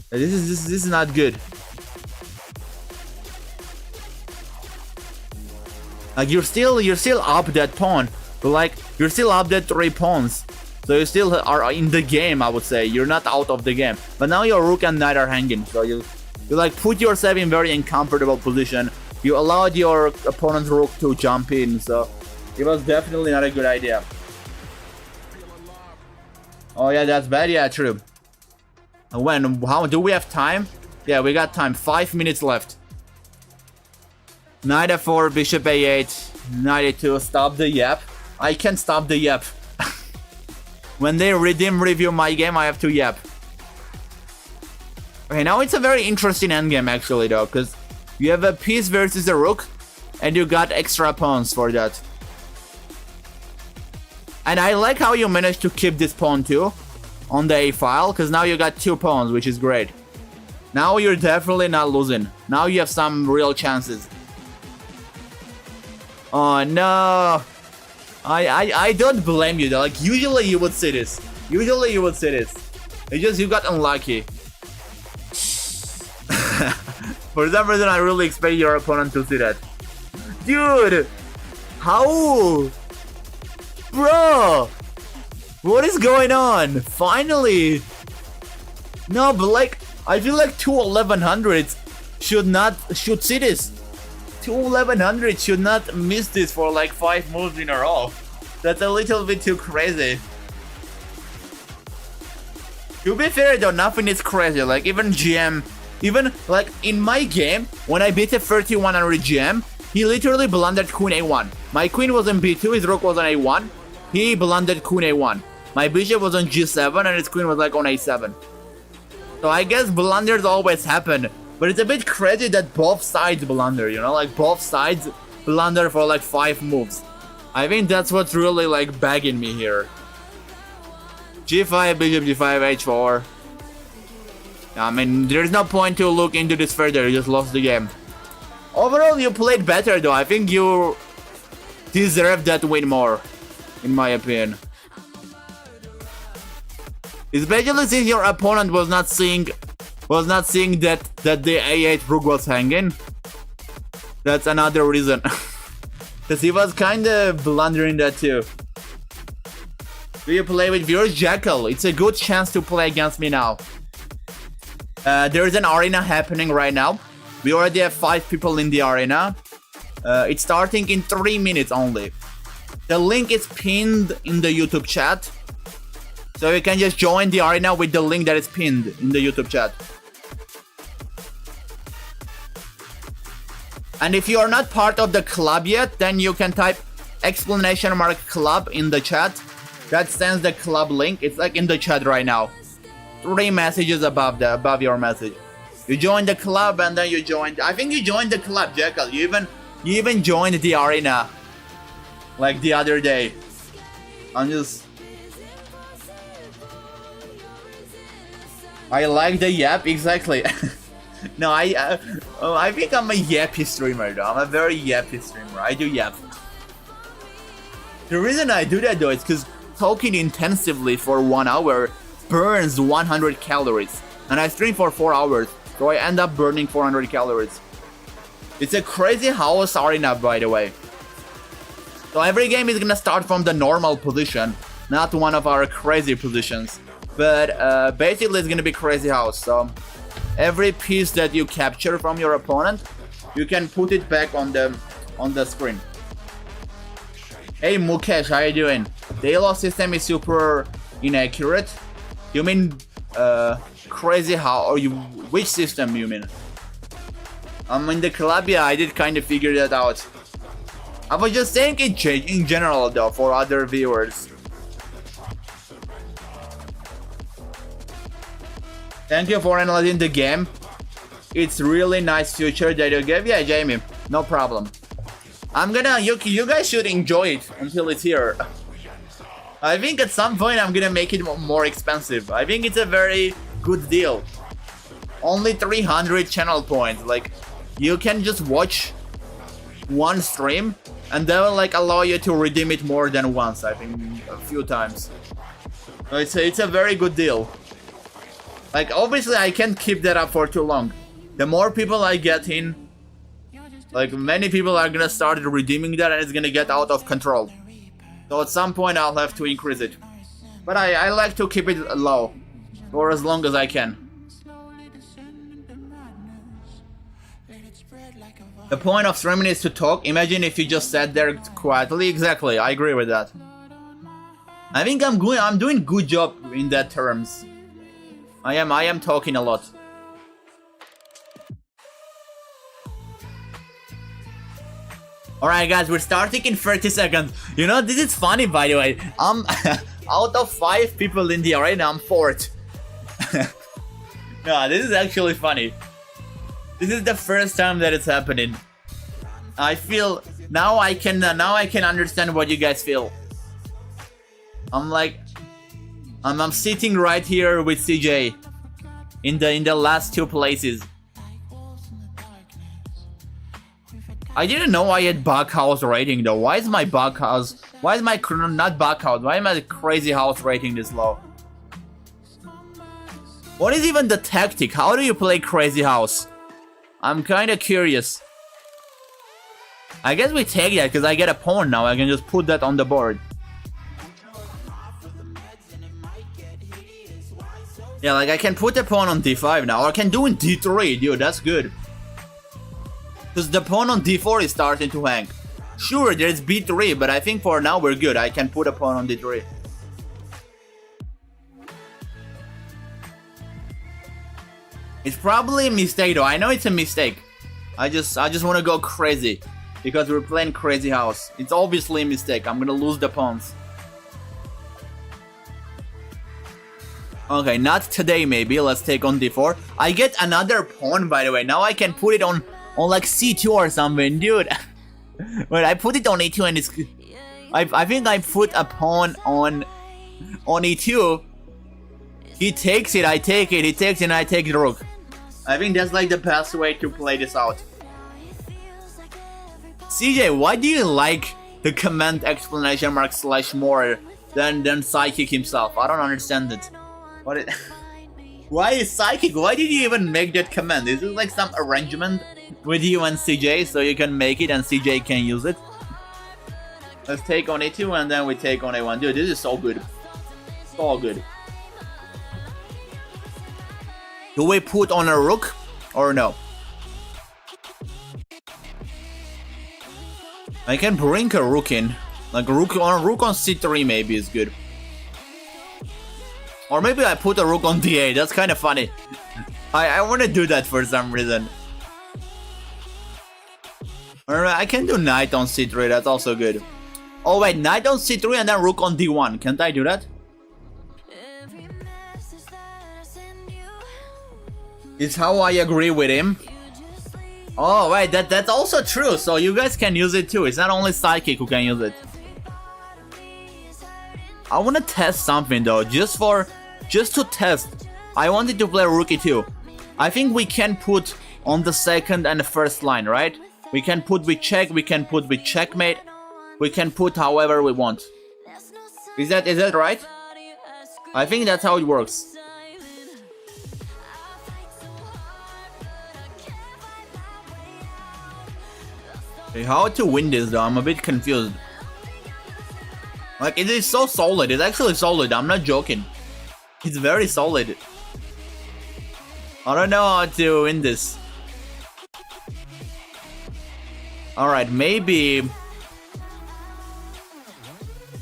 This is not good. Like, you're still up that pawn, but like you're still up that 3 pawns. So you still are in the game, I would say. You're not out of the game. But now your rook and knight are hanging. So you like put yourself in very uncomfortable position. You allowed your opponent's rook to jump in. So it was definitely not a good idea. Oh yeah, that's bad. Yeah, true. How do we have time? Yeah, we got time. 5 minutes left. Knight f4, bishop a8, knight a2. Stop the yap. I can't stop the yap. When they review my game, I have to yap. Okay, now it's a very interesting endgame actually though, because you have a piece versus a rook, and you got extra pawns for that. And I like how you managed to keep this pawn too on the a file, because now you got 2 pawns, which is great. Now you're definitely not losing. Now you have some real chances. Oh no. I don't blame you though. Like, usually you would see this. It's just you got unlucky. For some reason I really expect your opponent to see that. Dude! How? Bro! What is going on? Finally! No, but like, I feel like 2 1100s should see this. 2 1100 should not miss this for like 5 moves in a row. That's a little bit too crazy. To be fair though, nothing is crazy. Like even GM, even like in my game, when I beat a 3100 GM, he literally blundered Queen A1. My Queen was on B2, his Rook was on A1. He blundered Queen A1. My Bishop was on G7 and his Queen was like on A7. So I guess blunders always happen. But it's a bit crazy that both sides blunder, you know? Like both sides blunder for like 5 moves. I think that's what's really like bagging me here. G5, Bishop, G5, H4. I mean, there's no point to look into this further, you just lost the game. Overall, you played better though. I think you deserve that win more, in my opinion. Especially since your opponent was not seeing that the A8 Rook was hanging. That's another reason. Because he was kinda blundering that too. Do you play with viewers? Jackal, it's a good chance to play against me now. There's an arena happening right now. We already have 5 people in the arena. It's starting in 3 minutes only. The link is pinned in the YouTube chat. So you can just join the arena with the link that is pinned in the YouTube chat. And if you are not part of the club yet, then you can type !club in the chat. That sends the club link. It's like in the chat right now. 3 messages above your message. You joined the club and then you joined. I think you joined the club, Jackal. You even joined the arena, like the other day. I like the yap exactly. No, I think I'm a yappy streamer though. I'm a very yappy streamer. I do yap. The reason I do that though is because talking intensively for 1 hour burns 100 calories. And I stream for 4 hours, so I end up burning 400 calories. It's a crazy house arena, by the way. So every game is gonna start from the normal position, not one of our crazy positions. But basically it's gonna be crazy house, so every piece that you capture from your opponent, you can put it back on the screen. Hey Mukesh, how you doing? The Elo system is super inaccurate. You mean crazy how, or which system you mean? I'm in the club, yeah, I did kind of figure that out. I was just saying it in general though, for other viewers. Thank you for analyzing the game. It's really nice future that you gave. Yeah, Jamie, no problem. You guys should enjoy it until it's here. I think at some point I'm gonna make it more expensive. I think it's a very good deal. Only 300 channel points. Like, you can just watch one stream and they will like allow you to redeem it more than once. I think a few times. So it's a very good deal. Like, obviously I can't keep that up for too long. The more people I get in, like many people are gonna start redeeming that and it's gonna get out of control. So at some point I'll have to increase it. But I like to keep it low for as long as I can. The point of streaming is to talk. Imagine if you just sat there quietly. Exactly, I agree with that. I think I'm doing good job in that terms. I am talking a lot. Alright guys, we're starting in 30 seconds. You know, this is funny by the way. I'm out of 5 people in the arena, I'm 4th. No, this is actually funny. This is the first time that it's happening. I feel now I can understand what you guys feel. I'm sitting right here with CJ in the last 2 places. I didn't know I had bug house rating though. Why is my not bug house? Why am I crazy house rating this low? What is even the tactic? How do you play crazy house? I'm kinda curious. I guess we take that because I get a pawn now. I can just put that on the board. Yeah, like I can put the pawn on d5 now. Or I can do in d3, dude, that's good. Because the pawn on d4 is starting to hang. Sure, there's b3, but I think for now we're good. I can put a pawn on d3. It's probably a mistake though. I know it's a mistake. I just want to go crazy because we're playing crazy house. It's obviously a mistake. I'm gonna lose the pawns. Okay, not today maybe. Let's take on d4. I get another pawn, by the way. Now I can put it on like c2 or something, dude. Wait, I put it on e2 and it's... I think I put a pawn on e2. He takes it, I take it. He takes it and I take the rook. I think that's like the best way to play this out. CJ, why do you like the command exclamation mark / more than Psychic himself? I don't understand it. Why is Psychic? Why did you even make that command? Is it like some arrangement with you and CJ so you can make it and CJ can use it? Let's take on a2 and then we take on a1. Dude, this is so good. So good. Do we put on a rook or no? I can bring a rook in. Like rook on c3 maybe is good. Or maybe I put a rook on d8. That's kind of funny. I want to do that for some reason. Or I can do knight on c3. That's also good. Oh wait, knight on c3 and then rook on d1. Can't I do that? It's how I agree with him. Oh wait, that's also true. So you guys can use it too. It's not only Psychic who can use it. I want to test something though, just to test. I wanted to play rook e2. I think we can put on the second and the first line, right? We can put with check, we can put with checkmate, we can put however we want. Is that right? I think that's how it works. Okay, how to win this though? I'm a bit confused. Like, it is so solid. It's actually solid. I'm not joking. It's very solid. I don't know how to win this. Alright, maybe...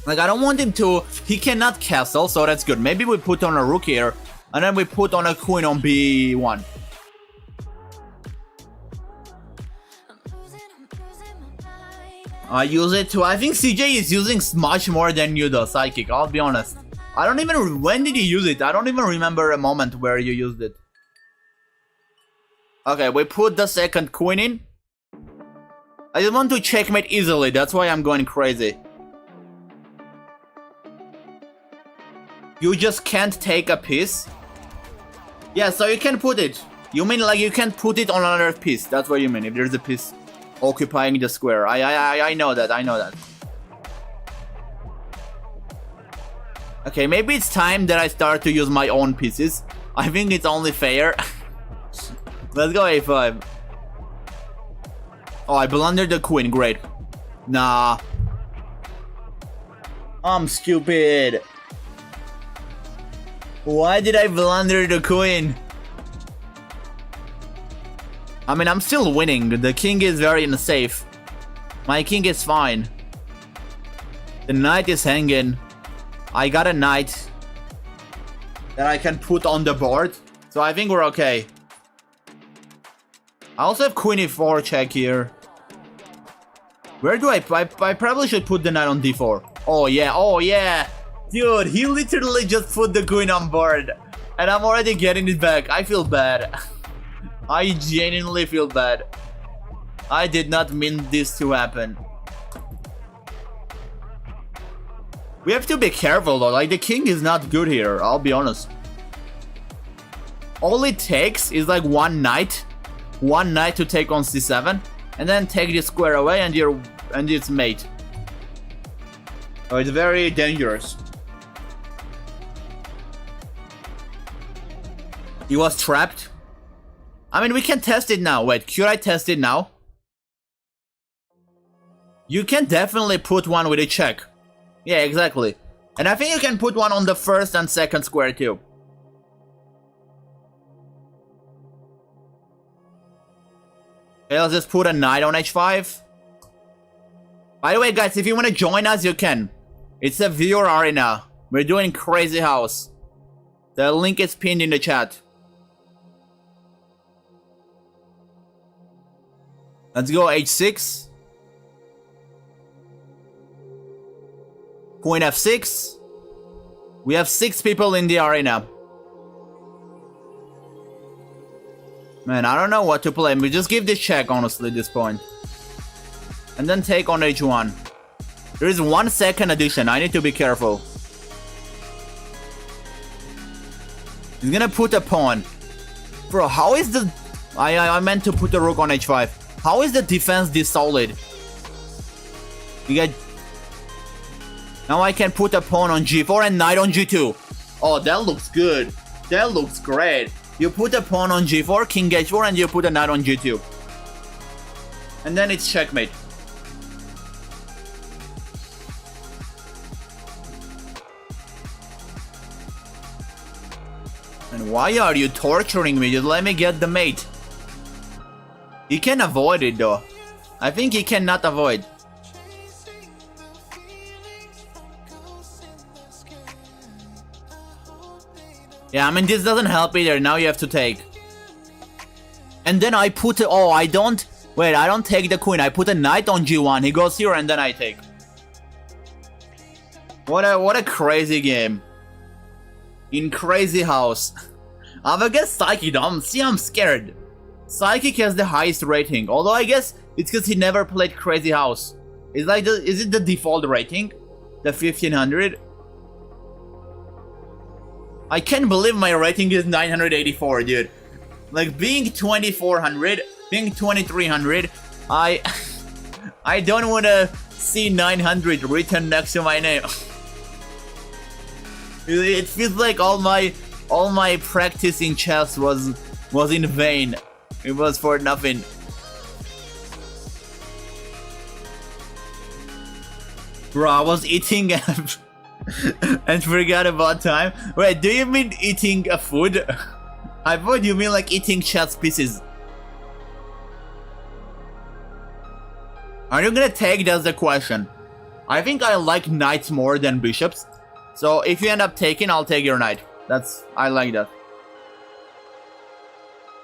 Like, I don't want him to... He cannot castle, so that's good. Maybe we put on a rook here, and then we put on a queen on b1. I use it too. I think CJ is using much more than you though, Psychic. I'll be honest. I don't even... When did you use it? I don't even remember a moment where you used it. Okay, we put the second queen in. I just want to checkmate easily. That's why I'm going crazy. You just can't take a piece. Yeah, so you can put it. You mean like you can put it on another piece. That's what you mean. If there's a piece occupying the square. I know that. I know that. Okay, maybe it's time that I start to use my own pieces. I think it's only fair. Let's go a5. Oh, I blundered the queen. Great. Nah. I'm stupid. Why did I blunder the queen? I mean, I'm still winning. The king is very unsafe. My king is fine. The knight is hanging. I got a knight that I can put on the board. So I think we're okay. I also have queen e4 check here. Where do I probably should put the knight on d4. Oh yeah, oh yeah. Dude, he literally just put the queen on board. And I'm already getting it back. I feel bad. I genuinely feel bad. I did not mean this to happen. We have to be careful though, like the king is not good here, I'll be honest. All it takes is like one knight to take on c7, and then take the square away and it's mate. Oh, it's very dangerous. He was trapped. I mean, we can test it now. Wait, should I test it now? You can definitely put one with a check. Yeah, exactly. And I think you can put one on the first and second square too. Okay, let's just put a knight on h5. By the way, guys, if you want to join us, you can. It's a viewer arena. We're doing Crazy House. The link is pinned in the chat. Let's go h6. Queen f6. We have 6 people in the arena. Man, I don't know what to play. We just give this check, honestly, at this point. And then take on h1. There is 1 second addition. I need to be careful. He's gonna put a pawn. Bro, how is the... I meant to put the rook on h5. How is the defense this solid? You get... Now I can put a pawn on g4 and knight on g2. Oh, that looks good. That looks great. You put a pawn on g4, king h4, and you put a knight on g2. And then it's checkmate. And why are you torturing me? Just let me get the mate. He can avoid it though. I think he cannot avoid. Yeah, I mean, this doesn't help either. Now you have to take. And then I put... Oh, I don't... Wait, I don't take the queen. I put a knight on g1. He goes here and then I take. What a crazy game. In Crazy House. I'm against Psychic though. See, I'm scared. Psychic has the highest rating. Although I guess it's because he never played Crazy House. It's like is it the default rating? The 1500? I can't believe my rating is 984, dude. Like, being 2400, being 2300, I don't want to see 900 written next to my name. It feels like all my practice in chess was in vain. It was for nothing. Bro, I was eating and forgot about time. Wait, do you mean eating a food? I thought you mean like eating chess pieces. Are you gonna take? That's the question. I think I like knights more than bishops. So if you end up taking, I'll take your knight. I like that.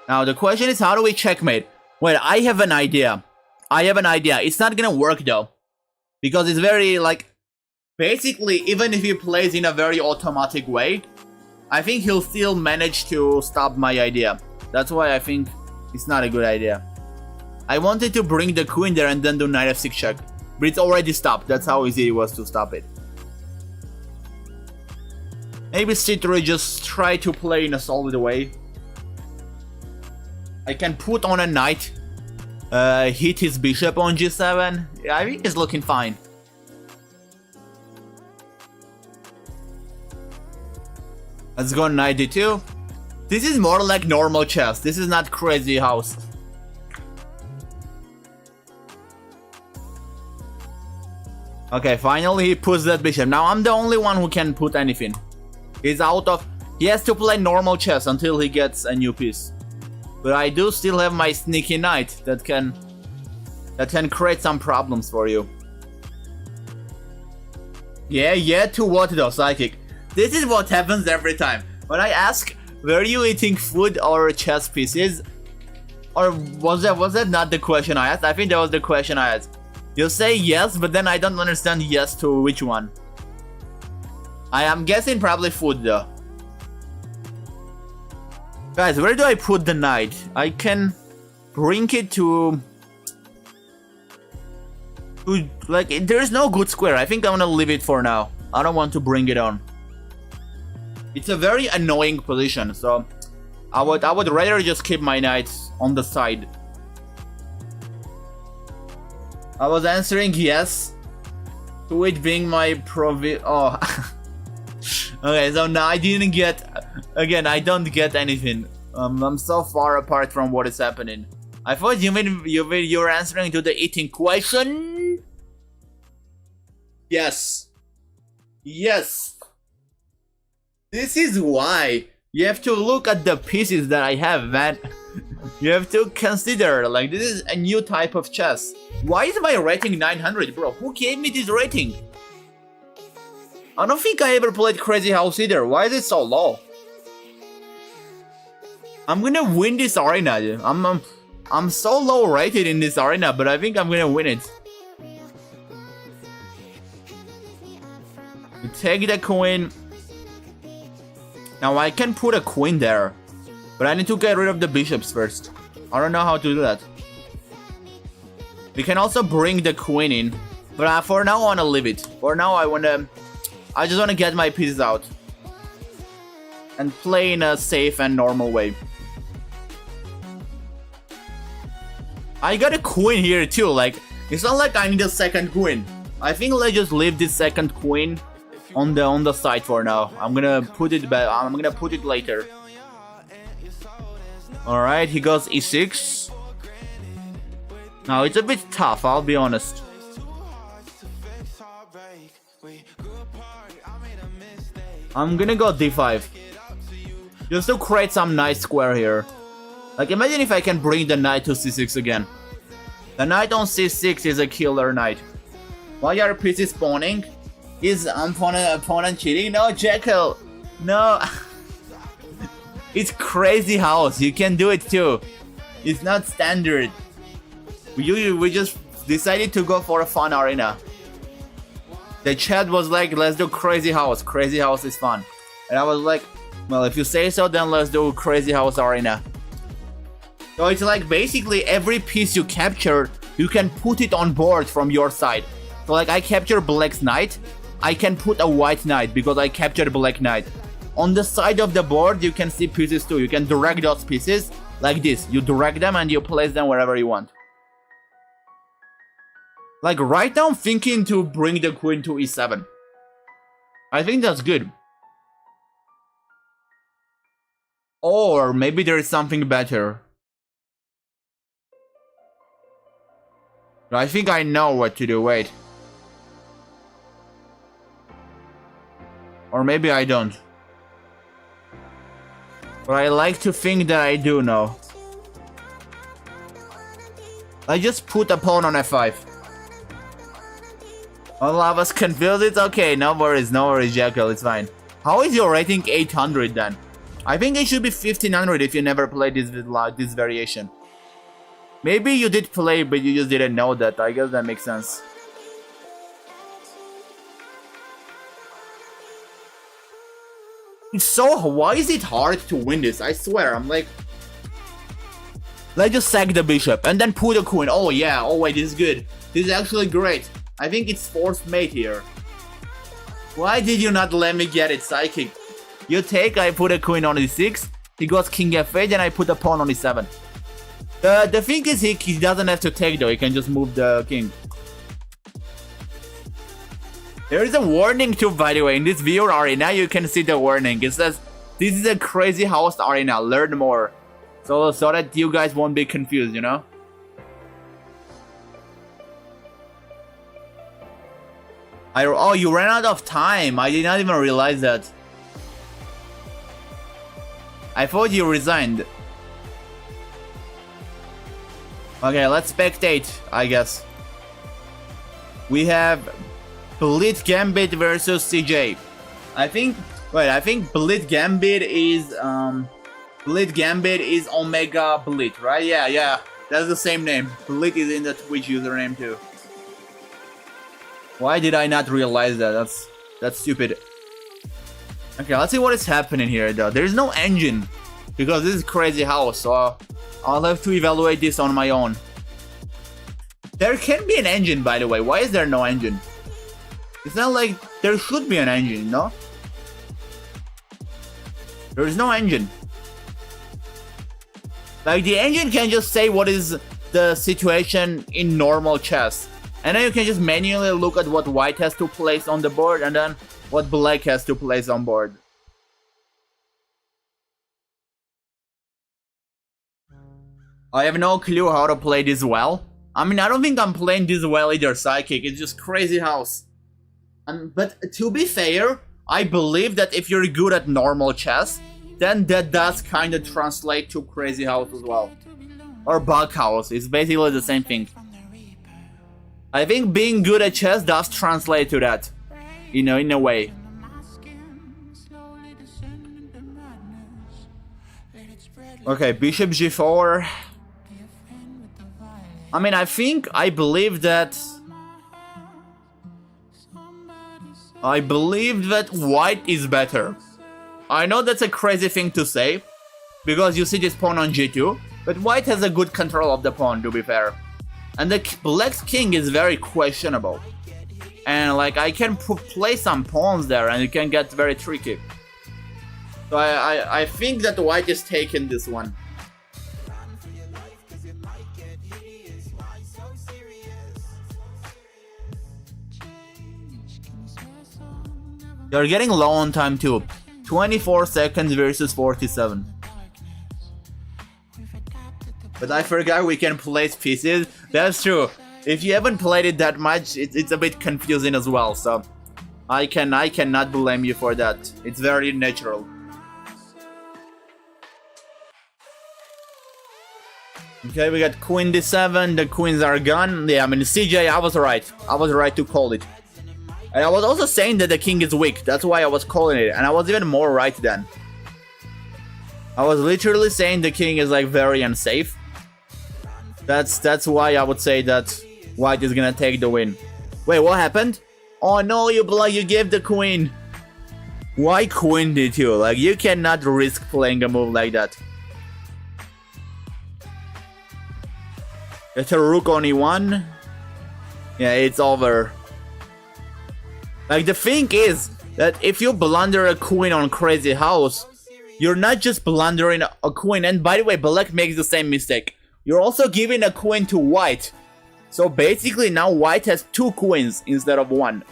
Now the question is, how do we checkmate? Wait, I have an idea. It's not gonna work though. Because it's very like... Basically, even if he plays in a very automatic way, I think he'll still manage to stop my idea. That's why I think it's not a good idea. I wanted to bring the queen there and then do knight f6 check. But it's already stopped. That's how easy it was to stop it. Maybe c3 just try to play in a solid way. I can put on a knight. Hit his bishop on g7. Yeah, I think it's looking fine. Let's go knight d2. This is more like normal chess. This is not Crazy House. Okay, finally he puts that bishop. Now I'm the only one who can put anything. He's out of... He has to play normal chess until he gets a new piece. But I do still have my sneaky knight that can create some problems for you. Yeah, to what though, Psychic? This is what happens every time. When I ask, were you eating food or chess pieces? Or was that not the question I asked? I think that was the question I asked. You say yes, but then I don't understand yes to which one. I am guessing probably food though. Guys, where do I put the knight? I can bring it to like, there's no good square. I think I'm gonna leave it for now. I don't want to bring it on. It's a very annoying position, so I would rather just keep my knight on the side. I was answering yes to it being my Oh. Okay, so now I didn't get... Again, I don't get anything. I'm so far apart from what is happening. I thought you were answering to the eating question. Yes. Yes. This is why you have to look at the pieces that I have, man. You have to consider, like, this is a new type of chess. Why is my rating 900, bro? Who gave me this rating? I don't think I ever played Crazy House either. Why is it so low? I'm gonna win this arena. I'm so low rated in this arena, but I think I'm gonna win it. Take the queen. Now I can put a queen there, but I need to get rid of the bishops first. I don't know how to do that. We can also bring the queen in, but for now I wanna leave it. For now I just wanna get my pieces out and play in a safe and normal way. I got a queen here too. Like, it's not like I need a second queen. I think let's just leave this second queen on the side for now. I'm gonna put it back. I'm gonna put it later. All right, he goes e6. Now it's a bit tough, I'll be honest. I'm gonna go d5, just to create some nice square here. Like, imagine if I can bring the knight to c6 again. The knight on c6 is a killer knight. Why are pieces spawning? Is opponent cheating? No, Jekyll. No. It's Crazy House. You can do it too. It's not standard. We just decided to go for a fun arena. The chat was like, let's do Crazy House. Crazy House is fun. And I was like, well, if you say so, then let's do Crazy House arena. So it's like basically every piece you capture, you can put it on board from your side. So like I capture Black's knight, I can put a white knight because I captured Black knight. On the side of the board, you can see pieces too. You can drag those pieces like this. You drag them and you place them wherever you want. Like right now I'm thinking to bring the queen to e7. I think that's good. Or maybe there is something better. I think I know what to do, wait. Or maybe I don't. But I like to think that I do know. I just put a pawn on f5. All of us confused, it's okay, no worries, Jekyll, it's fine. How is your rating 800 then? I think it should be 1500 if you never played this variation. Maybe you did play, but you just didn't know that. I guess that makes sense. It's so... Why is it hard to win this? I swear, I'm like... Let's just sack the bishop and then put a queen. Oh yeah, oh wait, this is good. This is actually great. I think it's forced mate here. Why did you not let me get it, Psychic? You take, I put a queen on e6. He goes king f8 and I put a pawn on e7. The thing is he doesn't have to take though, he can just move the king. There is a warning too, by the way, in this viewer arena you can see the warning. It says, this is a Crazy House arena, learn more. So that you guys won't be confused, you know? Oh, you ran out of time, I did not even realize that. I thought you resigned. Okay, let's spectate, I guess. We have Blitz Gambit versus CJ. I think Blitz Gambit is Omega Blitz, right? Yeah, that's the same name. Blitz is in the Twitch username too. Why did I not realize that? That's stupid. Okay, let's see what is happening here though. There's no engine because this is Crazy House, so I'll have to evaluate this on my own. There can be an engine, by the way. Why is there no engine? It's not like there should be an engine, no? There is no engine. Like, the engine can just say what is the situation in normal chess. And then you can just manually look at what white has to place on the board and then what black has to place on board. I have no clue how to play this well. I mean, I don't think I'm playing this well either, Psychic. It's just Crazy House. But to be fair, I believe that if you're good at normal chess, then that does kind of translate to Crazy House as well. or bug house. It's basically the same thing. I think being good at chess does translate to that, you know, in a way. Okay, bishop g4. I mean, I believe that white is better. I know that's a crazy thing to say, because you see this pawn on g2, but white has a good control of the pawn, to be fair. And the black's king is very questionable. And like, I can play some pawns there and it can get very tricky. So I think that white is taking this one. You're getting low on time too. 24 seconds versus 47. But I forgot we can place pieces. That's true. If you haven't played it that much, it's a bit confusing as well. So I cannot blame you for that. It's very natural. Okay, we got queen d7. The queens are gone. Yeah, I mean, CJ, I was right. I was right to call it. And I was also saying that the king is weak. That's why I was calling it. And I was even more right then. I was literally saying the king is like very unsafe. That's why I would say that white is gonna take the win. Wait, what happened? Oh no, you gave the queen. Why queen d2? Like, you cannot risk playing a move like that. It's a rook on e1. Yeah, it's over. Like, the thing is that if you blunder a queen on crazy house, you're not just blundering a queen. And by the way, black makes the same mistake. You're also giving a queen to white. So basically now white has 2 queens instead of 1.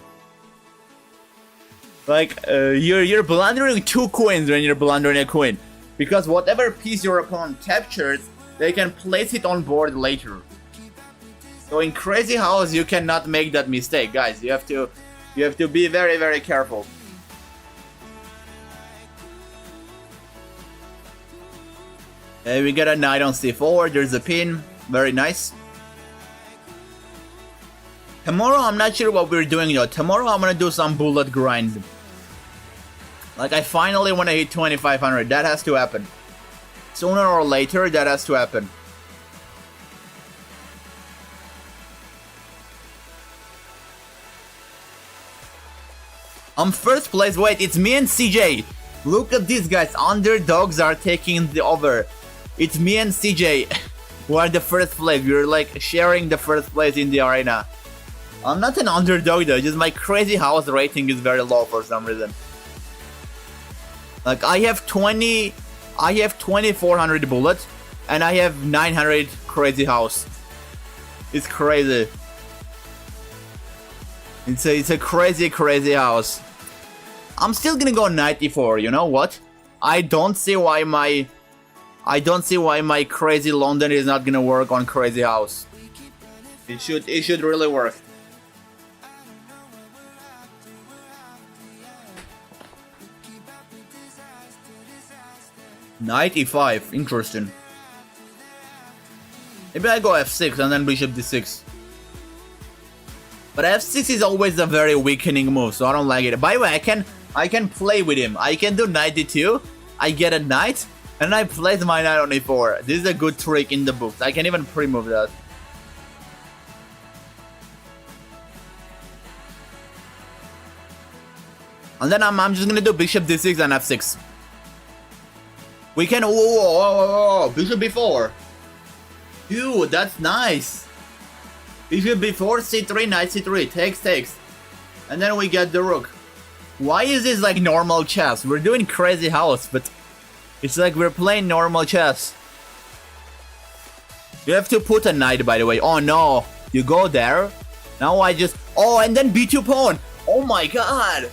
Like, you're blundering 2 queens when you're blundering a queen. Because whatever piece your opponent captures, they can place it on board later. So in crazy house, you cannot make that mistake, guys. You have to be very, very careful. We got a knight on c4. There's a pin. Very nice. Tomorrow, I'm not sure what we're doing though. Tomorrow, I'm gonna do some bullet grind. Like, I finally want to hit 2500. That has to happen. Sooner or later, that has to happen. I'm first place. Wait, it's me and CJ. Look at these guys. Underdogs are taking the over. It's me and CJ who are the first place. We're like sharing the first place in the arena. I'm not an underdog though. Just my crazy house rating is very low for some reason. Like, I have 2400 bullets and I have 900 crazy house. It's crazy. It's a crazy house. I'm still gonna go knight e4. You know what? I don't see why my crazy London is not gonna work on crazy house. It should really work. Knight e5, interesting. Maybe I go f6 and then bishop d6. But f6 is always a very weakening move, so I don't like it. By the way, I can play with him. I can do knight d2. I get a knight, and I place my knight on e4. This is a good trick in the books. I can even pre-move that. And then I'm just gonna do bishop d6 and f6. We can bishop b4. Dude, that's nice. Bishop b4, c3, knight c3, takes. And then we get the rook. Why is this like normal chess? We're doing crazy house, but it's like we're playing normal chess. You have to put a knight, by the way. Oh no, you go there. Now I just... Oh, and then b2 pawn. Oh my god.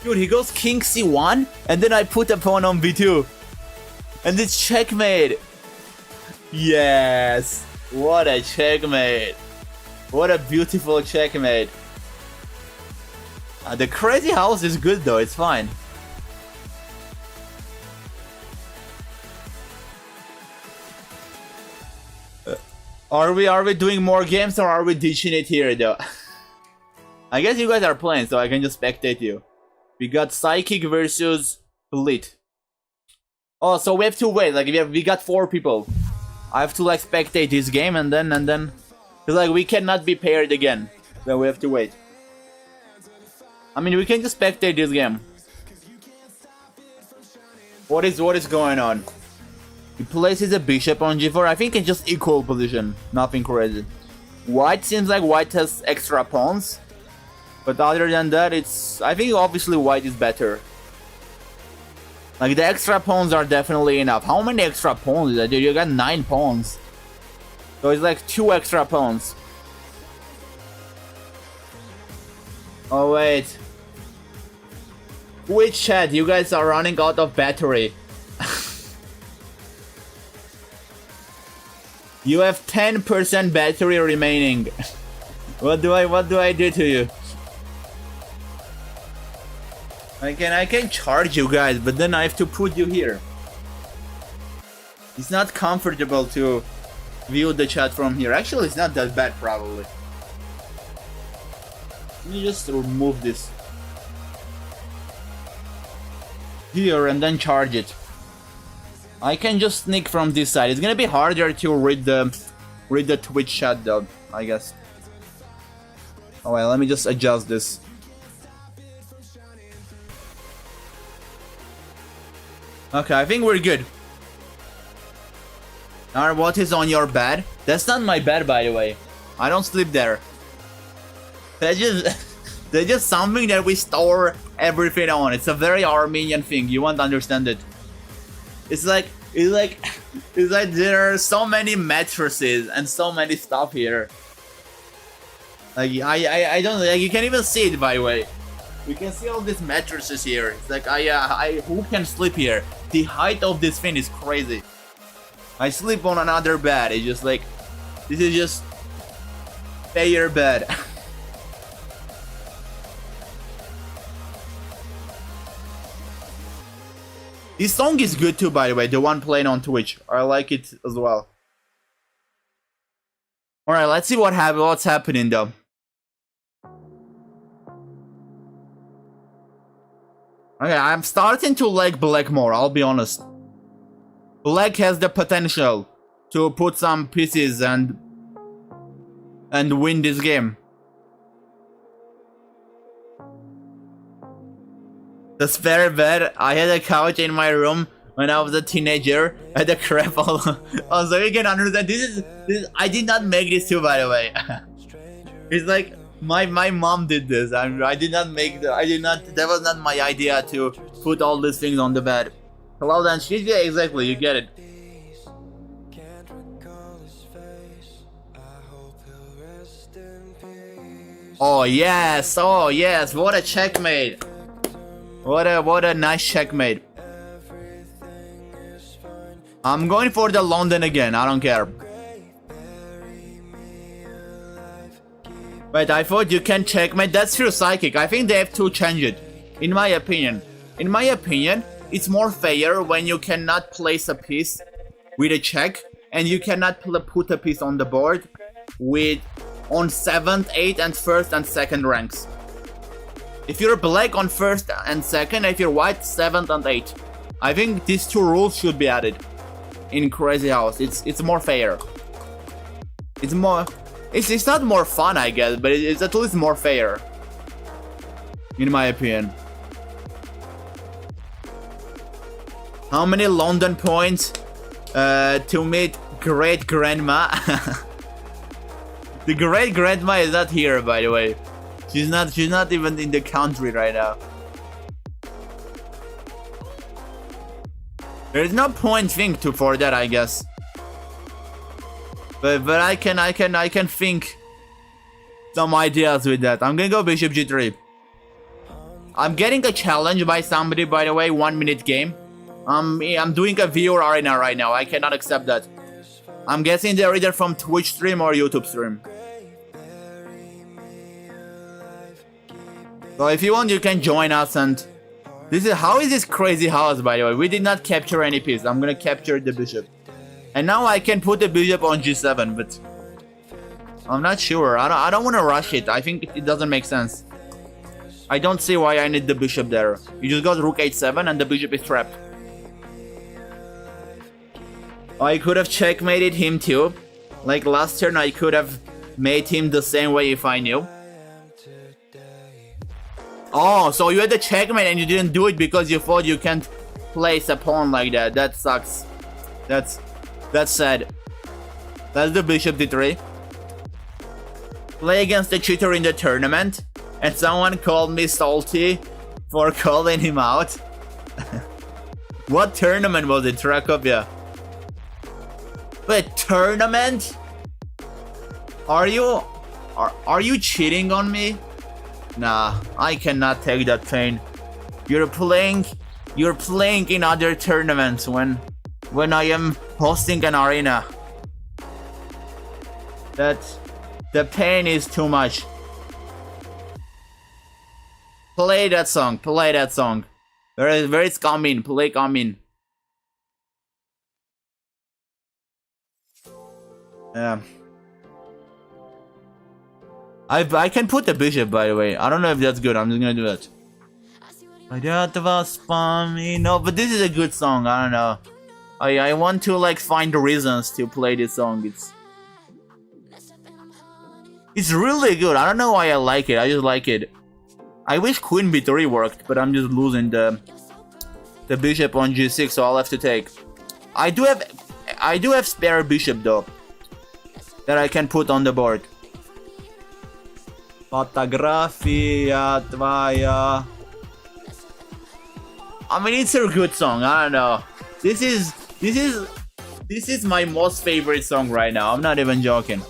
Dude, he goes king c1, and then I put a pawn on b2. And it's checkmate. Yes. What a checkmate. What a beautiful checkmate. The crazy house is good though, it's fine. Are we doing more games or are we ditching it here though? I guess you guys are playing, so I can just spectate you. We got Psychic versus Blitz. Oh, so we have to wait. Like we got 4 people. I have to like spectate this game and then cause like we cannot be paired again. Then we have to wait. I mean, we can just spectate this game. What is going on? He places a bishop on g4. I think it's just equal position. Nothing crazy. White seems like white has extra pawns. But other than that, I think obviously white is better. Like the extra pawns are definitely enough. How many extra pawns is that? Dude, you got 9 pawns. So it's like 2 extra pawns. Oh wait. Twitch chat, you guys are running out of battery. You have 10% battery remaining. What do I do to you? I can charge you guys, but then I have to put you here. It's not comfortable to view the chat from here. Actually, it's not that bad, probably. Let me just remove this here and then charge it. I can just sneak from this side. It's gonna be harder to read the Twitch chat though, I guess. Oh well, let me just adjust this. Okay, I think we're good. Now, what is on your bed? That's not my bed, by the way. I don't sleep there. That's just something that we store everything on. It's a very Armenian thing. You won't understand it. It's like there are so many mattresses and so many stuff here. Like I don't like, you can't even see it, by the way. You can see all these mattresses here. It's like who can sleep here? The height of this thing is crazy. I sleep on another bed. It's just like, this is just fair bed. This song is good too, by the way, the one playing on Twitch. I like it as well. Alright, let's see what's happening though. Okay, I'm starting to like black more, I'll be honest. Black has the potential to put some pieces and win this game. The spare bed, I had a couch in my room when I was a teenager. I had a crap all. Oh, so you can understand. This I did not make this too, by the way. It's like my mom did this. I did not make that was not my idea to put all these things on the bed. Hello, Dan. Yeah, exactly. You get it. Oh yes, what a checkmate. What a nice checkmate. I'm going for the London again, I don't care. Wait, I thought you can checkmate. That's through psychic. I think they have to change it. In my opinion, it's more fair when you cannot place a piece with a check and you cannot put a piece on the board on 7th, 8th and 1st and 2nd ranks. If you're black on 1st and 2nd, if you're white, 7th and 8th. I think these 2 rules should be added in Crazy House. It's more fair. It's not more fun, I guess, but it's at least more fair, in my opinion. How many London points to meet great grandma? The great grandma is not here, by the way. She's not even in the country right now. There's no point thing for that, I guess. But I can think some ideas with that. I'm gonna go bishop g3. I'm getting a challenge by somebody, by the way, 1 minute game. I'm doing a viewer arena right now. I cannot accept that. I'm guessing they're either from Twitch stream or YouTube stream. So if you want, you can join us. And how is this Crazy House, by the way? We did not capture any piece. I'm gonna capture the bishop. And now I can put the bishop on g7, but I'm not sure. I don't want to rush it. I think it doesn't make sense. I don't see why I need the bishop there. You just got rook h7 and the bishop is trapped. I could have checkmated him too. Like last turn I could have made him the same way if I knew. Oh, so you had the checkmate and you didn't do it because you thought you can't place a pawn like that. That sucks. That's sad. That's the bishop d3. Play against the cheater in the tournament, and someone called me salty for calling him out. What tournament was it, Trakopia? Wait, tournament? Are you cheating on me? Nah, I cannot take that pain. You're playing in other tournaments when I am hosting an arena. The pain is too much. Play that song. Where is Kamin? Play Kamin. Yeah. I can put the bishop, by the way. I don't know if that's good. I'm just gonna do that. No, but this is a good song. I don't know. I want to like find reasons to play this song. It's really good. I don't know why I like it. I just like it. I wish Queen b3 worked, but I'm just losing the bishop on g6, so I'll have to take. I do have spare bishop though that I can put on the board. Fotografia tvaya. I mean, it's a good song. I don't know. This is my most favorite song right now. I'm not even joking.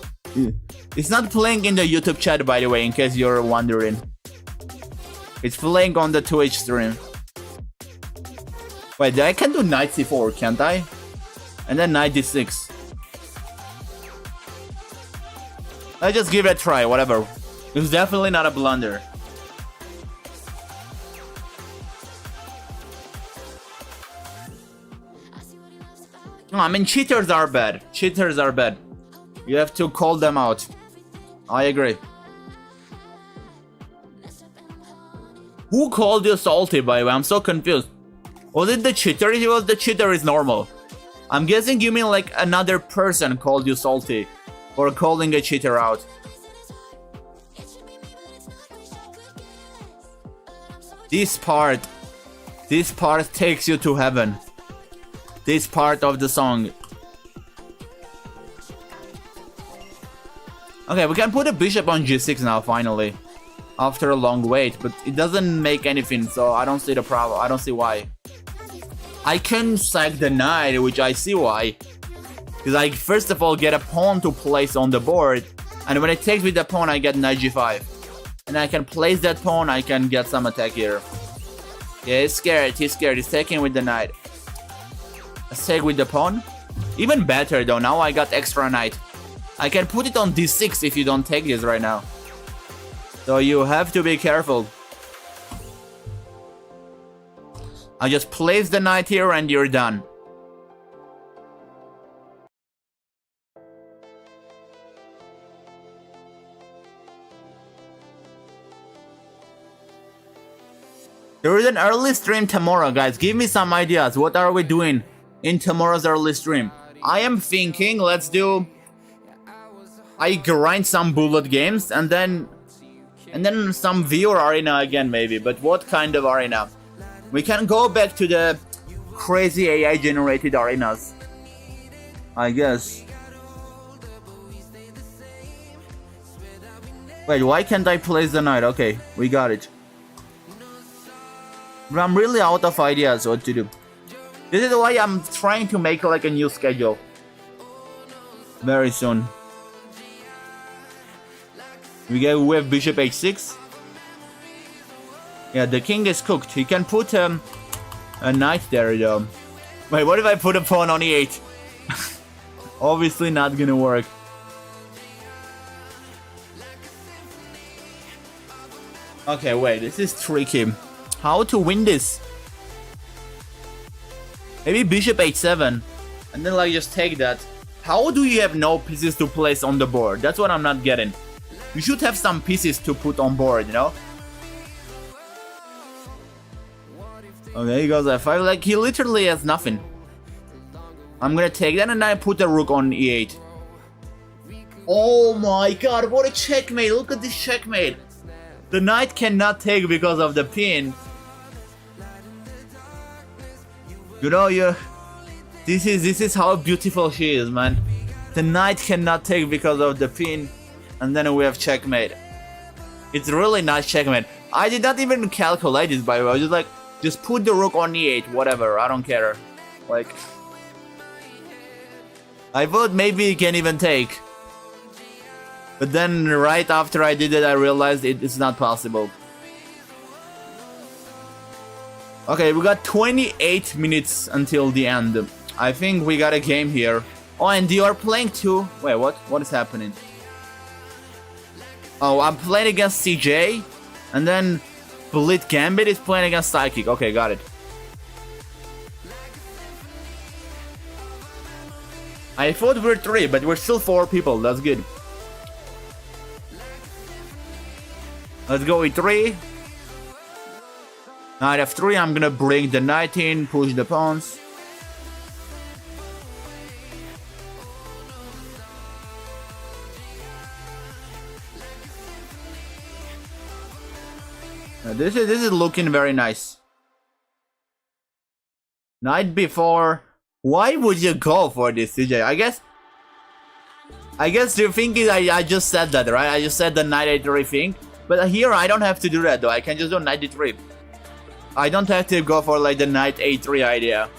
It's not playing in the YouTube chat, by the way, in case you're wondering. It's playing on the Twitch stream. Wait, I can do knight c4, can't I? And then knight d6. Let's just give it a try, whatever. It's definitely not a blunder. No, I mean, cheaters are bad. Cheaters are bad. You have to call them out. I agree. Who called you salty, by the way? I'm so confused. Was it the cheater? If it was the cheater, is normal. I'm guessing you mean like another person called you salty for calling a cheater out. This part takes you to heaven. This part of the song. Okay, we can put a bishop on g6 now, finally. After a long wait, but it doesn't make anything, so I don't see the problem. I don't see why. I can sack the knight, which I see why. Because I first of all get a pawn to place on the board, and when it takes with the pawn, I get knight g5. And I can place that pawn, I can get some attack here. Yeah, he's scared, he's taking with the knight. Let's take with the pawn. Even better though, now I got extra knight. I can put it on d6 if you don't take this right now. So you have to be careful. I just place the knight here and you're done. There is an early stream tomorrow, guys. Give me some ideas. What are we doing in tomorrow's early stream? I am thinking, let's do... I grind some bullet games and then some viewer arena again maybe. But what kind of arena? We can go back to the crazy AI generated arenas, I guess. Wait, why can't I place the knight? Okay, we got it. But I'm really out of ideas what to do. This is why I'm trying to make like a new schedule very soon. We have bishop h6. Yeah, the king is cooked. He can put a knight there though. Wait, what if I put a pawn on e8? Obviously not gonna work. Okay, wait, this is tricky. How to win this? Maybe bishop h7 and then like just take that. How do you have no pieces to place on the board? That's what I'm not getting. You should have some pieces to put on board, you know? Okay, he goes f5. Like, he literally has nothing. I'm gonna take that and I put the rook on e8. Oh my god, what a checkmate. Look at this checkmate. The knight cannot take because of the pin. You know, this is how beautiful she is, man. The knight cannot take because of the pin. And then we have checkmate. It's really nice checkmate. I did not even calculate this, by the way. I was just like, just put the rook on e8, whatever, I don't care. Like, I thought maybe he can even take. But then right after I did it, I realized it's not possible. Okay, we got 28 minutes until the end. I think we got a game here. Oh, and you are playing too? Wait, what? What is happening? Oh, I'm playing against CJ, and then Blitz Gambit is playing against Psychic. Okay, got it. I thought we're 3, but we're still 4 people. That's good. Let's go e3. Knight f3. I'm gonna bring the knight in, push the pawns. This is looking very nice. Knight b4. Why would you go for this, CJ? I guess you're thinking I just said that, right? I just said the knight a3 thing. But here I don't have to do that though. I can just do knight d3. I don't have to go for like the knight a3 idea.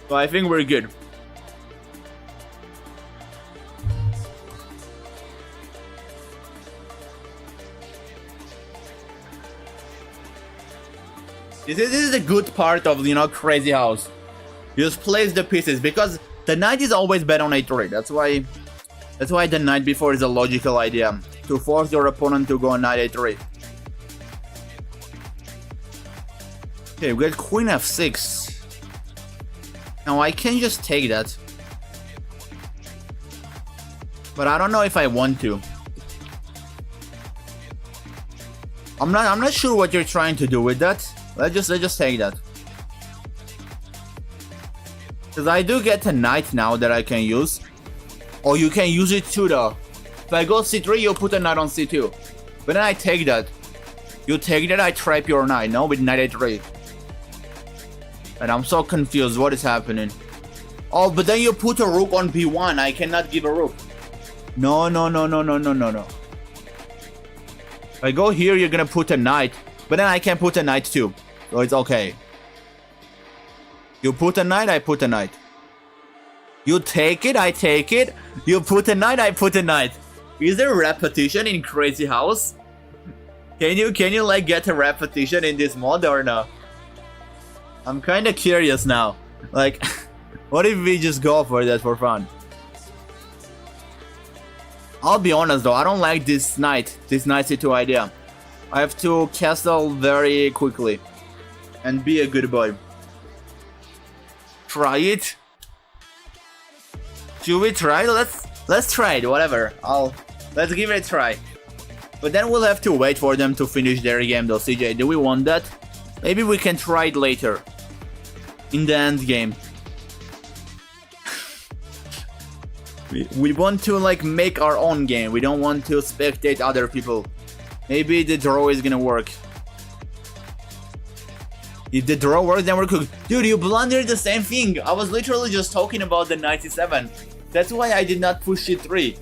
So I think we're good. This is the good part of, you know, Crazy House. You just place the pieces because the knight is always bet on a3. That's why the knight b4 is a logical idea, to force your opponent to go on knight a3. Okay, we got queen f6. Now I can just take that, but I don't know if I want to. I'm not sure what you're trying to do with that. Let's just take that. Because I do get a knight now that I can use. Oh, you can use it too though. If I go c3, you put a knight on c2. But then I take that. You take that, I trap your knight, no? With knight a3. And I'm so confused, what is happening? Oh, but then you put a rook on b1, I cannot give a rook. No. If I go here, you're gonna put a knight. But then I can put a knight too. So it's okay. You put a knight, I put a knight. You take it, I take it. You put a knight, I put a knight. Is there repetition in Crazy House? Can you like get a repetition in this mod or no? I'm kinda curious now. Like, what if we just go for that for fun? I'll be honest though, I don't like this knight c2 idea. I have to castle very quickly and be a good boy. Try it. Should we try? Let's try it. Whatever. Let's give it a try. But then we'll have to wait for them to finish their game though. CJ, do we want that? Maybe we can try it later. In the end game. we want to like make our own game. We don't want to spectate other people. Maybe the draw is gonna work. If the draw works, then we're cooked. Dude, you blundered the same thing. I was literally just talking about the 97. That's why I did not push c3.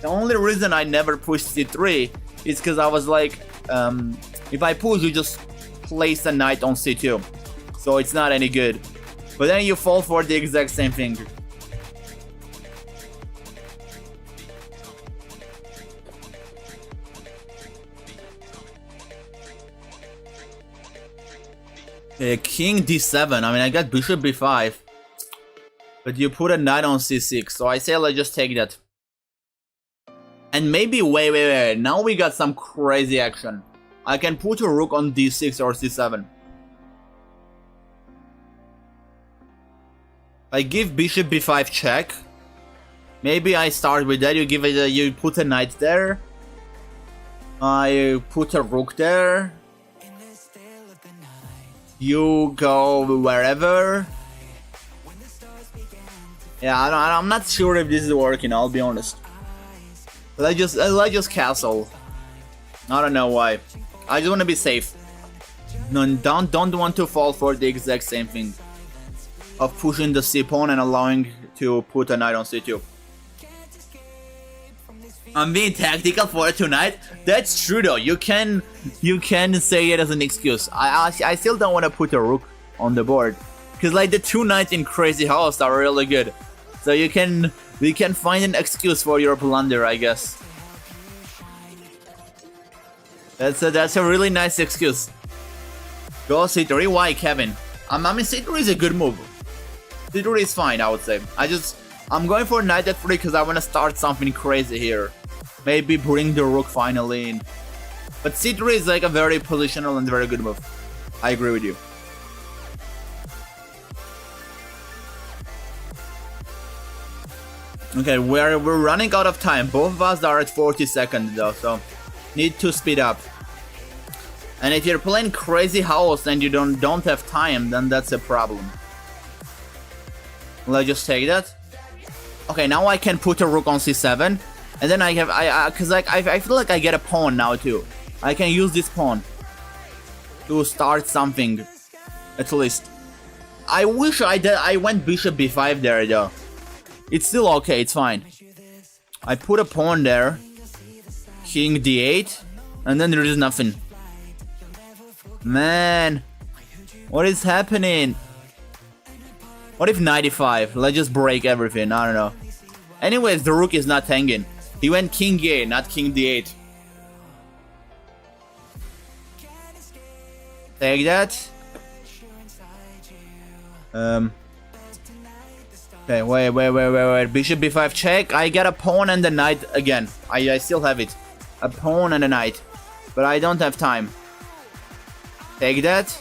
The only reason I never pushed c3 is because I was like, if I push, you just place a knight on c2. So it's not any good. But then you fall for the exact same thing. King d7. I mean, I got bishop b5. But you put a knight on c6. So I say let's just take that. And maybe, wait. Now we got some crazy action. I can put a rook on d6 or c7. I give bishop b5 check. Maybe I start with that. You give it. You put a knight there. I put a rook there. You go wherever. Yeah, I'm not sure if this is working. I'll be honest. Let's just castle. I don't know why. I just want to be safe. No, don't want to fall for the exact same thing of pushing the c pawn and allowing to put a knight on c2. I'm being tactical for tonight. That's true though. You can say it as an excuse. I still don't want to put a rook on the board because like the 2 knights in Crazy House are really good. So we can find an excuse for your blunder, I guess. That's a really nice excuse. Go c3. Why, Kevin? I mean c3 is a good move. c3 is fine, I would say. I'm going for knight f3 because I want to start something crazy here. Maybe bring the rook finally in. But c3 is like a very positional and very good move. I agree with you. Okay, we're running out of time. Both of us are at 40 seconds though, so need to speed up. And if you're playing Crazy House and you don't have time, then that's a problem. Let's just take that. Okay, now I can put a rook on c7. And then I feel like I get a pawn now too. I can use this pawn to start something, at least. I wish I went bishop b5 there though. It's still okay, it's fine. I put a pawn there, king d8, and then there is nothing. Man, what is happening? What if knight e5? Let's just break everything, I don't know. Anyways, the rook is not hanging. He went king a, not king d8. Take that. Okay, wait. Bishop b5 check. I get a pawn and a knight again. I still have it. A pawn and a knight. But I don't have time. Take that.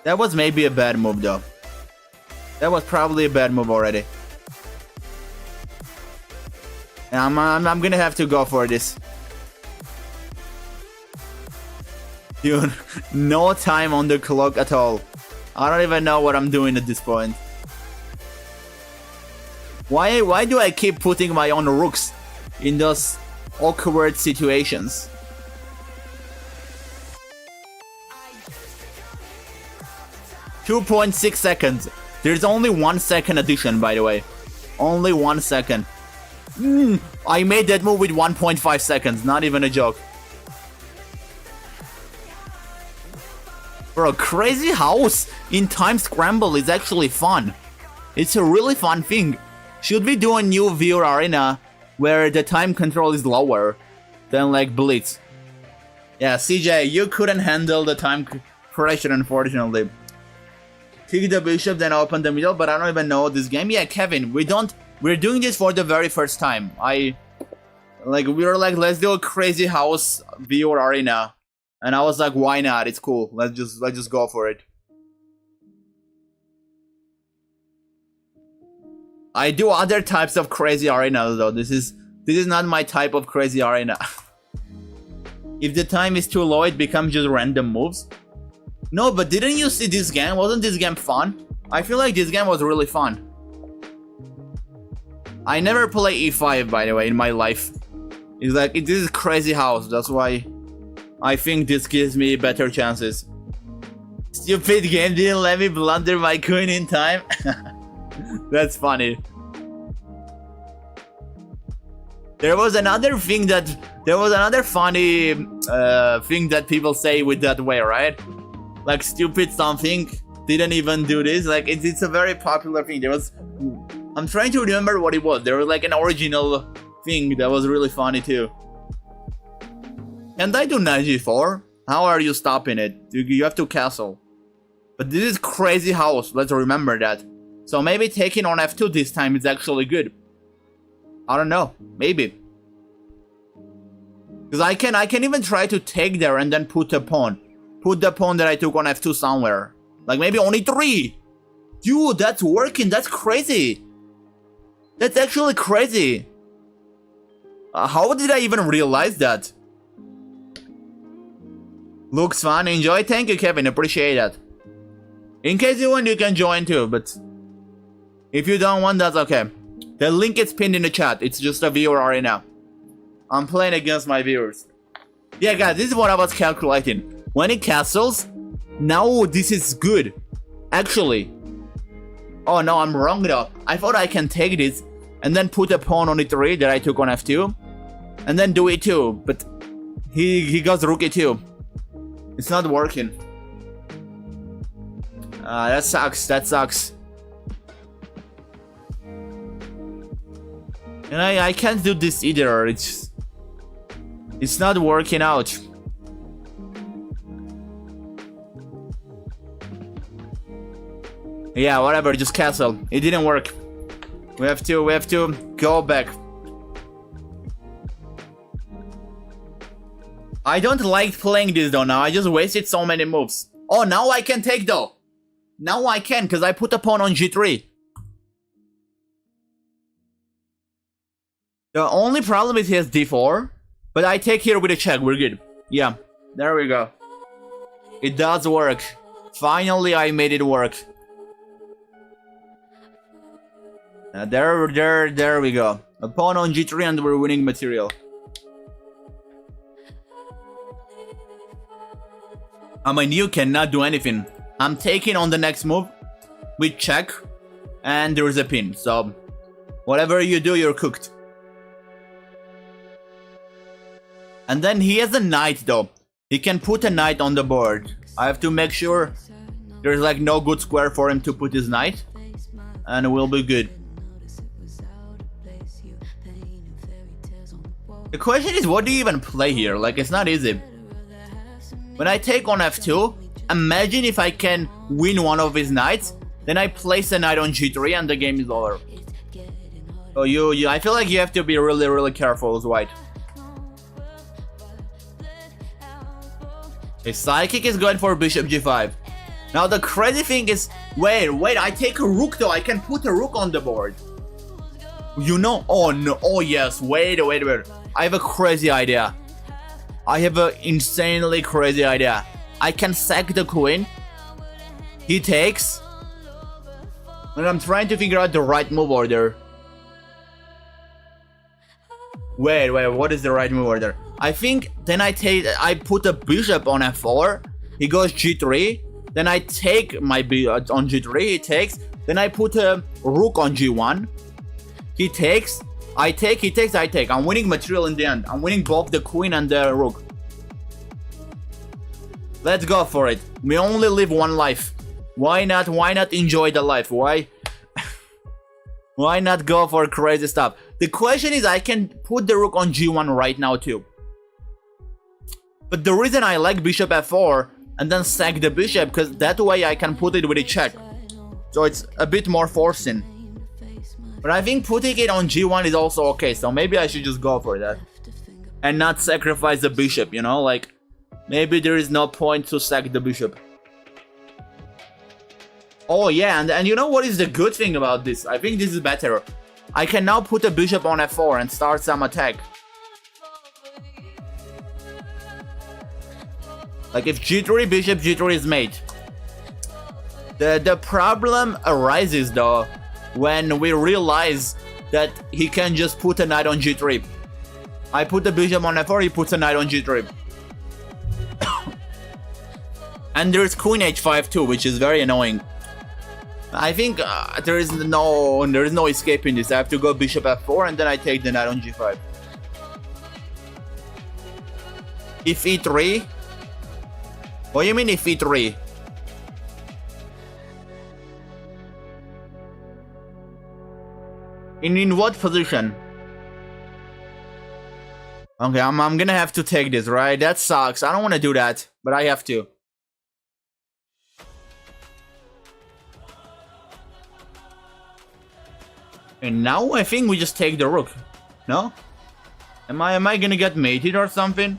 That was maybe a bad move though. That was probably a bad move already. And I'm gonna have to go for this. Dude, no time on the clock at all. I don't even know what I'm doing at this point. Why do I keep putting my own rooks in those awkward situations? .6 seconds. There's only 1 second addition, by the way. Only 1 second. I made that move with 1.5 seconds, not even a joke. Bro, Crazy House in Time Scramble is actually fun. It's a really fun thing. Should we do a new viewer arena where the time control is lower than like Blitz? Yeah, CJ, you couldn't handle the time pressure, unfortunately. Kick the bishop, then open the middle, but I don't even know this game. Yeah, Kevin, we're doing this for the very first time. We were like, let's do a Crazy House viewer arena. And I was like, why not? It's cool. Let's just go for it. I do other types of crazy arenas though. This is not my type of crazy arena. If the time is too low, it becomes just random moves. No, but didn't you see this game? Wasn't this game fun? I feel like this game was really fun. I never play e5, by the way, in my life. It's like, this is Crazy House. That's why I think this gives me better chances. Stupid game didn't let me blunder my queen in time. That's funny. There was another thing that... There was another funny thing that people say with that way, right? Like, stupid something, didn't even do this. Like, it's a very popular thing. There was... I'm trying to remember what it was. There was like an original thing that was really funny too. Can't I do knight g4? How are you stopping it? You have to castle. But this is Crazy House, let's remember that. So maybe taking on f2 this time is actually good. I don't know, maybe. Because I can even try to take there and then put a pawn. Put the pawn that I took on f2 somewhere. Like maybe only 3. Dude, that's working, that's crazy. That's actually crazy. How did I even realize that? Looks fun. Enjoy. Thank you, Kevin. Appreciate that. In case you want, you can join too, but if you don't want, that's okay. The link is pinned in the chat. It's just a viewer arena. I'm playing against my viewers. Yeah, guys, this is what I was calculating. When it castles, now this is good. Actually. Oh no, I'm wrong though. I thought I can take this and then put a pawn on e3 that I took on f2. And then do e2, but he goes rook e2. It's not working. That sucks, that sucks. And I can't do this either, it's not working out. Yeah, whatever, just castle. It didn't work. We have to go back. I don't like playing this though now. I just wasted so many moves. Oh, now I can take though. Now I can, because I put a pawn on g3. The only problem is he has d4. But I take here with a check. We're good. Yeah, there we go. It does work. Finally, I made it work. There we go. A pawn on g3 and we're winning material. I mean, you cannot do anything. I'm taking on the next move with check, and there is a pin. So, whatever you do, you're cooked. And then he has a knight though. He can put a knight on the board. I have to make sure there's like no good square for him to put his knight, and we'll be good. The question is, what do you even play here? Like, it's not easy. When I take on f2, imagine if I can win one of his knights, then I place a knight on g3 and the game is over. So I feel like you have to be really careful as white. His psychic is going for bishop g5. Now the crazy thing is, wait, I take a rook though. I can put a rook on the board. You know, oh no, oh yes, wait. I have a crazy idea. I have an insanely crazy idea. I can sack the queen. He takes. And I'm trying to figure out the right move order. Wait, what is the right move order? I think then I put a bishop on f4. He goes g3. Then I take my bishop on g3. He takes. Then I put a rook on g1. He takes. I take, he takes, I take. I'm winning material in the end. I'm winning both the queen and the rook. Let's go for it. We only live one life. Why not enjoy the life? Why not go for crazy stuff? The question is, I can put the rook on g1 right now too. But the reason I like bishop f4 and then sack the bishop, because that way I can put it with a check. So it's a bit more forcing. But I think putting it on g1 is also okay, so maybe I should just go for that. And not sacrifice the bishop, you know, like, maybe there is no point to sack the bishop. Oh yeah, and you know what is the good thing about this? I think this is better. I can now put a bishop on f4 and start some attack. Like if g3, bishop g3 is mate. The problem arises though when we realize that he can just put a knight on g3. I put the bishop on f4, he puts a knight on g3. And there's queen h5 too, which is very annoying. I think there is no escaping this. I have to go bishop f4 and then I take the knight on g5. If e3? What do you mean if e3? In what position? Okay, I'm gonna have to take this, right? That sucks. I don't want to do that, but I have to. And now I think we just take the rook. No? Am I gonna get mated or something?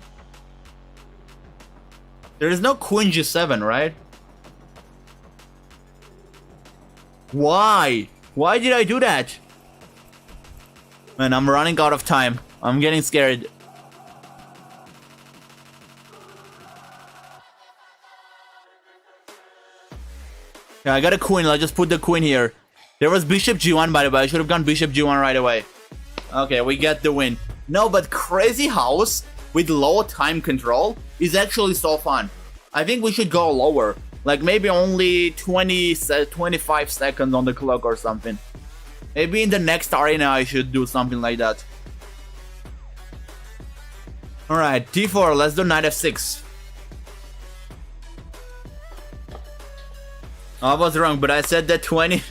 There is no queen g7, right? Why? Why did I do that? Man, I'm running out of time. I'm getting scared. Yeah, I got a queen. Let's just put the queen here. There was bishop g1, by the way. I should have gone bishop g1 right away. Okay, we get the win. No, but crazy house with low time control is actually so fun. I think we should go lower. Like maybe only 25 seconds on the clock or something. Maybe in the next arena I should do something like that. Alright, d4, let's do knight f6. I was wrong, but I said that 20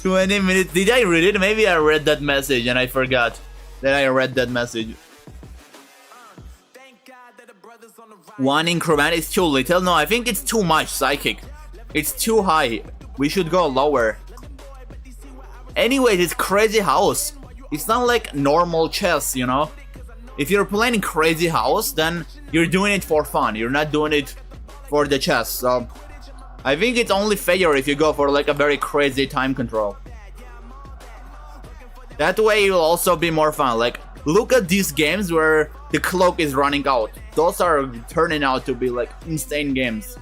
minutes. Did I read it? Maybe I read that message and I forgot that I read that message. One increment is too little. No, I think it's too much, psychic. It's too high. We should go lower. Anyways, it's crazy house. It's not like normal chess, you know? If you're playing crazy house, then you're doing it for fun. You're not doing it for the chess. So I think it's only fair if you go for like a very crazy time control. That way you'll also be more fun. Like, look at these games where the clock is running out. Those are turning out to be like insane games.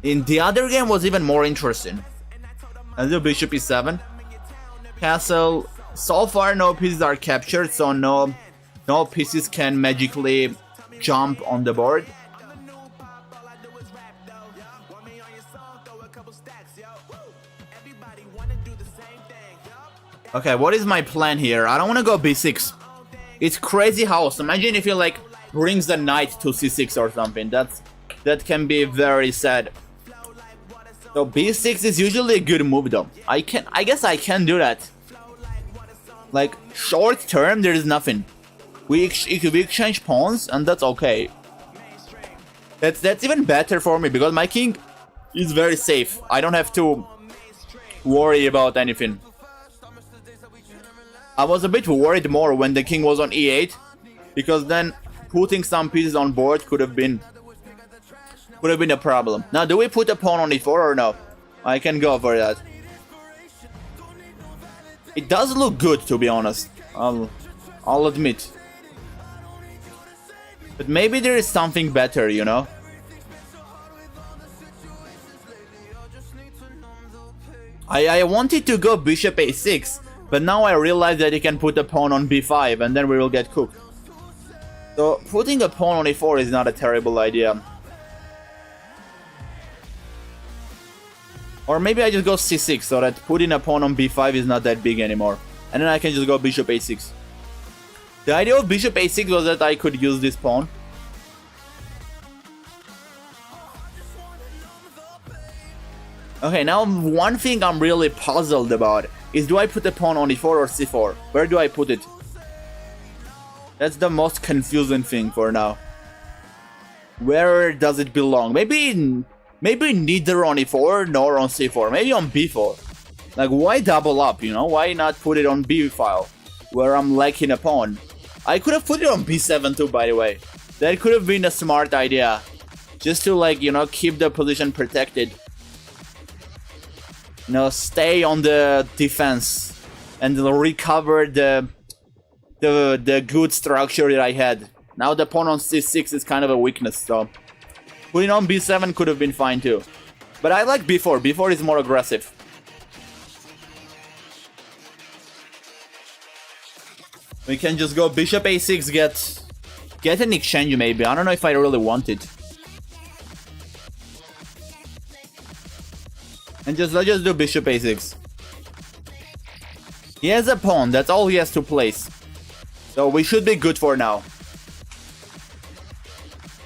In the other game was even more interesting. And the bishop e7. Castle. So far no pieces are captured, so no pieces can magically jump on the board. Okay, what is my plan here? I don't want to go b6. It's crazy house. Imagine if he like brings the knight to c6 or something. That can be very sad. So b6 is usually a good move though. I guess I can do that. Like short term, there is nothing. We exchange pawns and that's okay. That's even better for me because my king is very safe. I don't have to worry about anything. I was a bit worried more when the king was on e8, because then putting some pieces on board could have been a problem. Now, do we put a pawn on e4 or no? I can go for that. It does look good, to be honest. I'll admit. But maybe there is something better, you know? I wanted to go bishop a6. But now I realize that he can put a pawn on b5 and then we will get cooked. So putting a pawn on a4 is not a terrible idea. Or maybe I just go c6 so that putting a pawn on b5 is not that big anymore. And then I can just go bishop a6. The idea of bishop a6 was that I could use this pawn. Okay, now one thing I'm really puzzled about is, do I put the pawn on e4 or c4? Where do I put it? That's the most confusing thing for now. Where does it belong? Maybe neither on e4 nor on c4. Maybe on b4. Like, why double up, you know? Why not put it on b file, where I'm lacking a pawn? I could have put it on b7 too, by the way. That could have been a smart idea. Just to, like, you know, keep the position protected. You know, stay on the defense and recover the good structure that I had. Now the pawn on c6 is kind of a weakness, so putting on b7 could have been fine too. But I like b4. b4 is more aggressive. We can just go bishop a6, get an exchange maybe. I don't know if I really want it. And let's just do bishop a6. He has a pawn, that's all he has to place. So we should be good for now.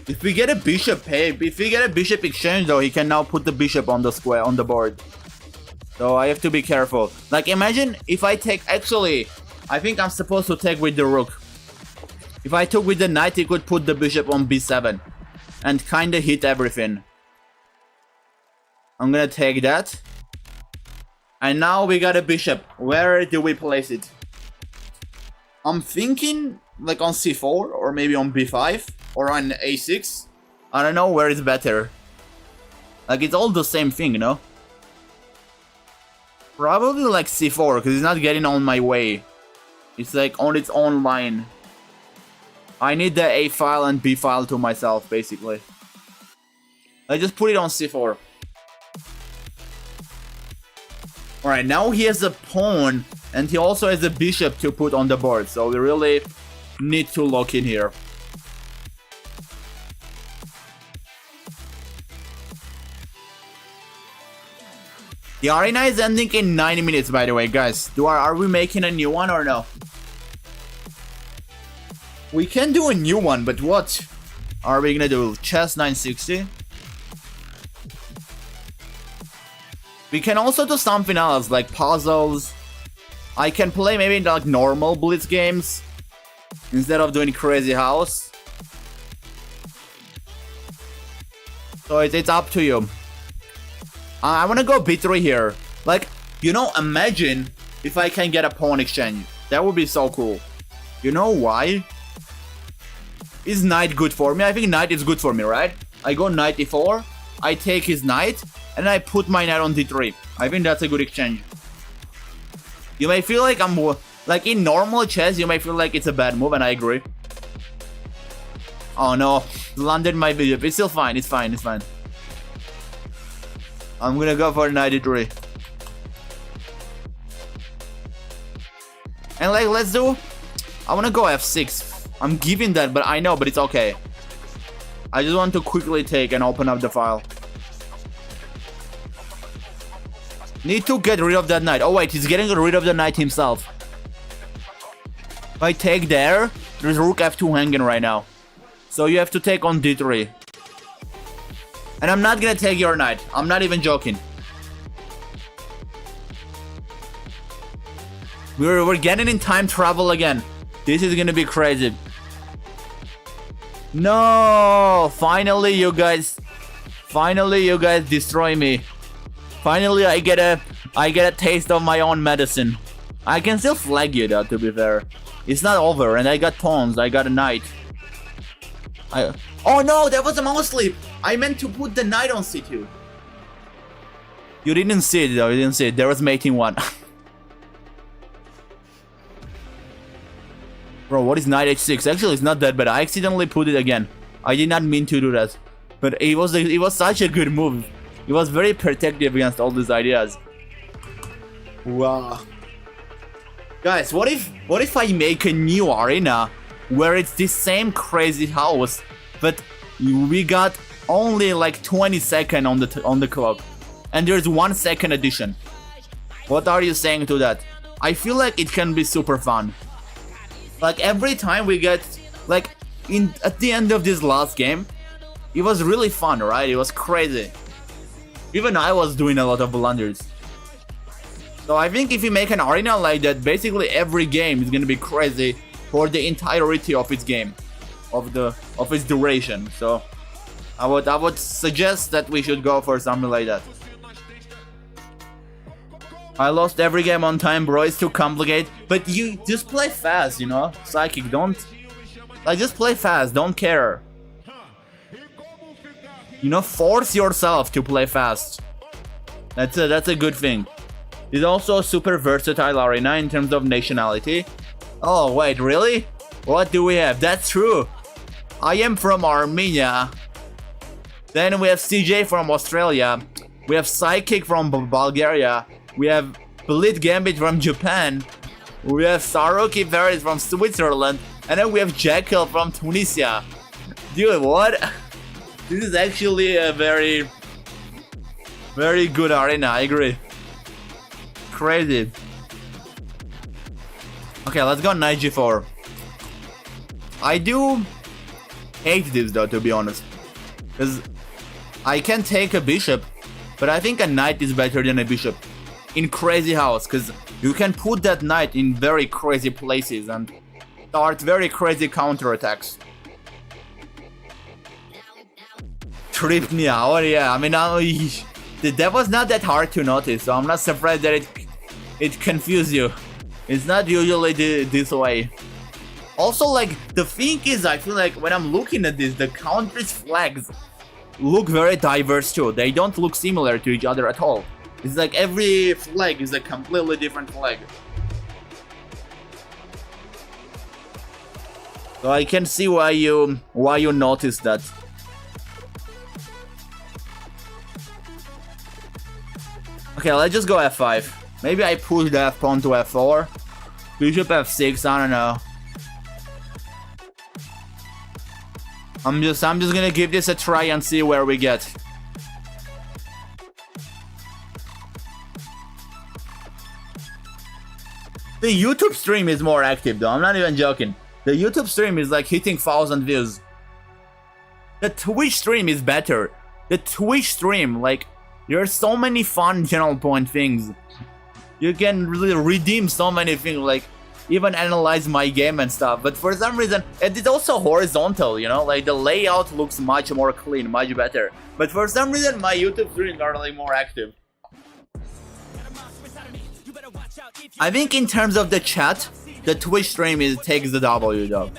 If we get a bishop exchange though, he can now put the bishop on the square, on the board. So I have to be careful. Like, imagine if I take, actually, I think I'm supposed to take with the rook. If I took with the knight, he could put the bishop on b7 and kinda hit everything. I'm gonna take that. And now we got a bishop. Where do we place it? I'm thinking like on c4 or maybe on b5 or on a6. I don't know where is better. Like, it's all the same thing, you know? Probably like c4, because it's not getting on my way. It's like on its own line. I need the A file and B file to myself, basically. I just put it on c4. Alright, now he has a pawn, and he also has a bishop to put on the board, so we really need to lock in here. The arena is ending in 9 minutes, by the way, guys. Are we making a new one or no? We can do a new one, but what are we gonna do? Chess 960? We can also do something else, like puzzles. I can play maybe like normal Blitz games instead of doing Crazy House. So it's up to you. I wanna go b3 here. Like, you know, imagine if I can get a pawn exchange. That would be so cool. You know why? Is knight good for me? I think knight is good for me, right? I go knight e4, I take his knight, and I put my knight on d3. I think that's a good exchange. You may feel like like in normal chess, you may feel like it's a bad move, and I agree. Oh no, landed my bishop. It's still fine, it's fine, it's fine. I'm gonna go for knight e3. And like, let's do... I wanna go f6. I'm giving that, but I know, but it's okay. I just want to quickly take and open up the file. Need to get rid of that knight. Oh wait, he's getting rid of the knight himself. If I take there, there's rook f2 hanging right now. So you have to take on d3. And I'm not gonna take your knight. I'm not even joking. We're getting in time travel again. This is gonna be crazy. No! Finally you guys destroy me. Finally I get a taste of my own medicine. I can still flag you though, to be fair. It's not over, and I got pawns, I got a knight. Oh no, that was a mouse sleep! I meant to put the knight on c2. You didn't see it though, you didn't see it. There was mating 1. Bro, what is knight h6? Actually, it's not that bad. I accidentally put it again. I did not mean to do that. But it was such a good move. It was very protective against all these ideas. Wow. Guys, what if I make a new arena where it's the same crazy house, but we got only like 20 seconds on the clock, and there's 1 second addition? What are you saying to that? I feel like it can be super fun. Like every time we get, like at the end of this last game, it was really fun, right? It was crazy. Even I was doing a lot of blunders. So I think if you make an arena like that, basically every game is gonna be crazy for the entirety of its game, of its duration. So I would suggest that we should go for something like that. I lost every game on time, bro. It's too complicated. But you just play fast, you know? Psychic, don't... Like, just play fast. Don't care. You know, force yourself to play fast. That's a good thing. It's also a super versatile arena in terms of nationality. Oh, wait, really? What do we have? That's true. I am from Armenia. Then we have CJ from Australia. We have Psychic from Bulgaria. We have Blitz Gambit from Japan. We have Saruki Paris from Switzerland. And then we have Jekyll from Tunisia. Dude, what? This is actually a very good arena, I agree. Crazy. Okay, let's go knight g4. I do hate this though, to be honest. Because I can take a bishop, but I think a knight is better than a bishop in Crazy House, because you can put that knight in very crazy places and start very crazy counterattacks. Tripped me out, yeah. I mean, that was not that hard to notice, so I'm not surprised that it confused you. It's not usually this way. Also, like, the thing is, I feel like when I'm looking at this, the country's flags look very diverse too. They don't look similar to each other at all. It's like every flag is a completely different flag. So I can see why you noticed that. Okay, let's just go f5. Maybe I push the f pawn to f4. Bishop f6, I don't know. I'm just gonna give this a try and see where we get. The YouTube stream is more active though, I'm not even joking. The YouTube stream is like hitting 1,000 views. The Twitch stream is better. The Twitch stream, like, there are so many fun channel point things. You can really redeem so many things, like even analyze my game and stuff. But for some reason, it's also horizontal, you know, like the layout looks much more clean, much better. But for some reason, my YouTube streams are like more active. I think in terms of the chat, the Twitch stream takes the W though.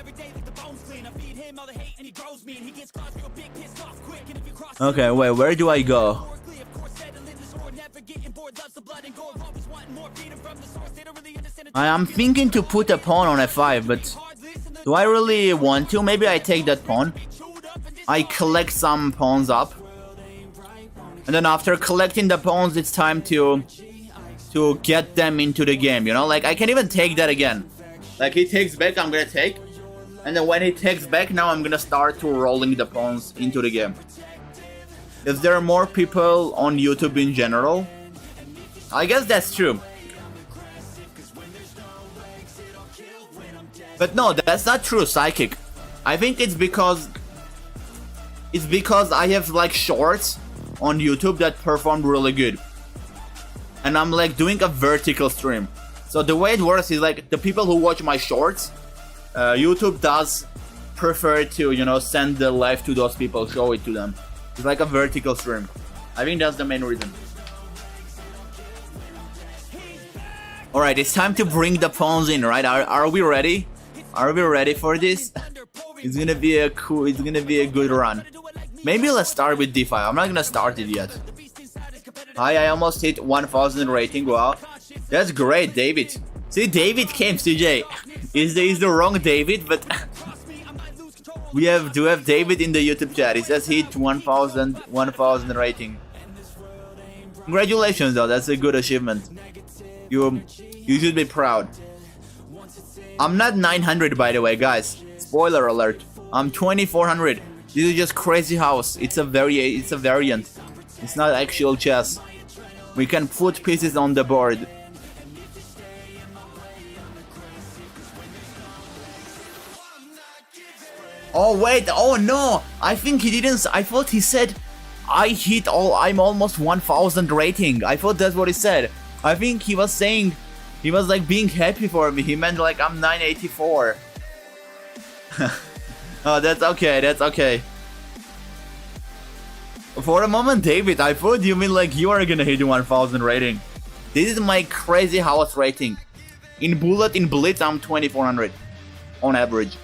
Okay, wait, where do I go? I am thinking to put a pawn on f5, but do I really want to? Maybe I take that pawn. I collect some pawns up. And then after collecting the pawns, it's time to get them into the game, you know? Like, I can even take that again. Like, he takes back, I'm gonna take. And then when he takes back, now I'm gonna start to rolling the pawns into the game. If there are more people on YouTube in general, I guess that's true. But no, that's not true, Psychic. I think it's because I have like shorts on YouTube that performed really good. And I'm like doing a vertical stream. So the way it works is like the people who watch my shorts, YouTube does prefer to, you know, send the live to those people, show it to them. It's like a vertical stream. I think that's the main reason. Alright, it's time to bring the pawns in, right? Are we ready? Are we ready for this? It's gonna be a good run. Maybe let's start with d5. I'm not gonna start it yet. Hi, I almost hit 1000 rating. Wow, that's great, David. See, David came, CJ. Is the wrong David, but we do have David in the YouTube chat. He says he hit 1000 rating. Congratulations, though. That's a good achievement. You should be proud. I'm not 900, by the way, guys. Spoiler alert. I'm 2400. This is just crazy house. It's a variant. It's not actual chess. We can put pieces on the board. Oh wait, oh no! I think he didn't. I thought he said I'm almost 1000 rating. I thought that's what he said. I think he was saying, he was like being happy for me. He meant like I'm 984. Oh, that's okay, that's okay. For a moment, David, I thought you mean like you are gonna hit 1000 rating. This is my crazy house rating. In Blitz, I'm 2400 on average.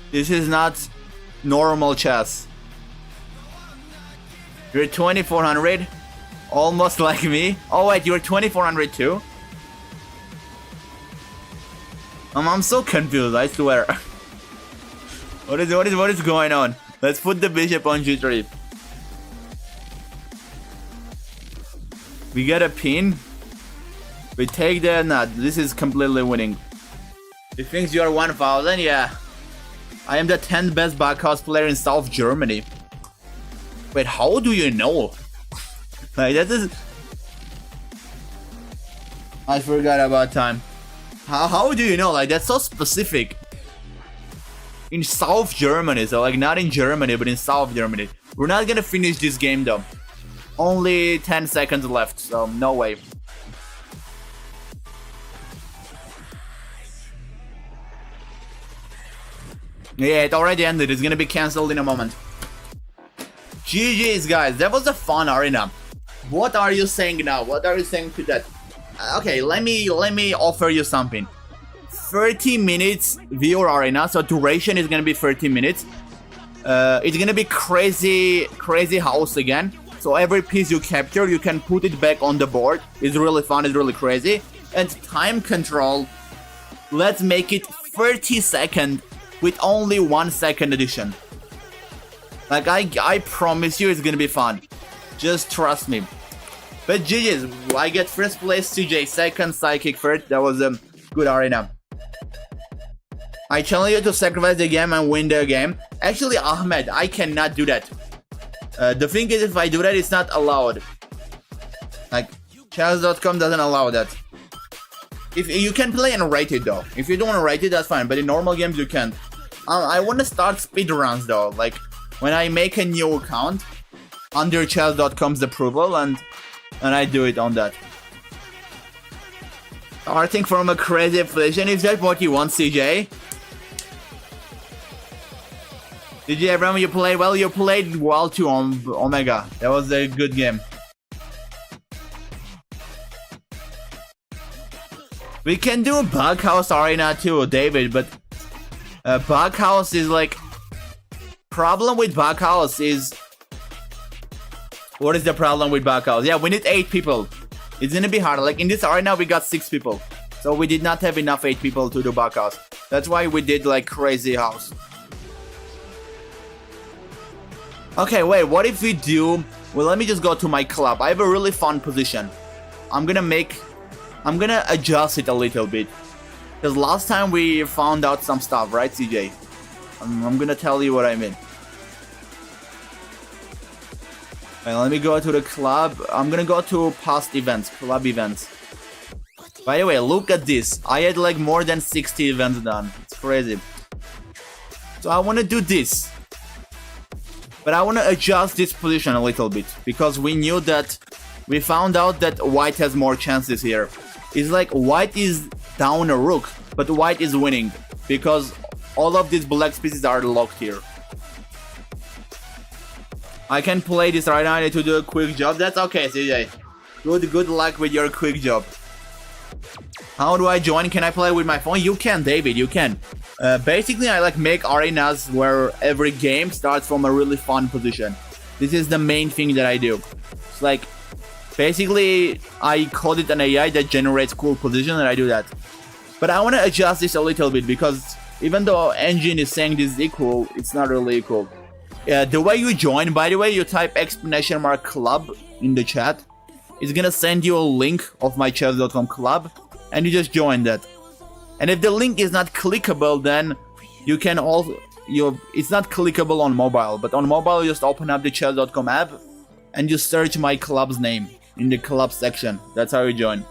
This is not normal chess. You're 2400, almost like me. Oh wait, you're 2400 too? I'm so confused, I swear. What is going on? Let's put the bishop on g3. We get a pin. We take the nut. This is completely winning. He thinks you are 1000, yeah. I am the 10th best backhouse player in South Germany. Wait, how do you know? Like, that is... I forgot about time. How do you know? Like, that's so specific. In South Germany, so like not in Germany, but in South Germany. We're not gonna finish this game though. Only 10 seconds left, so no way. Yeah, it already ended. It's gonna be cancelled in a moment. GG's, guys. That was a fun arena. What are you saying now? What are you saying to that? Okay, let me offer you something. 30 minutes viewer arena, so duration is gonna be 30 minutes. it's gonna be crazy house again. So every piece you capture, you can put it back on the board. It's really fun, it's really crazy. And time control, let's make it 30 seconds with only 1 second addition. Like I promise you it's gonna be fun. Just trust me. But GG's, I get first place, CJ second, Psychic third. That was a good arena. I challenge you to sacrifice the game and win the game. Actually, Ahmed, I cannot do that. The thing is, if I do that, it's not allowed. Like, chess.com doesn't allow that. If you can play and rate it though. If you don't want to rate it, that's fine. But in normal games, you can't. I want to start speedruns though. Like, when I make a new account under chess.com's approval, and I do it on that. Starting from a crazy affliction, is that what you want, CJ? Did you, everyone, you played well? You played well too on Omega. That was a good game. We can do Bughouse Arena too, David, but Bughouse is like... Problem with Bughouse is... What is the problem with Bughouse? Yeah, we need 8 people. It's gonna be hard. Like in this arena, we got 6 people. So we did not have enough 8 people to do Bughouse. That's why we did like Crazy House. Okay, wait, what if we do... Well, let me just go to my club. I have a really fun position. I'm gonna adjust it a little bit. Because last time we found out some stuff, right, CJ? I'm gonna tell you what I mean. Okay, let me go to the club. I'm gonna go to past events, club events. By the way, look at this. I had like more than 60 events done. It's crazy. So I wanna do this. But I want to adjust this position a little bit, because we knew that we found out that white has more chances here. It's like white is down a rook, but white is winning, because all of these black pieces are locked here. I can play this right now. I need to do a quick job. That's okay, CJ. Good luck with your quick job. How do I join? Can I play with my phone? You can, David, you can. Basically, I like make arenas where every game starts from a really fun position. This is the main thing that I do. It's like, basically, I code it an AI that generates cool position, and I do that. But I want to adjust this a little bit, because even though engine is saying this is equal, it's not really equal. The way you join, by the way, you type !club in the chat. It's gonna send you a link of my chess.com club, and you just join that. And if the link is not clickable, then you can also... It's not clickable on mobile, but on mobile you just open up the chess.com app and you search my club's name in the club section. That's how you join.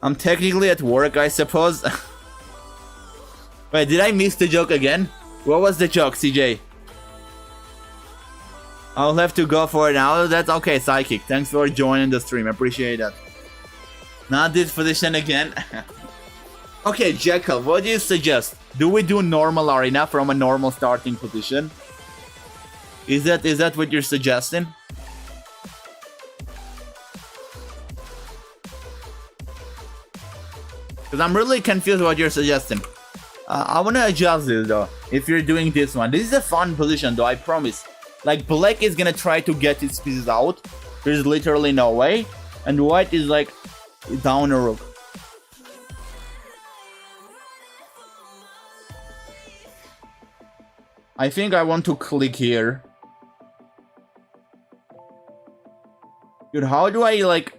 I'm technically at work, I suppose. Wait, did I miss the joke again? What was the joke, CJ? I'll have to go for it now. That's okay, Psychic. Thanks for joining the stream. I appreciate that. Not this position again. Okay, Jekyll, what do you suggest? Do we do normal arena from a normal starting position? Is that what you're suggesting? Because I'm really confused what you're suggesting. I want to adjust this though, if you're doing this one. This is a fun position though, I promise. Like, black is gonna try to get its pieces out. There's literally no way. And white is like down a rook. I think I want to click here. Dude, how do I like...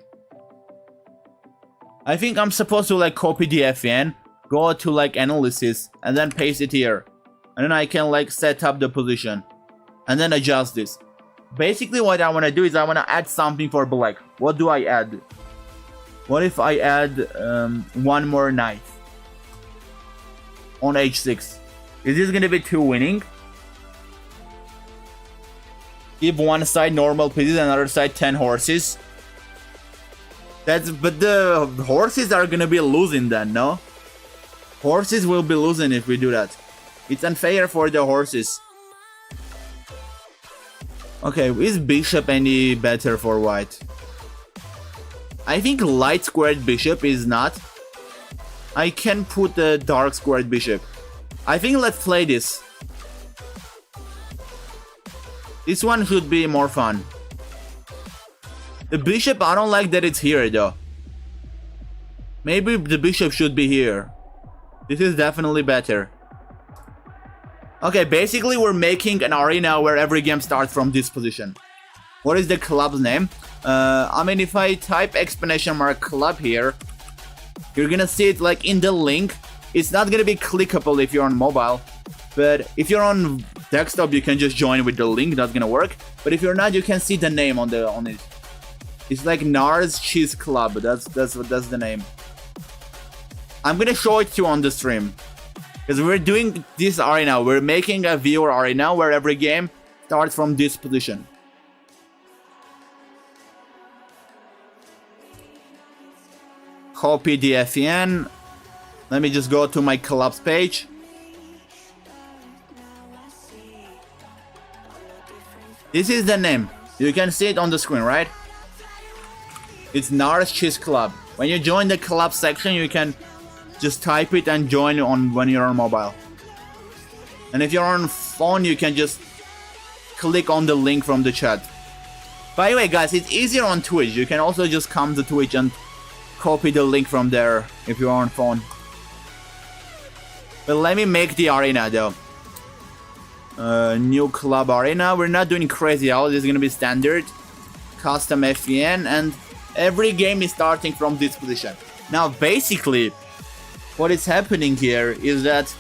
I think I'm supposed to like copy the FN, go to like analysis, and then paste it here. And then I can like set up the position. And then adjust this. Basically what I want to do is I want to add something for black. What do I add? What if I add one more knight on h6? Is this going to be 2 winning? Give one side normal pieces, another side 10 horses. But the horses are gonna be losing then, no? Horses will be losing if we do that. It's unfair for the horses. Okay, is bishop any better for white? I think light squared bishop is not. I can put the dark squared bishop. I think let's play this. This one should be more fun. The bishop, I don't like that it's here though. Maybe the bishop should be here. This is definitely better. Okay, basically we're making an arena where every game starts from this position. What is the club's name? I mean, if I type ! club here, you're gonna see it like in the link. It's not gonna be clickable if you're on mobile, but if you're on desktop, you can just join with the link. That's gonna work. But if you're not, you can see the name on it. It's like Nars Cheese Club. That's the name. I'm gonna show it to you on the stream, because we're doing this arena. We're making a viewer arena where every game starts from this position. Copy the FEN. Let me just go to my clubs page. This is the name. You can see it on the screen, right? It's Nars Cheese Club. When you join the club section, you can just type it and join on when you're on mobile. And if you're on phone, you can just click on the link from the chat. By the way, guys, it's easier on Twitch. You can also just come to Twitch and copy the link from there if you're on phone. But let me make the arena though. New club arena. We're not doing crazy out. This is gonna be standard. Custom FEN, and every game is starting from this position. Now, basically, what is happening here is that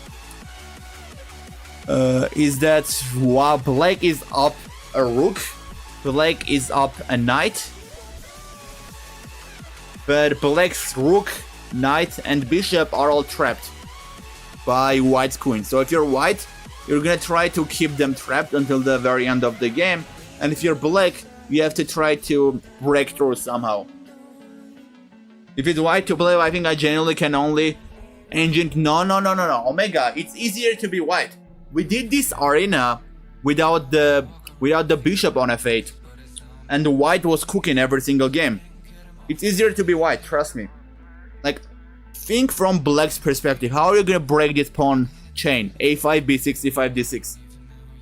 while black is up a rook, black is up a knight, but black's rook, knight, and bishop are all trapped by white's queen. So if you're white, you're gonna try to keep them trapped until the very end of the game, and if you're black, you have to try to break through somehow. If it's white to play, I think I genuinely can only engine. No, Omega, it's easier to be white. We did this arena without the bishop on f8, and the white was cooking every single game. It's easier to be white, trust me. Like, think from black's perspective. How are you gonna break this pawn chain? a5, b6, c5, d6.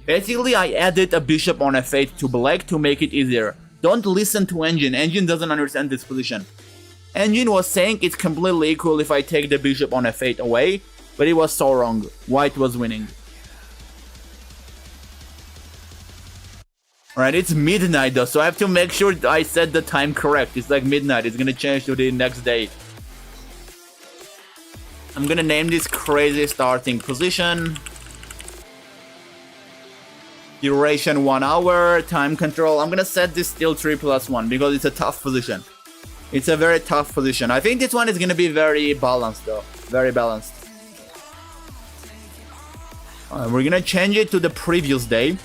Basically, I added a bishop on f8 to black to make it easier. Don't listen to Engine. Engine doesn't understand this position. Engine was saying it's completely equal if I take the bishop on f8 away, but it was so wrong. White was winning. Alright, it's midnight though, so I have to make sure I set the time correct. It's like midnight, it's gonna change to the next day. I'm gonna name this crazy starting position. Duration 1 hour, time control. I'm gonna set this still 3+1 because it's a tough position. It's a very tough position. I think this one is gonna be very balanced though. Very balanced. We're gonna change it to the previous day.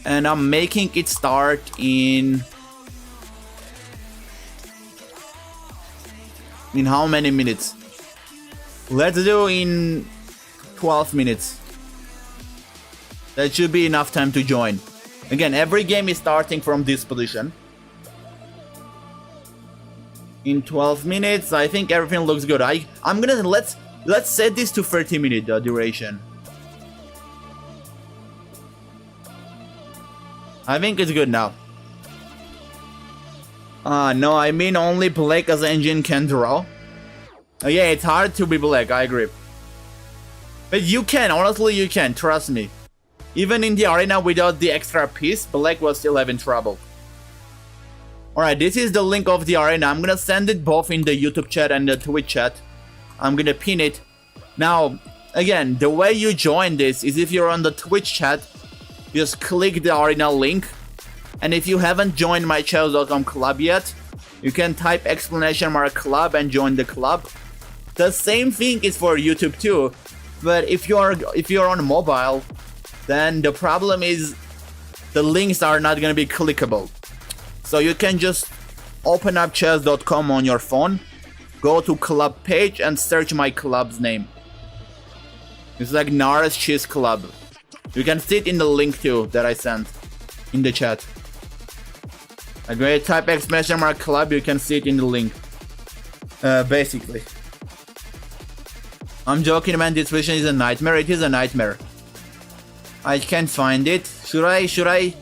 And I'm making it start in how many minutes? Let's do in 12 minutes. That should be enough time to join. Again, every game is starting from this position. In 12 minutes, I think everything looks good. I'm gonna let's set this to 30-minute duration. I think it's good now. No, I mean only black as Engine can draw. Yeah, it's hard to be black, I agree. But you can, honestly you can, trust me. Even in the arena without the extra piece, black was still having trouble. Alright, this is the link of the arena. I'm gonna send it both in the YouTube chat and the Twitch chat. I'm gonna pin it. Now, again, the way you join this is if you're on the Twitch chat, just click the arena link, and if you haven't joined my channel.com club yet, you can type !club and join the club. The same thing is for YouTube too, but if you're on mobile, then the problem is the links are not gonna be clickable. So you can just open up chess.com on your phone, go to club page and search my club's name. It's like Nars Cheese Club. You can see it in the link too that I sent in the chat. And when you type !club, you can see it in the link. Basically. I'm joking, man, this vision is a nightmare. It is a nightmare. I can't find it. Should I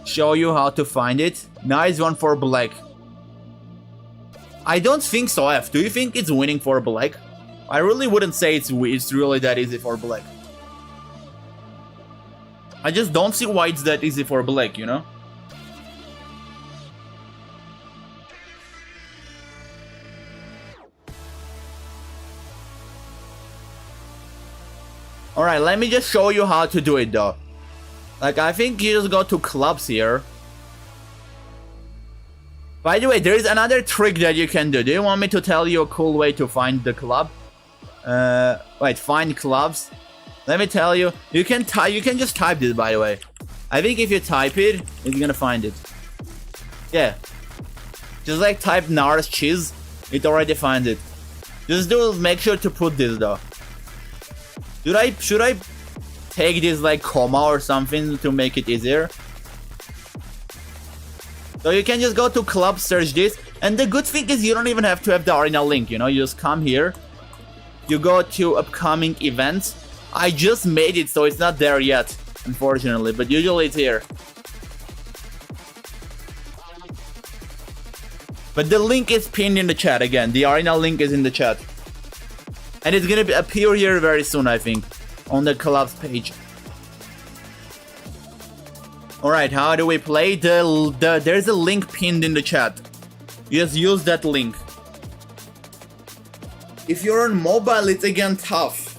show you how to find it? Nice one for black. I don't think so, F. Do you think it's winning for black? I really wouldn't say it's really that easy for black. I just don't see why it's that easy for black, you know? Alright, let me just show you how to do it though. Like, I think you just go to clubs here. By the way, there is another trick that you can do. Do you want me to tell you a cool way to find the club? Wait, find clubs. Let me tell you. You can just type this, by the way. I think if you type it, it's gonna find it. Yeah. Just like type Nars cheese, it already finds it. Just make sure to put this though. Should I take this like comma or something to make it easier? So you can just go to club, search this, and the good thing is you don't even have to have the arena link, you know, you just come here, you go to upcoming events. I just made it, so it's not there yet, unfortunately, but usually it's here. But the link is pinned in the chat again, the arena link is in the chat. And it's gonna appear here very soon, I think, on the club's page. Alright, how do we play? There's a link pinned in the chat. You just use that link. If you're on mobile, it's again tough.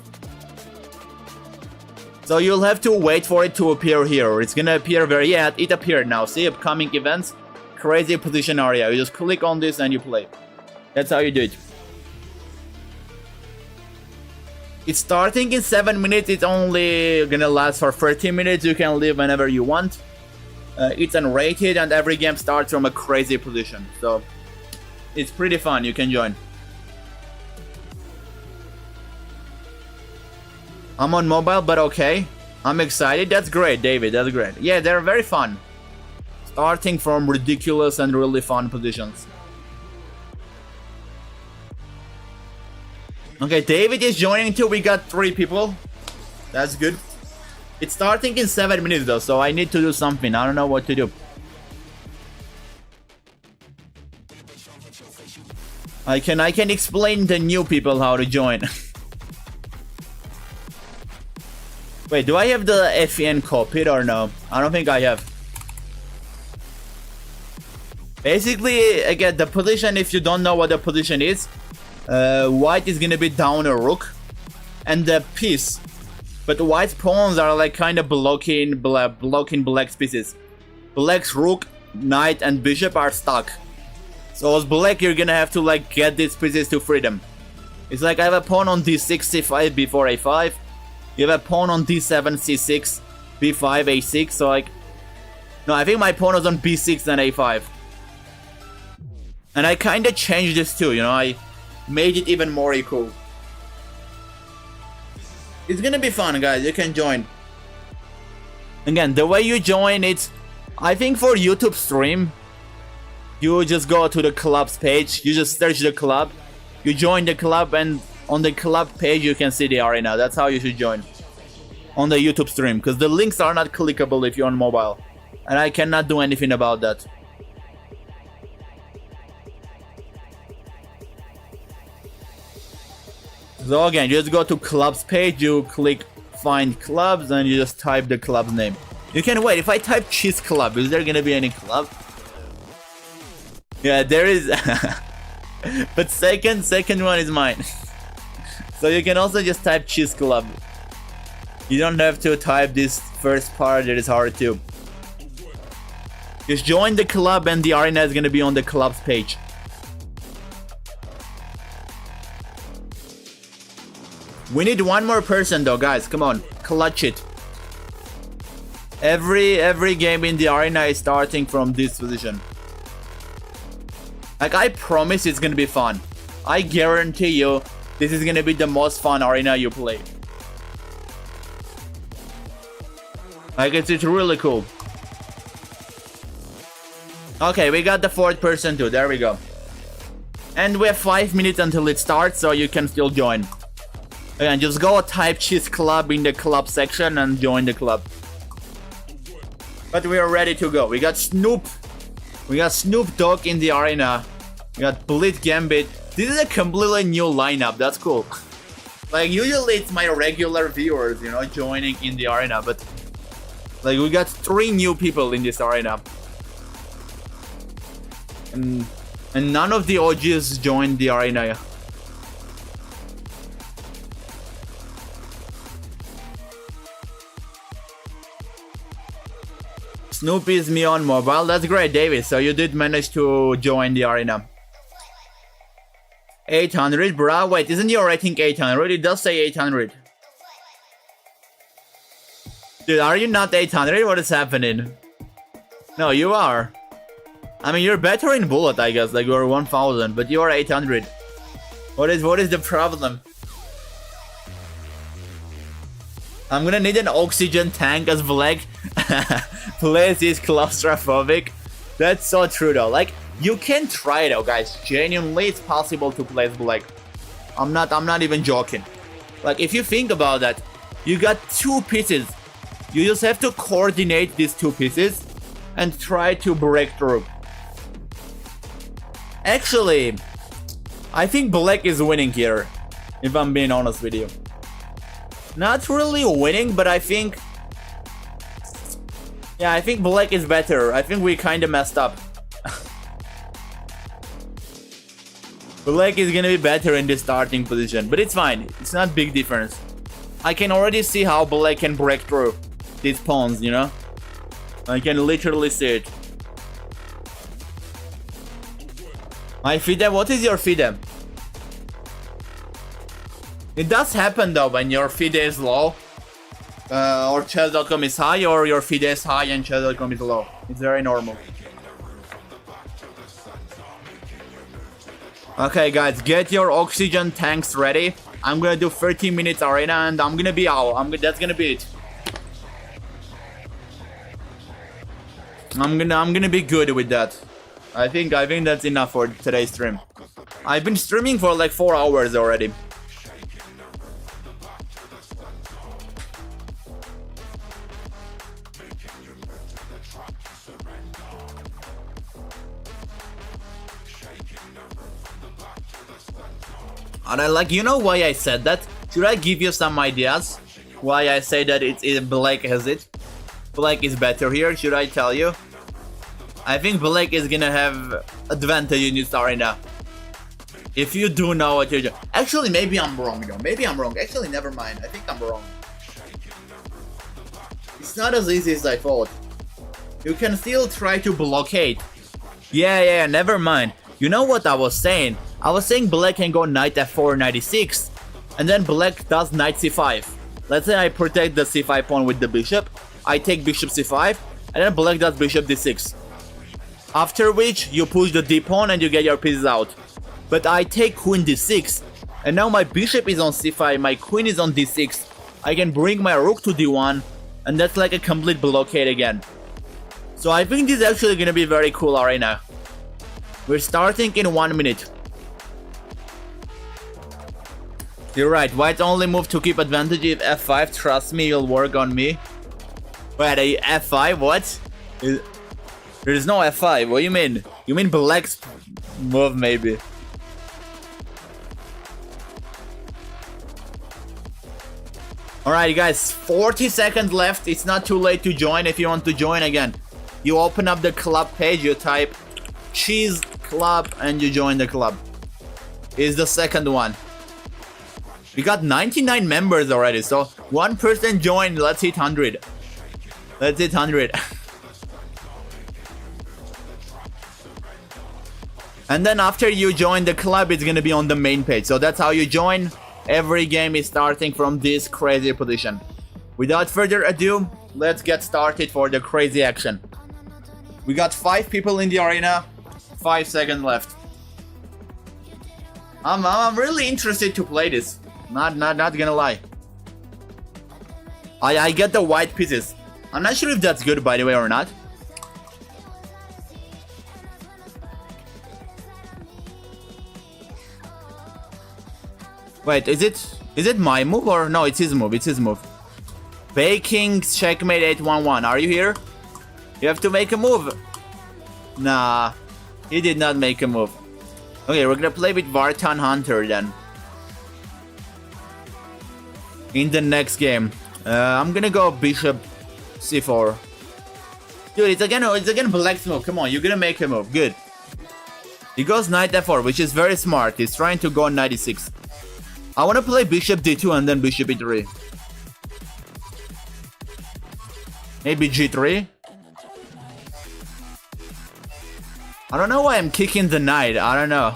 So you'll have to wait for it to appear here. It's gonna appear yeah, it appeared now. See, upcoming events, crazy position area. You just click on this and you play. That's how you do it. It's starting in 7 minutes. It's only gonna last for 30 minutes. You can leave whenever you want. It's unrated and every game starts from a crazy position. So it's pretty fun. You can join. I'm on mobile, but okay. I'm excited. That's great, David. That's great. Yeah, they're very fun. Starting from ridiculous and really fun positions. Okay, David is joining too. We got 3 people. That's good. It's starting in 7 minutes though, so I need to do something. I don't know what to do. I can explain to new people how to join. Wait, do I have the FEN copied or no? I don't think I have. Basically, again, the position, if you don't know what the position is, white is gonna be down a rook and the piece, but white's pawns are like kind of blocking black's pieces. Black's rook, knight and bishop are stuck, so as black you're gonna have to like get these pieces to freedom. It's like I have a pawn on d6, c5, b4, a5. You have a pawn on d7, c6, b5, a6. So like, no, I think my pawn was on b6 and a5, and I kind of changed this too, you know, I made it even more equal. It's gonna be fun, guys. You can join. Again, the way you join, it's, I think for YouTube stream, you just go to the club's page, you just search the club, you join the club, and on the club page you can see the arena. That's how you should join on the YouTube stream, because the links are not clickable if you're on mobile, and I cannot do anything about that. So again, you just go to clubs page, you click find clubs, and you just type the club's name. You can wait, if I type cheese club, is there gonna be any club? Yeah, there is. But second one is mine. So you can also just type cheese club. You don't have to type this first part, that is hard too. Just join the club and the arena is gonna be on the club's page. We need one more person though, guys. Come on, clutch it. Every game in the arena is starting from this position. Like, I promise it's gonna be fun. I guarantee you, this is gonna be the most fun arena you play. Like, it's really cool. Okay, we got the 4th person too. There we go. And we have 5 minutes until it starts, so you can still join. Again, just go type cheese club in the club section and join the club. But we are ready to go. We got Snoop Dogg in the arena. We got Blitz Gambit. This is a completely new lineup. That's cool. Like, usually it's my regular viewers, you know, joining in the arena. But, like, we got 3 new people in this arena. And none of the OGs joined the arena. Snoopy is me on mobile. That's great, David. So you did manage to join the arena. 800, bruh. Wait, isn't your rating 800? It does say 800. Dude, are you not 800? What is happening? No, you are. I mean, you're better in bullet, I guess. Like, you're 1000, but you are 800. What is the problem? I'm gonna need an oxygen tank as Black. Blitz is claustrophobic. That's so true though. Like, you can try though, guys. Genuinely, it's possible to play as Black. I'm not even joking. Like, if you think about that, you got 2 pieces. You just have to coordinate these 2 pieces and try to break through. Actually, I think Black is winning here, if I'm being honest with you. Not really winning, but I think... Yeah, I think Black is better. I think we kinda messed up. Black is gonna be better in the starting position, but it's fine. It's not big difference. I can already see how Black can break through these pawns, you know? I can literally see it. My FIDE, what is your FIDE? It does happen though when your FIDE is low. Or chess.com is high, or your FIDE is high and chess.com is low. It's very normal. Okay guys, get your oxygen tanks ready. I'm gonna do 30 minutes arena and I'm gonna be out. That's gonna be it. I'm gonna be good with that. I think that's enough for today's stream. I've been streaming for like 4 hours already. And I like, you know why I said that? Should I give you some ideas? Why I say that Black has it? Black is better here, should I tell you? I think Black is gonna have advantage in this arena. If you do know what you're doing. Actually, maybe I'm wrong, though. Maybe I'm wrong. Actually, never mind. I think I'm wrong. It's not as easy as I thought. You can still try to blockade. Yeah, never mind. You know what I was saying? I was saying Black can go knight f4, knight e6, and then Black does knight c5. Let's say I protect the c5 pawn with the bishop, I take bishop c5, and then Black does bishop d6. After which, you push the d pawn and you get your pieces out. But I take queen d6, and now my bishop is on c5, my queen is on d6. I can bring my rook to d1, and that's like a complete blockade again. So I think this is actually gonna be a very cool arena. We're starting in 1 minute. You're right, white only move to keep advantage if f5, trust me, you'll work on me. Wait, a f5, what? There's no f5, what do you mean? You mean Black's move, maybe. Alright guys, 40 seconds left, it's not too late to join if you want to join again. You open up the club page, you type cheese club and you join the club. Is the second one. We got 99 members already, so 1% joined. Let's hit 100. Let's hit 100. And then after you join the club, it's gonna be on the main page. So that's how you join. Every game is starting from this crazy position. Without further ado, let's get started for the crazy action. We got 5 people in the arena. 5 seconds left. I'm really interested to play this. Not gonna lie. I get the white pieces. I'm not sure if that's good, by the way, or not. Wait, is it my move or no? It's his move. It's his move. Baking checkmate 811. Are you here? You have to make a move. Nah, he did not make a move. Okay, we're gonna play with Vartan Hunter then. In the next game, I'm gonna go Bishop C4. Dude, it's again Black's move. Come on, you're gonna make a move. Good. He goes Knight F4, which is very smart. He's trying to go Knight E6. I want to play Bishop D2 and then Bishop E3. Maybe G3. I don't know why I'm kicking the Knight. I don't know.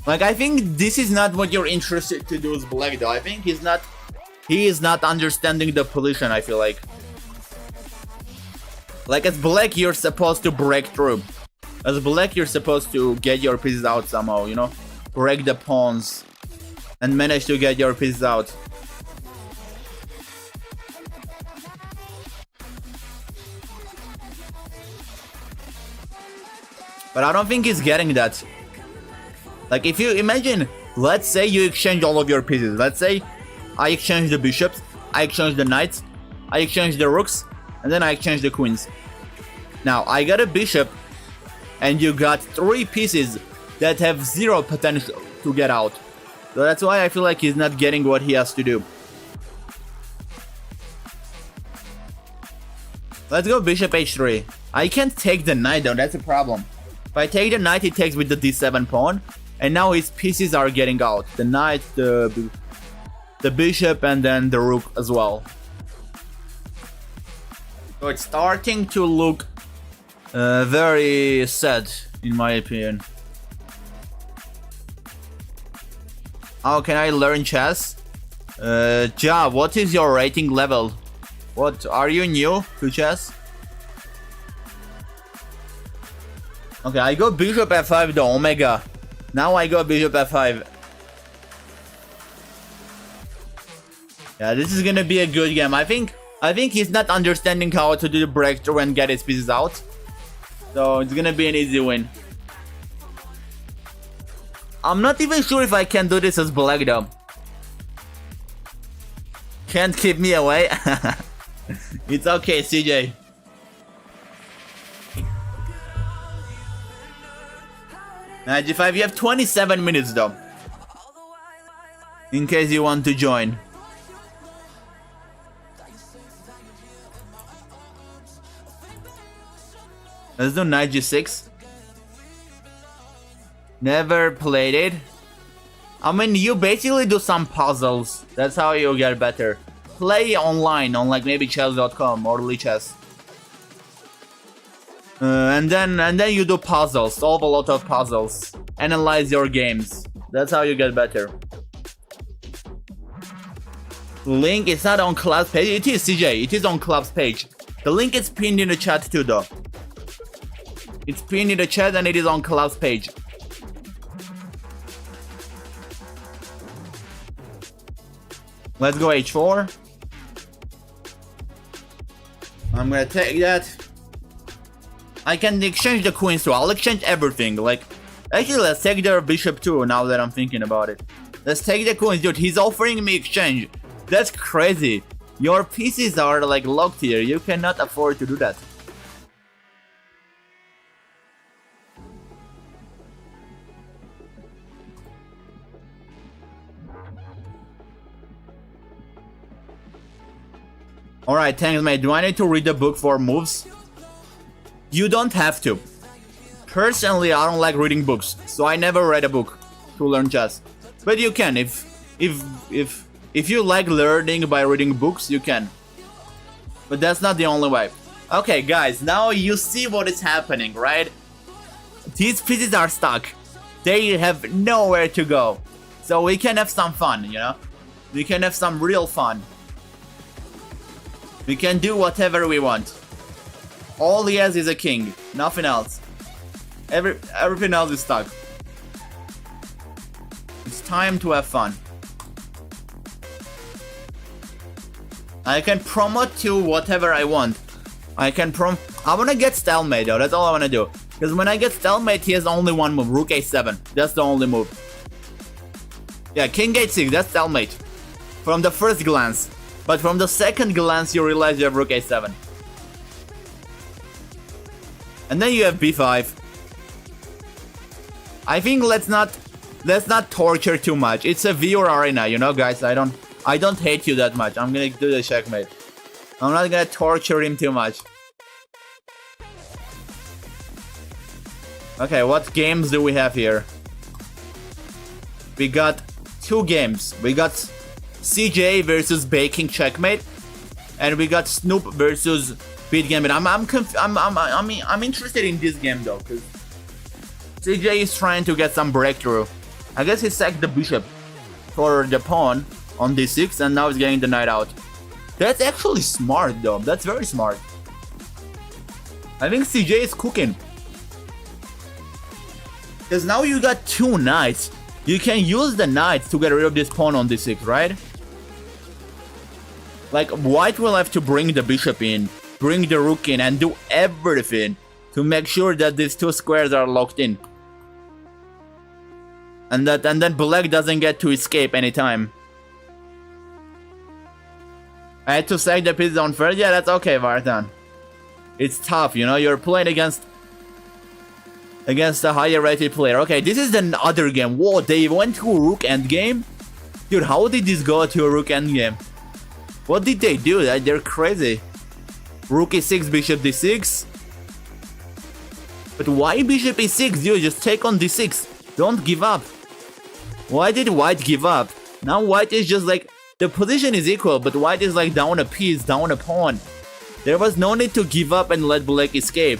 Like, I think this is not what you're interested to do as Black, though. I think he is not understanding the position, I feel like. Like, as Black, you're supposed to break through. As Black, you're supposed to get your pieces out somehow, you know? Break the pawns and manage to get your pieces out. But I don't think he's getting that. Like, if you imagine, let's say you exchange all of your pieces. Let's say I exchange the bishops, I exchange the knights, I exchange the rooks, and then I exchange the queens. Now, I got a bishop, and you got 3 pieces that have 0 potential to get out. So that's why I feel like he's not getting what he has to do. Let's go bishop h3. I can't take the knight though, that's a problem. If I take the knight, he takes with the d7 pawn, and now his pieces are getting out. The knight, the bishop, and then the rook as well. So it's starting to look very sad, in my opinion. How can I learn chess? Ja, what is your rating level? What, are you new to chess? Okay, I go bishop f5 though, omega. Now I go bishop f5. Yeah, this is gonna be a good game. I think he's not understanding how to do the breakthrough and get his pieces out. So it's gonna be an easy win. I'm not even sure if I can do this as Black though. Can't keep me away. It's okay, CJ. Knight g5, you have 27 minutes though. In case you want to join. Let's do Knight g6. Never played it. I mean, you basically do some puzzles. That's how you get better. Play online on like maybe chess.com or Lichess. And then you do puzzles, solve a lot of puzzles, analyze your games. That's how you get better. Link is not on club's page. It is, CJ. It is on club's page. The link is pinned in the chat too, though. It's pinned in the chat and it is on club's page. Let's go h4. I'm gonna take that. I can exchange the queens too. I'll exchange everything. Like, actually, let's take their bishop too. Now that I'm thinking about it, let's take the queens, dude. He's offering me exchange. That's crazy. Your pieces are like locked here. You cannot afford to do that. Alright, thanks mate. Do I need to read the book for moves? You don't have to. Personally, I don't like reading books, so I never read a book to learn chess. But you can, if you like learning by reading books, you can. But that's not the only way. Okay, guys, now you see what is happening, right? These pieces are stuck. They have nowhere to go. So we can have some fun, you know? We can have some real fun. We can do whatever we want. All he has is a king, nothing else. Everything else is stuck. It's time to have fun. I can promote to whatever I want. I wanna get stalemate though, that's all I wanna do. Because when I get stalemate, he has only one move, rook a7. That's the only move. Yeah, king h6, that's stalemate. From the first glance. But from the second glance, you realize you have rook a7. And then you have b5. I think let's not torture too much. It's a viewer arena, you know, guys. I don't hate you that much. I'm gonna do the checkmate. I'm not gonna torture him too much. Okay, what games do we have here? We got 2 games. We got CJ versus Baking checkmate, and we got Snoop versus Beat Gambit. I'm interested in this game though, because CJ is trying to get some breakthrough. I guess he sacked the bishop for the pawn on d6, and now he's getting the knight out. That's actually smart though. That's very smart. I think CJ is cooking. Because now you got 2 knights. You can use the knights to get rid of this pawn on d6, right? Like, white will have to bring the bishop in, bring the rook in, and do everything to make sure that these 2 squares are locked in. And then black doesn't get to escape anytime. I had to sack the pieces on first. Yeah, that's okay, Vartan. It's tough, you know, you're playing against a higher rated player. Okay, this is the other game. Whoa, they went to a rook endgame? Dude, how did this go to a rook endgame? What did they do? They're crazy. Rook e6, bishop d6. But why bishop e6? Dude, just take on d6. Don't give up. Why did white give up? Now white is just like, the position is equal, but white is like down a piece, down a pawn. There was no need to give up and let black escape.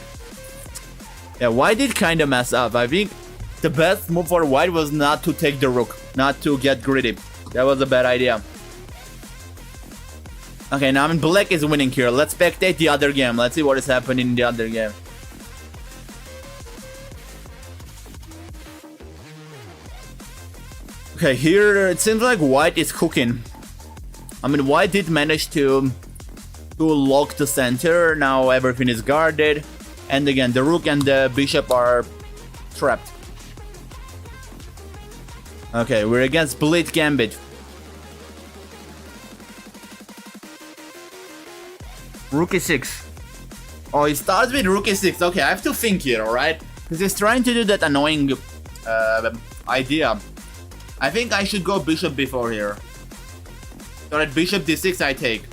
Yeah, white did kind of mess up. I think the best move for white was not to take the rook, not to get greedy. That was a bad idea. Okay, now black is winning here. Let's spectate the other game. Let's see what is happening in the other game. Okay, here it seems like white is cooking. I mean, white did manage to lock the center. Now everything is guarded. And again, the rook and the bishop are trapped. Okay, we're against Blitz Gambit. Rook e6. Oh, it starts with rook e6. Okay, I have to think here, alright? Because he's trying to do that annoying idea. I think I should go bishop b4 here. So at bishop d6 I take.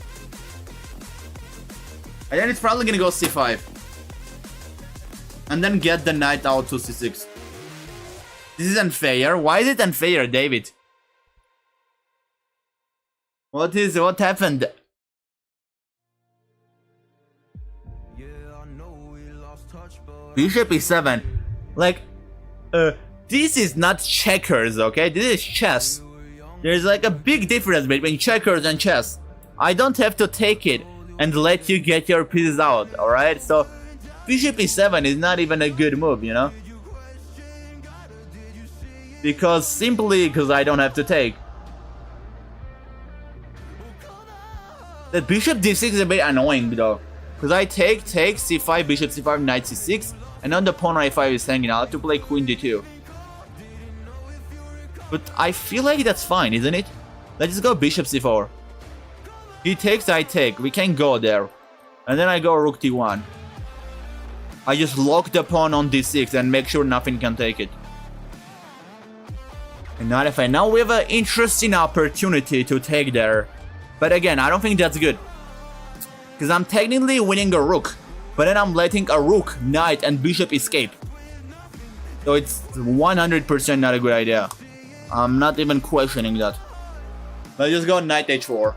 And then it's probably gonna go c5. And then get the knight out to c6. This is unfair. Why is it unfair, David? What happened? Bishop e7. Like, this is not checkers, okay? This is chess. There's like a big difference between checkers and chess. I don't have to take it and let you get your pieces out, alright? So, bishop e7 is not even a good move, you know? Simply because I don't have to take. The bishop d6 is a bit annoying though. Because I take, c5, bishop c5, knight c6, and then the pawn a5 is hanging out. I have to play queen d2. But I feel like that's fine, isn't it? Let's just go bishop c4. He takes, I take. We can go there. And then I go rook d1. I just lock the pawn on d6 and make sure nothing can take it. And knight f8. Now we have an interesting opportunity to take there. But again, I don't think that's good. Because I'm technically winning a rook. But then I'm letting a rook, knight, and bishop escape. So it's 100% not a good idea. I'm not even questioning that. Let's just go knight h4.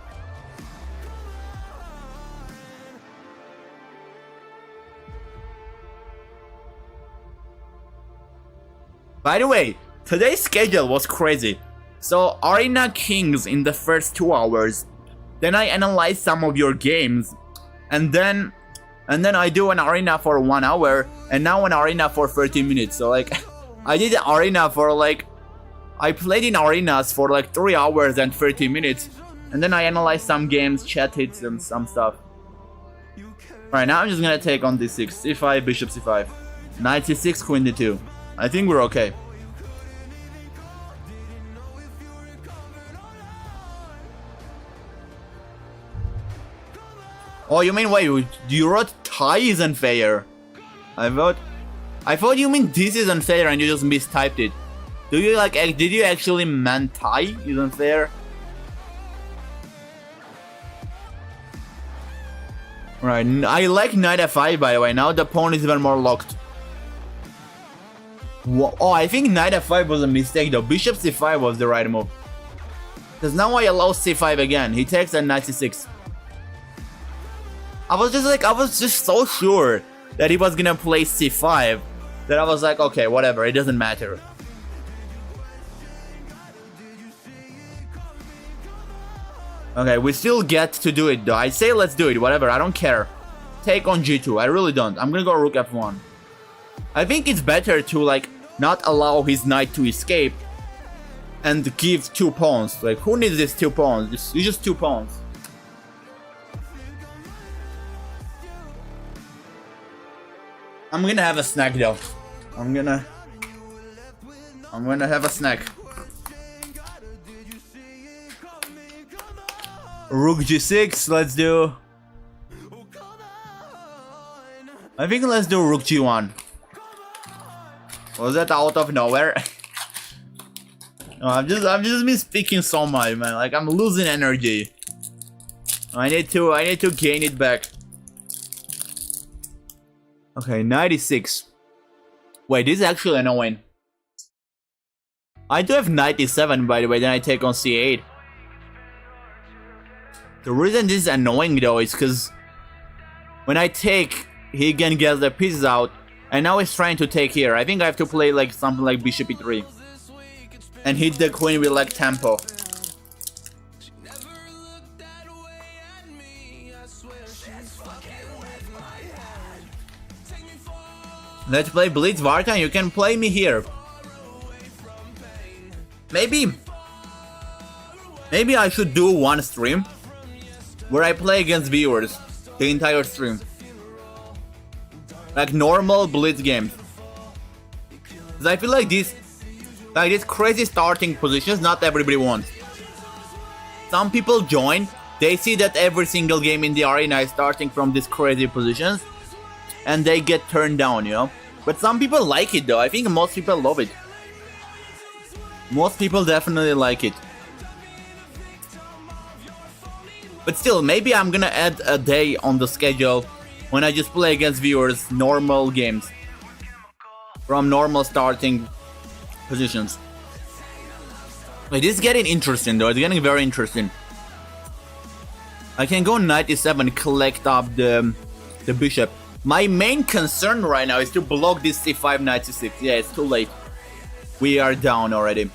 By the way, today's schedule was crazy. So, Arena Kings in the first 2 hours. Then I analyze some of your games. And then I do an arena for 1 hour. And now an arena for 30 minutes. So like, I did an arena for like... I played in arenas for like 3 hours and 30 minutes. And then I analyzed some games, chat hits and some stuff. Alright, now I'm just gonna take on d6. c5, bishop c5. Knight c6, queen d2. I think we're okay. Oh, you mean, wait, you wrote tie is unfair? I thought you mean this is unfair and you just mistyped it. Do you like, did you actually mean tie is unfair? Right, I like knight f5 by the way, now the pawn is even more locked. Oh, I think knight f5 was a mistake though, bishop c5 was the right move. Because now I allow c5 again, he takes at knight c6. I was just so sure that he was gonna play c5 that I was like, okay, whatever, it doesn't matter. Okay, we still get to do it though. I say let's do it, whatever, I don't care. Take on g2, I really don't. I'm gonna go rook f1. I think it's better to like not allow his knight to escape and give 2 pawns. Like, who needs these 2 pawns? It's just 2 pawns. I'm gonna have a snack though. I'm gonna have a snack. Rook g6, let's do. I think let's do rook g1. Was that out of nowhere? No, I've just been speaking so much, man. Like, I'm losing energy. I need to gain it back. Okay, 96. Wait, this is actually annoying. I do have knight e7 by the way, then I take on c8. The reason this is annoying though is because when I take, he can get the pieces out, and now he's trying to take here. I think I have to play like something like bishop e3 and hit the queen with like tempo. Let's play Blitz Vartan, you can play me here. Maybe I should do one stream where I play against viewers the entire stream. Like normal Blitz games. Cause I feel like these crazy starting positions not everybody wants. Some people join, they see that every single game in the arena is starting from these crazy positions, and they get turned down, you know? But some people like it though, I think most people love it. Most people definitely like it. But still, maybe I'm gonna add a day on the schedule when I just play against viewers normal games. From normal starting positions. It is getting interesting though, it's getting very interesting. I can go knight e7, collect up the bishop. My main concern right now is to block this c5 knight c6. Yeah, it's too late. We are down already.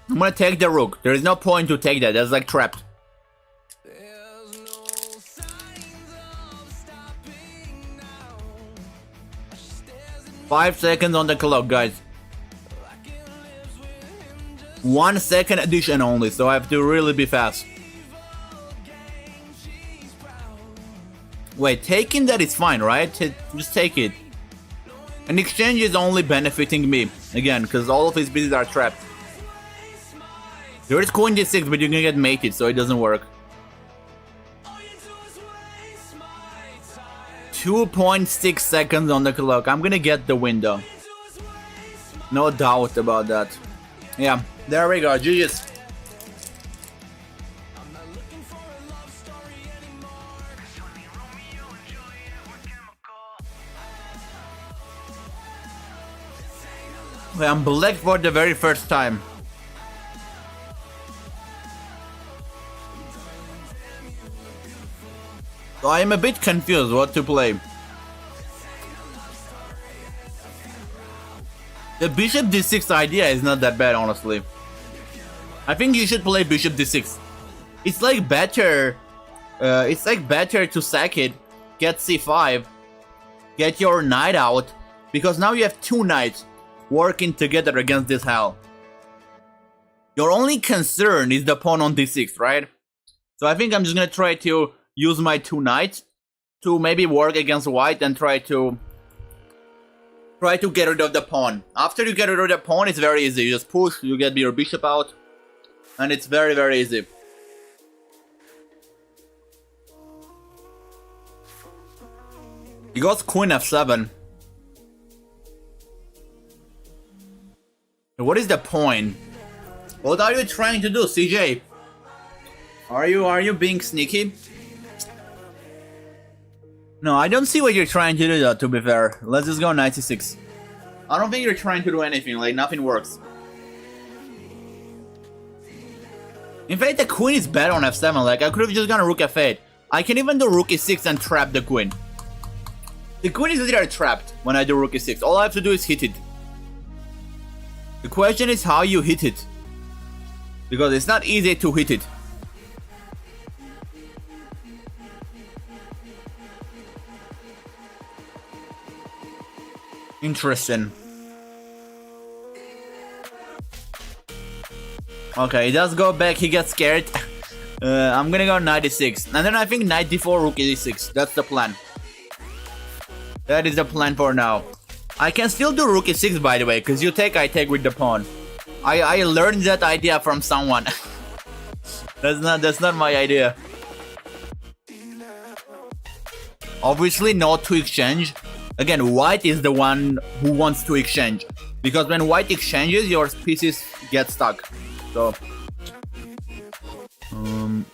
I'm gonna take the rook. There is no point to take that. That's like trapped. Five seconds on the clock, guys. 1 second addition only, so I have to really be fast. Wait, taking that is fine, right? Just take it. An exchange is only benefiting me, again, because all of his pieces are trapped. There is queen d6, but you're gonna get mated, so it doesn't work. 2.6 seconds on the clock. I'm gonna get the window. No doubt about that. Yeah, there we go. GG's. I'm black for the very first time. So I am a bit confused what to play. The bishop d6 idea is not that bad, honestly. I think you should play bishop d6. It's like better. It's like better to sack it, get c5, get your knight out, because now you have 2 knights working together against this hell. Your only concern is the pawn on d6, right? So I think I'm just gonna try to use my 2 knights to maybe work against white and try to get rid of the pawn. After you get rid of the pawn, it's very easy. You just push, you get your bishop out, and it's very, very easy. He goes queen f7. What is the point? What are you trying to do, CJ? Are you being sneaky? No, I don't see what you're trying to do though, to be fair. Let's just go knight c6. I don't think you're trying to do anything, like nothing works. In fact, the queen is better on f7, like I could have just gone rook f8. I can even do rook e6 and trap the queen. The queen is literally trapped when I do rook e6. All I have to do is hit it. The question is how you hit it. Because it's not easy to hit it. Interesting. Okay, he does go back, he gets scared. I'm gonna go knight e6. And then I think knight d4, rook e6. That's the plan. That is the plan for now. I can still do rook e6 by the way, because you take, I take with the pawn. I learned that idea from someone. That's not my idea. Obviously not to exchange. Again, white is the one who wants to exchange. Because when white exchanges, your pieces get stuck. So I'm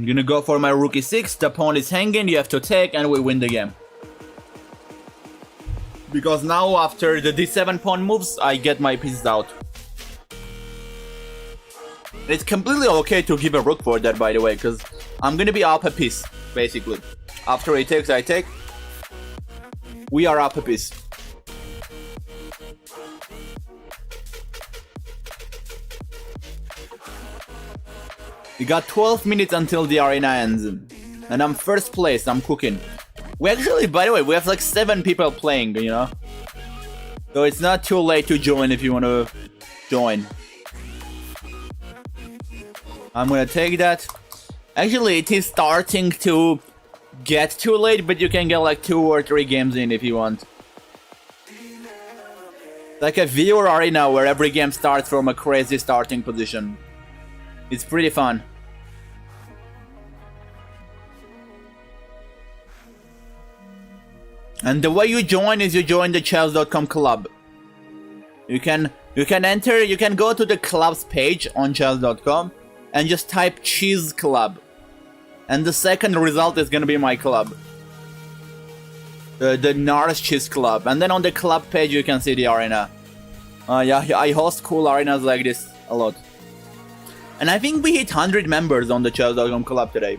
gonna go for my rook e6, the pawn is hanging, you have to take, and we win the game. Because now after the d7 pawn moves, I get my pieces out. It's completely okay to give a rook for that, by the way, because I'm gonna be up a piece, basically. After he takes, I take. We are up a piece. We got 12 minutes until the arena ends. And I'm first place, I'm cooking. We actually, by the way, we have like 7 people playing, you know? So it's not too late to join if you want to join. I'm gonna take that. Actually, it is starting to get too late, but you can get like 2 or 3 games in if you want. Like a viewer arena where every game starts from a crazy starting position. It's pretty fun. And the way you join is you join the chess.com club. You can enter, you can go to the club's page on chess.com and just type cheese club. And the second result is gonna be my club. The Nars Cheese Club. And then on the club page you can see the arena. Yeah, I host cool arenas like this a lot. And I think we hit 100 members on the chess.com club today.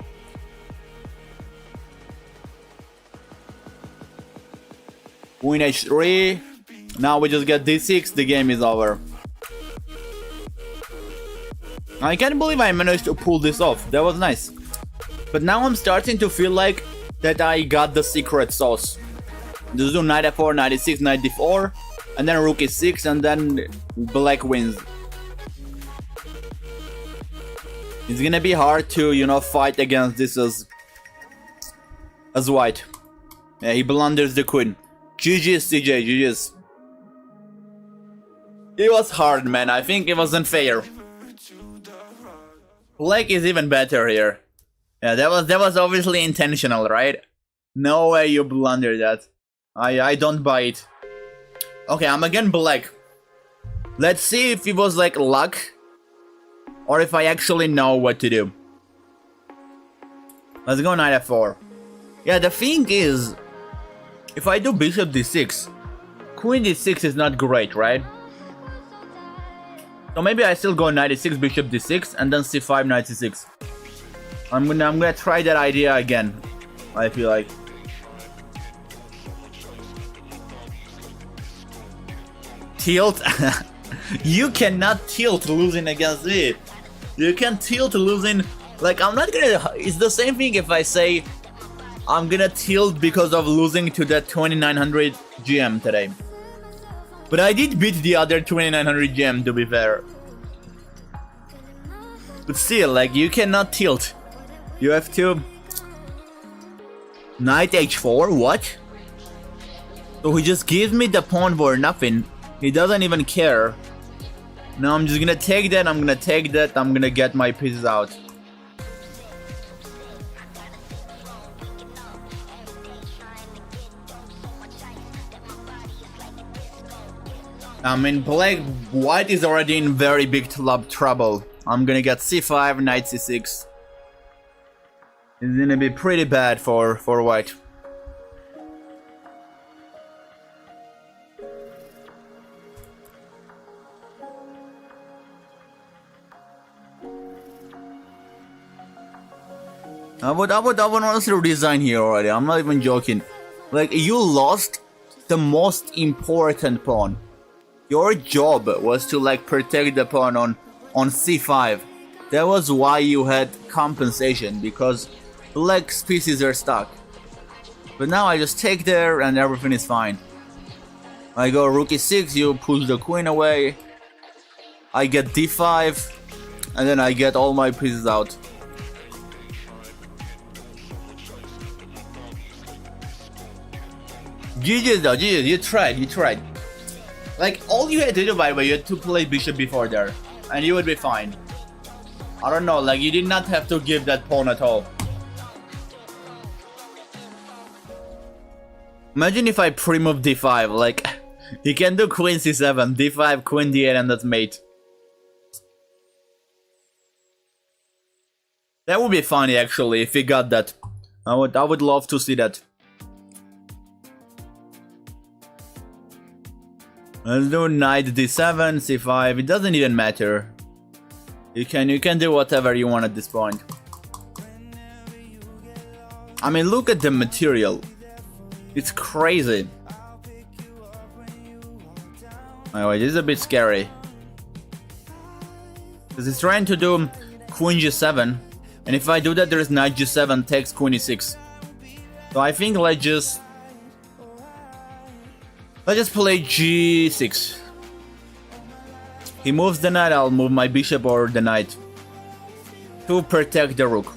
Queen h3. Now we just get d6, the game is over. I can't believe I managed to pull this off, that was nice. But now I'm starting to feel like that I got the secret sauce. Just do knight f4, knight e6, knight d4, and then rook e6, and then black wins. It's gonna be hard to, you know, fight against this as white. Yeah, he blunders the queen. GG's CJ, GG's. It was hard, man. I think it wasn't fair. Black is even better here. Yeah, that was obviously intentional, right? No way you blundered that. I don't buy it. Okay, I'm again black. Let's see if it was like luck or if I actually know what to do. Let's go knight f4. Yeah, the thing is, if I do bishop d6, queen d6 is not great, right? So maybe I still go knight e6, bishop d6, and then c5, knight c6. I'm gonna try that idea again, I feel like. Tilt? You cannot tilt losing against me. You can tilt losing, like I'm not gonna, it's the same thing if I say I'm gonna tilt because of losing to that 2900 GM today. But I did beat the other 2900 GM, to be fair. But still, like, you cannot tilt. You have to... Knight h4? What? So he just gives me the pawn for nothing. He doesn't even care. Now I'm just gonna take that, I'm gonna take that, I'm gonna get my pieces out. I mean, white is already in very big trouble. I'm gonna get c5, knight c6. It's gonna be pretty bad for white. I would honestly resign here already. I'm not even joking. Like, you lost the most important pawn. Your job was to like protect the pawn on c5. That was why you had compensation, because black pieces are stuck. But now I just take there and everything is fine. I go rook e6, you push the queen away. I get d5, and then I get all my pieces out. GG's though, GG's, you tried. Like, all you had to do, by the way, you had to play bishop before there, and you would be fine. I don't know, like, you did not have to give that pawn at all. Imagine if I pre-move d5, like, he can do queen c7, d5, queen d8, and that's mate. That would be funny, actually, if he got that. I would love to see that. Let's do knight d7, c5. It doesn't even matter. You can do whatever you want at this point. I mean, look at the material. It's crazy. Anyway, this is a bit scary. Because he's trying to do queen g7, and if I do that, there is knight g7 takes queen e6. So I think let's just play g6. He moves the knight, I'll move my bishop or the knight to protect the rook.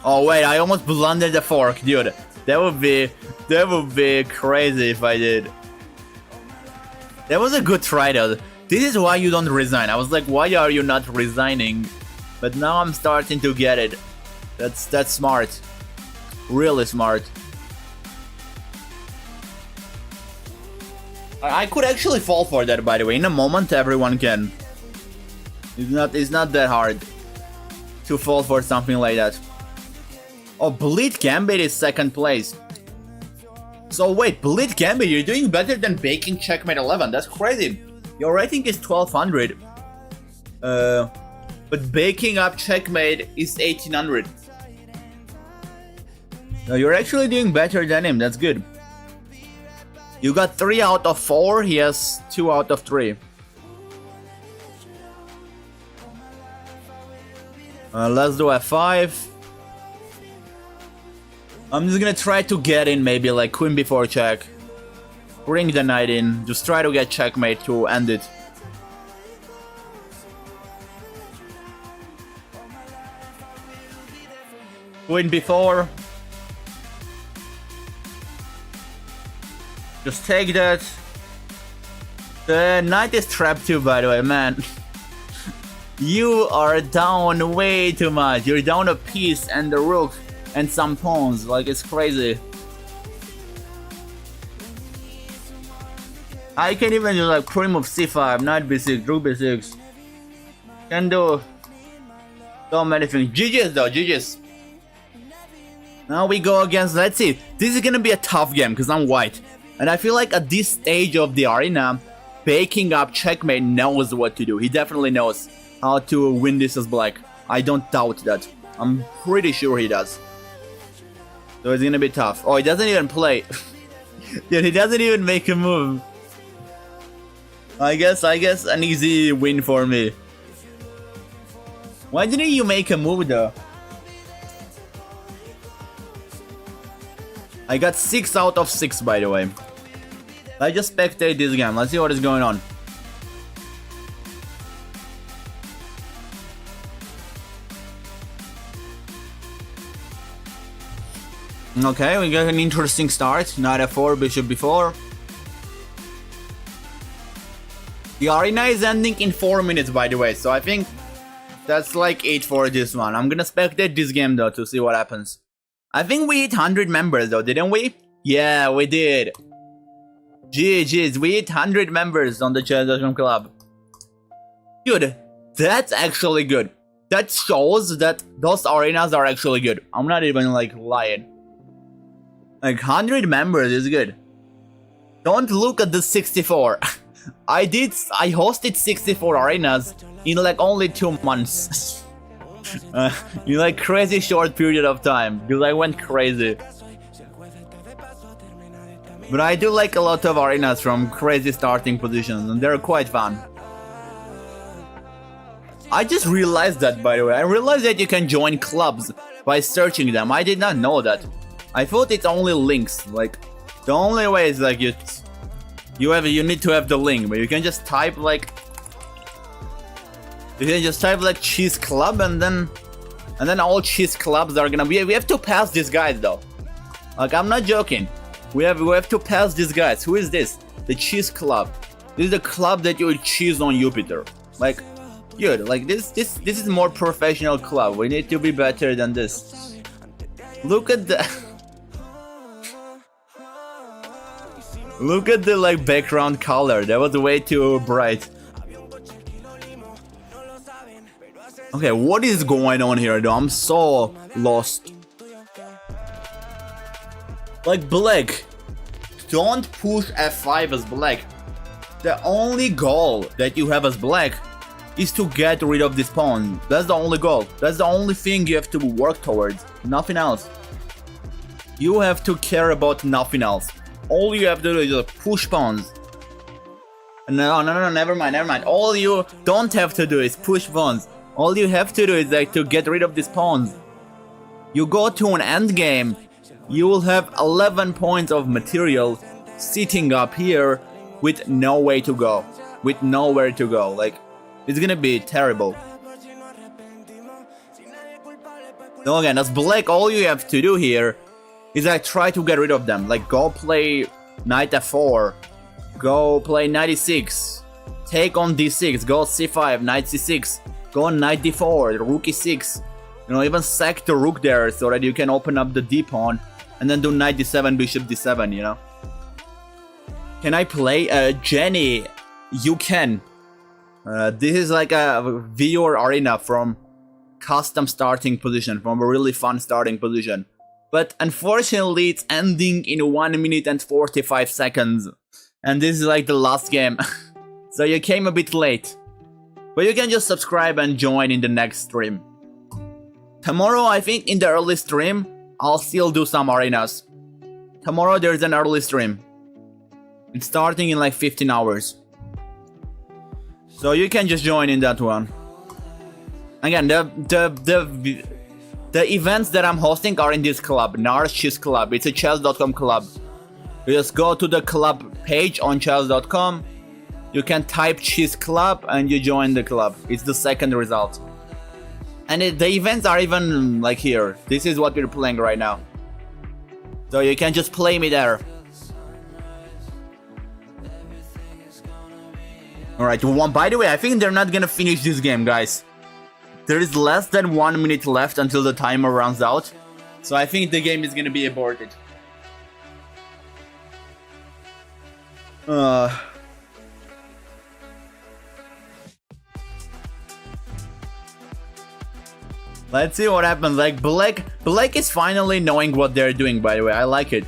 Oh wait, I almost blundered the fork, dude. That would be crazy if I did. That was a good try though. This is why you don't resign. I was like, why are you not resigning? But now I'm starting to get it. That's smart. Really smart. I could actually fall for that, by the way. In a moment, everyone can. It's not that hard to fall for something like that. Oh, Blitz Gambit is second place. So wait, Blitz Gambit, you're doing better than Baking Checkmate 11. That's crazy. Your rating is 1200. But Baking up Checkmate is 1800. No, you're actually doing better than him. That's good. You got 3 out of 4. He has 2 out of 3. Let's do f5. I'm just gonna try to get in, maybe like queen before check. Bring the knight in. Just try to get checkmate to end it. Queen before. Just take that. The knight is trapped too, by the way, man. You are down way too much. You're down a piece and the rook and some pawns. Like, it's crazy. I can even do like queen of c5, knight b6, rook b6. Can do so many things. GG's though, GG's. Now we go against, let's see. This is gonna be a tough game because I'm white. And I feel like at this stage of the arena, Baking up Checkmate knows what to do. He definitely knows how to win this as black. I don't doubt that. I'm pretty sure he does. So it's gonna be tough. Oh, he doesn't even play. Dude, he doesn't even make a move. I guess an easy win for me. Why didn't you make a move though? I got 6 out of 6, by the way. I just spectate this game. Let's see what is going on. Okay, we got an interesting start. Knight f4, bishop b4. The arena is ending in 4 minutes, by the way, so I think that's like it for this one. I'm gonna spectate this game though to see what happens. I think we hit 100 members though, didn't we? Yeah, we did. GG's, we hit 100 members on the Chess.com club. Dude, that's actually good. That shows that those arenas are actually good. I'm not even like lying. Like 100 members is good. Don't look at the 64. I hosted 64 arenas in like only 2 months. In like crazy short period of time. Because I went crazy. But I do like a lot of arenas from crazy starting positions, and they're quite fun. I just realized that, by the way. I realized that you can join clubs by searching them. I did not know that. I thought it's only links. Like, the only way is like you need to have the link, but you can just type like cheese club, and then all cheese clubs are gonna be. We have to pass these guys though. Like, I'm not joking. We have to pass these guys. Who is this? The cheese club. This is the club that you would choose on Jupiter. Like, dude, like this is more professional club. We need to be better than this. Look at the look at the like background color. That was way too bright. Okay, what is going on here though? I'm so lost. Like, black, don't push F5 as black. The only goal that you have as black is to get rid of this pawn. That's the only goal. That's the only thing you have to work towards. Nothing else. You have to care about nothing else. All you have to do is just push pawns. No, never mind. All you don't have to do is push pawns. All you have to do is like to get rid of these pawns. You go to an endgame. You will have 11 points of material sitting up here with no way to go. With nowhere to go. Like, it's gonna be terrible. So again, as black, all you have to do here is like try to get rid of them. Like, go play knight f4. Go play knight e6. Take on d6. Go c5, knight c6. Go on knight d4, rook e6. You know, even sack the rook there so that you can open up the d pawn. And then do knight d7, bishop d7, you know. Can I play? Jenny, you can. This is like a viewer arena from custom starting position, from a really fun starting position. But unfortunately, it's ending in 1 minute and 45 seconds. And this is like the last game. So you came a bit late. But you can just subscribe and join in the next stream. Tomorrow, I think in the early stream, I'll still do some arenas. Tomorrow there's an early stream. It's starting in like 15 hours. So you can just join in that one. Again, the events that I'm hosting are in this club, Nars Chess Club. It's a chess.com club. You just go to the club page on chess.com. You can type Chess Club and you join the club. It's the second result. And the events are even like here. This is what we're playing right now. So you can just play me there. Alright, by the way, I think they're not gonna finish this game, guys. There is less than 1 minute left until the timer runs out. So I think the game is gonna be aborted. Let's see what happens. Like, black is finally knowing what they're doing, by the way. I like it.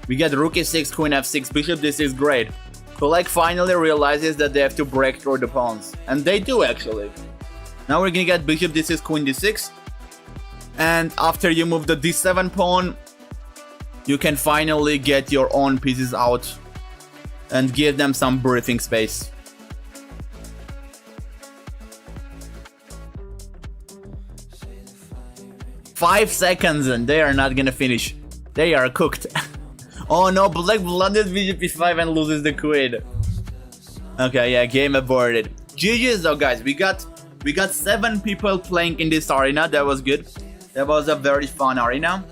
We get rook e6, queen f6, bishop d6, great. Black finally realizes that they have to break through the pawns. And they do, actually. Now we're gonna get bishop d6, queen d6. And after you move the d7 pawn, you can finally get your own pieces out and give them some breathing space. Five seconds and they are not gonna finish. They are cooked. Oh no, black blunders bishop e5 and loses the queen. Okay, yeah, game aborted. GG's though, guys. We got 7 people playing in this arena. That was good. That was a very fun arena.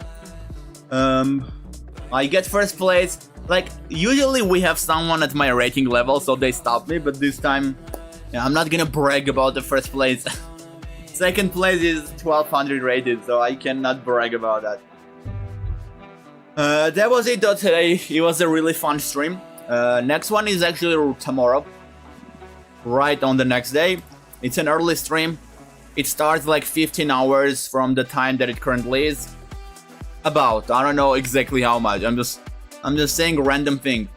I get first place. Like, usually we have someone at my rating level, so they stop me. But this time, yeah, I'm not gonna brag about the first place. Second place is 1200 rated, so I cannot brag about that. That was it though today. It was a really fun stream. Next one is actually tomorrow, right on the next day. It's an early stream. It starts like 15 hours from the time that it currently is. About, I don't know exactly how much. I'm just saying a random thing.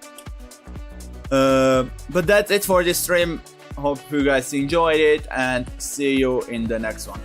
But that's it for this stream. Hope you guys enjoyed it and see you in the next one.